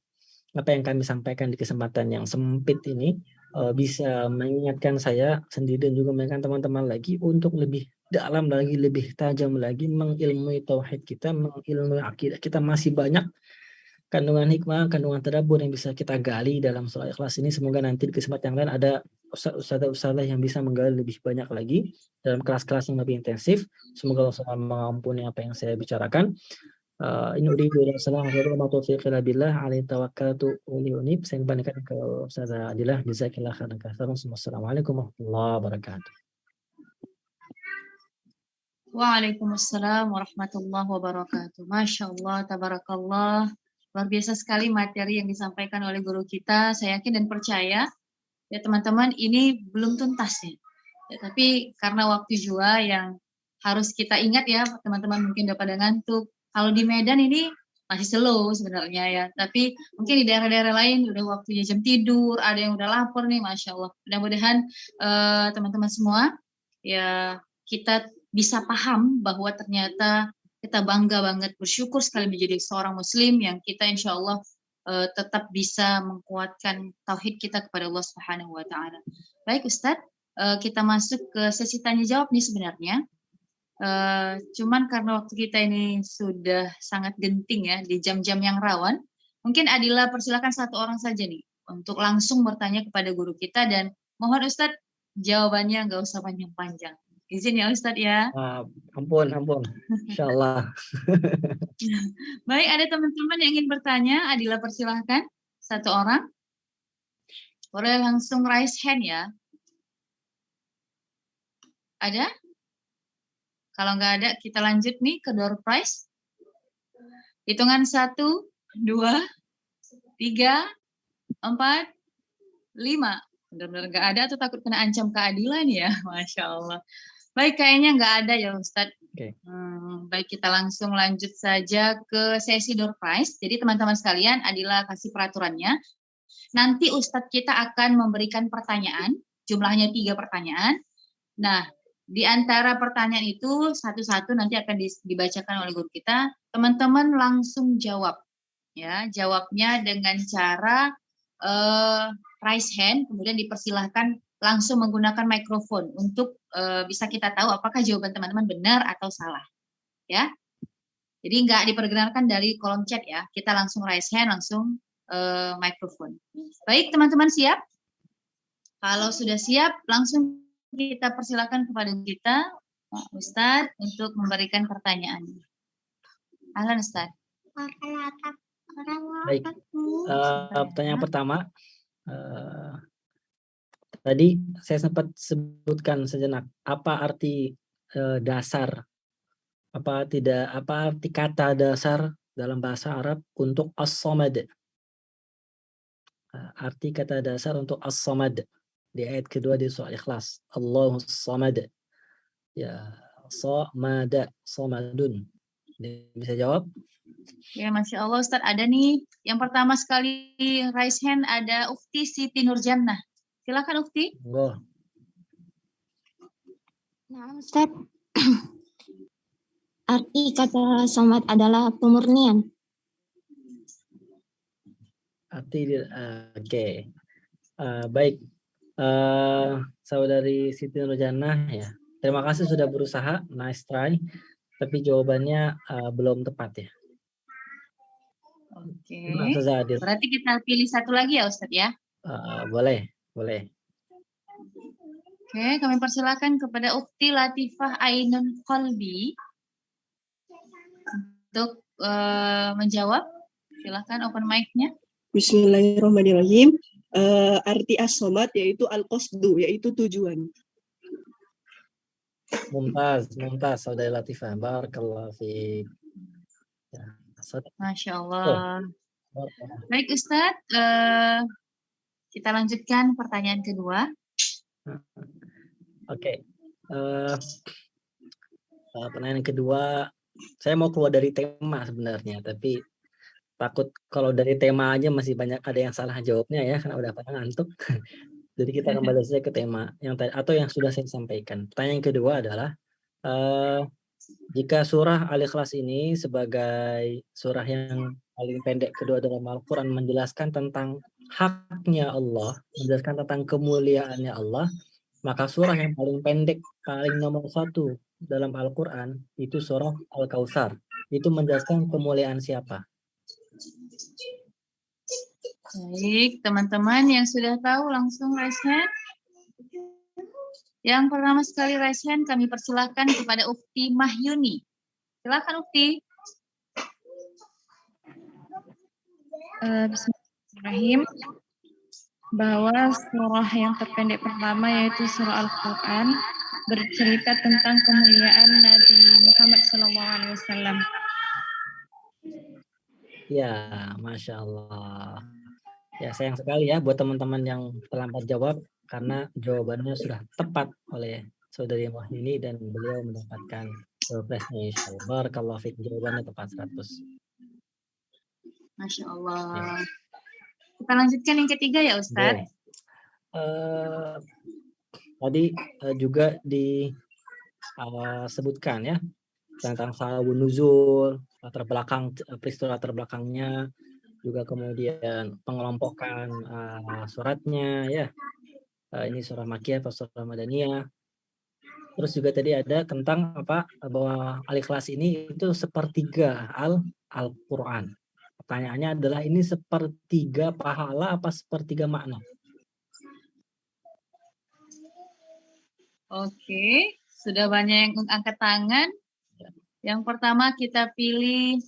Speaker 6: apa yang kami sampaikan di kesempatan yang sempit ini bisa mengingatkan saya sendiri dan juga mengingatkan teman-teman lagi untuk lebih dalam lagi, lebih tajam lagi mengilmui tauhid kita, mengilmui akidah kita. Masih banyak kandungan hikmah, kandungan tadabbur yang bisa kita gali dalam surah Ikhlas ini. Semoga nanti di kesempatan yang lain ada ustadzah yang bisa menggali lebih banyak lagi dalam kelas-kelas yang lebih intensif. Semoga Allah SWT mengampuni apa yang saya bicarakan. In uridu ila salam wa taufiq illa billah alaihi tawakkaltu wa unib. Saya kembalikan ke Ustazah Adilah. Jazakallahu khairan katsiran. Wassalamualaikum warahmatullahi wabarakatuh.
Speaker 1: Waalaikumsalam warahmatullahi wabarakatuh. Masya Allah, tabarakallah. Luar biasa sekali materi yang disampaikan oleh guru kita. Saya yakin dan percaya ya teman-teman ini belum tuntas ya. Tapi karena waktu juga yang harus kita ingat ya teman-teman, mungkin udah pada ngantuk. Kalau di Medan ini masih slow sebenarnya ya. Tapi mungkin di daerah-daerah lain udah waktunya jam tidur, ada yang udah lapar nih, Masya Allah. Mudah-mudahan teman-teman semua ya kita bisa paham bahwa ternyata kita bangga banget, bersyukur sekali menjadi seorang muslim yang kita insya Allah tetap bisa menguatkan tauhid kita kepada Allah Subhanahu wa taala. Baik Ustadz, kita masuk ke sesi tanya jawab nih sebenarnya. Cuman karena waktu kita ini sudah sangat genting ya di jam-jam yang rawan, mungkin Adila persilakan 1 orang saja nih untuk langsung bertanya kepada guru kita, dan mohon Ustadz jawabannya nggak usah panjang-panjang. Izin ya Ustadz ya.
Speaker 6: Ampun. Insyaallah.
Speaker 1: Baik, ada teman-teman yang ingin bertanya, Adila persilahkan 1 orang. Boleh langsung raise hand ya. Ada? Kalau nggak ada, kita lanjut nih ke door prize. Hitungan 1, 2, 3, 4, 5. Benar-benar nggak ada atau takut kena ancam keadilan ya? Masya Allah. Baik, kayaknya nggak ada ya Ustadz.
Speaker 6: Oke.
Speaker 1: Baik, kita langsung lanjut saja ke sesi door prize. Jadi teman-teman sekalian, Adila kasih peraturannya. Nanti Ustadz kita akan memberikan pertanyaan, jumlahnya 3 pertanyaan. Nah, di antara pertanyaan itu satu-satu nanti akan dibacakan oleh guru kita. Teman-teman langsung jawab. Ya, jawabnya dengan cara raise hand, kemudian dipersilahkan langsung menggunakan mikrofon untuk bisa kita tahu apakah jawaban teman-teman benar atau salah. Ya, jadi nggak diperkenalkan dari kolom chat ya. Kita langsung raise hand, langsung mikrofon. Baik, teman-teman siap? Kalau sudah siap, langsung kita persilakan kepada kita, Pak Ustadz, untuk memberikan pertanyaan. Ahlan Ustadz.
Speaker 6: Baik, pertanyaan pertama. Tadi saya sempat sebutkan sejenak apa arti dasar, apa arti kata dasar dalam bahasa Arab untuk as-samad. Arti kata dasar untuk as-samad di ayat kedua di surah Ikhlas. Allahus samad. Ya, samada, samadun. Bisa jawab?
Speaker 1: Ya, Masya Allah Ustadz, ada nih. Yang pertama sekali raise hand ada Ukti Siti Nurjannah. Silakan Ukti.
Speaker 6: Monggo.
Speaker 2: Nah, Ustaz. Arti kata samad adalah pemurnian.
Speaker 6: Oke. Baik. Saudari Siti Nurjannah ya. Terima kasih sudah berusaha, nice try. Tapi jawabannya belum tepat ya.
Speaker 1: Oke. Berarti kita pilih satu lagi ya Ustadz ya?
Speaker 6: Boleh.
Speaker 1: Oke, kami persilakan kepada Ukti Latifah Ainun Qalbi untuk menjawab. Silakan open mic-nya.
Speaker 7: Bismillahirrahmanirrahim. Arti as-samad yaitu al-qasdu, yaitu tujuan.
Speaker 6: Mumtaz, Saudari Latifah. Barakallahu fiik. Ya,
Speaker 1: Masya Allah. Baik Ustadz, kita lanjutkan pertanyaan kedua.
Speaker 6: Oke. Pertanyaan kedua, saya mau keluar dari tema sebenarnya, tapi takut kalau dari tema aja masih banyak ada yang salah jawabnya ya, karena udah pada ngantuk. Jadi kita kembali saja ke tema yang tadi atau yang sudah saya sampaikan. Pertanyaan kedua adalah jika surah Al-Ikhlas ini sebagai surah yang paling pendek kedua dalam Al-Quran menjelaskan tentang haknya Allah, menjelaskan tentang kemuliaannya Allah, maka surah yang paling pendek, paling nomor 1 dalam Al-Quran itu surah Al-Kautsar. Itu menjelaskan kemuliaan siapa?
Speaker 1: Baik, teman-teman yang sudah tahu langsung raise hand. Yang pertama sekali raise hand kami persilahkan kepada Ukti Mahyuni. Silakan Ukti.
Speaker 8: Bismillahirrahmanirrahim. Bahwa surah yang terpendek pertama yaitu surah Al-Quran bercerita tentang kemuliaan Nabi Muhammad SAW.
Speaker 6: Ya, Masya Allah. Ya, sayang sekali ya buat teman-teman yang terlambat jawab karena jawabannya sudah tepat oleh Saudari Mahyuni dan beliau mendapatkan surprise-nya insyaallah. Barakallahu fiik, jawabannya tepat 100.
Speaker 1: Masya Allah. Ya. Kita lanjutkan yang ketiga ya Ustadz.
Speaker 6: Tadi juga disebutkan ya tentang sababun nuzul, latar belakang, peristiwa latar belakangnya, juga kemudian pengelompokan suratnya ya. Ini surah Makkiyah atau surah Madaniyah. Terus juga tadi ada tentang bahwa Al-Ikhlas ini itu sepertiga Al-Quran. Pertanyaannya adalah ini sepertiga pahala apa sepertiga makna?
Speaker 1: Oke, sudah banyak yang angkat tangan. Yang pertama kita pilih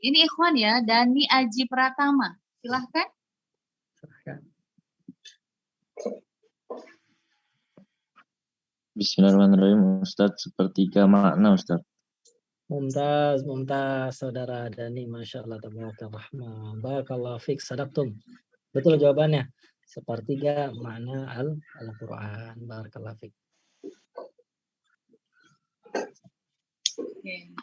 Speaker 1: ini ikhwan ya, Dani Aji Pratama. Silahkan.
Speaker 9: Bismillahirrahmanirrahim. Ustadz, sepertiga makna Ustadz.
Speaker 6: Mumtaz, saudara Dani, Masya Allah, Rahman. Barakallahu fiik, sadaqtum. Betul jawabannya. Sepertiga makna Al-Quran. Barakallahu fiik.
Speaker 1: Oke.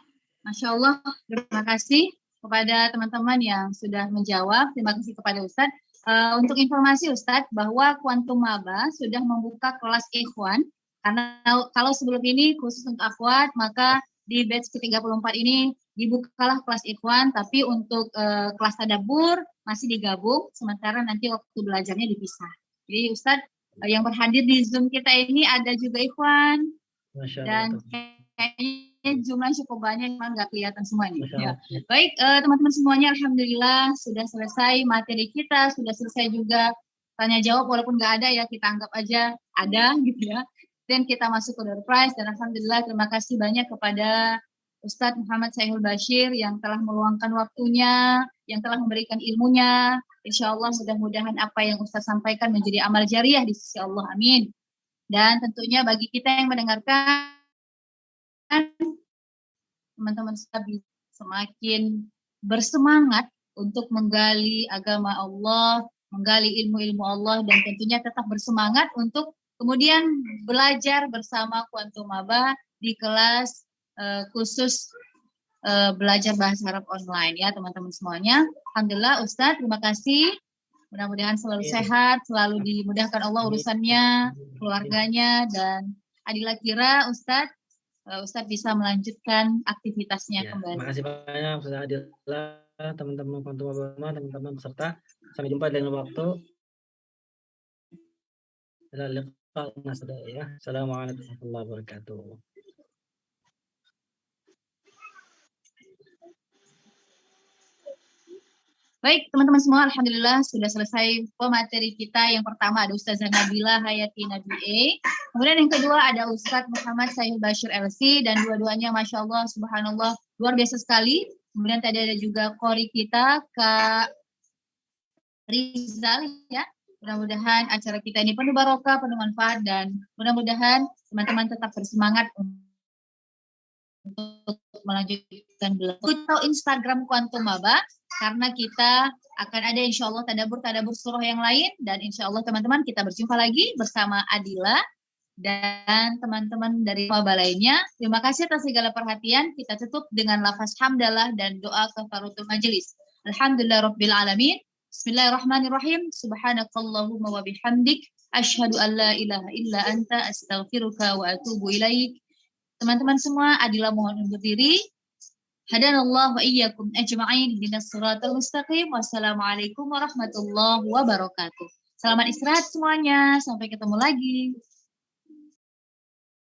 Speaker 1: Masya Allah, terima kasih kepada teman-teman yang sudah menjawab. Terima kasih kepada Ustadz. Untuk informasi Ustadz, bahwa Quantum Maba sudah membuka kelas ikhwan. Karena kalau sebelum ini khusus untuk akhwat, maka di batch ke-34 ini dibukalah kelas ikhwan, tapi untuk kelas tadabbur masih digabung, sementara nanti waktu belajarnya dipisah. Jadi Ustadz, yang berhadir di Zoom kita ini ada juga ikhwan, dan kayaknya jumlahnya cukup banyak, memang nggak kelihatan semuanya. Ya. Baik, teman-teman semuanya, alhamdulillah sudah selesai materi kita, sudah selesai juga tanya jawab, walaupun nggak ada ya kita anggap aja ada gitu ya. Dan kita masuk ke door prize, dan alhamdulillah terima kasih banyak kepada Ustadz Muhammad Syaihul Bashir yang telah meluangkan waktunya, yang telah memberikan ilmunya. Insya Allah mudah-mudahan apa yang Ustadz sampaikan menjadi amal jariah di sisi Allah, amin. Dan tentunya bagi kita yang mendengarkan, teman-teman semakin bersemangat untuk menggali agama Allah, menggali ilmu-ilmu Allah, dan tentunya tetap bersemangat untuk kemudian belajar bersama Quantum Maba di kelas khusus belajar bahasa Arab online ya teman-teman semuanya. Alhamdulillah Ustadz, terima kasih. Mudah-mudahan selalu sehat, selalu dimudahkan Allah urusannya, keluarganya, dan Adila kira Ustadz bisa melanjutkan aktivitasnya kembali.
Speaker 6: Terima kasih banyak Ustadz Adila, teman-teman Quantum Maba, teman-teman peserta. Sampai jumpa di lain waktu. Ya. Assalamualaikum warahmatullahi wabarakatuh.
Speaker 1: Baik, teman-teman semua, alhamdulillah sudah selesai pemateri kita. Yang pertama ada Ustazah Nabila Hayati Nabi. Kemudian yang kedua ada Ustadz Muhammad Syaihul Bashir LC, dan dua-duanya Masya Allah, subhanallah, luar biasa sekali. Kemudian tadi ada juga qori kita, Kak Rizal ya. Mudah-mudahan acara kita ini penuh barokah, penuh manfaat, dan mudah-mudahan teman-teman tetap bersemangat untuk melanjutkan belajar. Atau Instagram Quantum Maba, karena kita akan ada insya Allah tadabbur surah yang lain, dan insya Allah teman-teman kita berjumpa lagi bersama Adila dan teman-teman dari Maba lainnya. Terima kasih atas segala perhatian. Kita tutup dengan lafaz hamdalah dan doa kafaratul majelis. Alhamdulillah Rabbil Alamin. Bismillahirrahmanirrahim. Subhanakallahumma wa bihamdik. Asyhadu an la ilaha illa anta astaghfiruka wa atubu ilaik. Teman-teman semua, Adila mohon undur diri. Hadanallahu wa iyyakum ajma'in ihdinas siratal mustaqim. Wassalamualaikum warahmatullahi wabarakatuh. Selamat istirahat semuanya. Sampai ketemu lagi.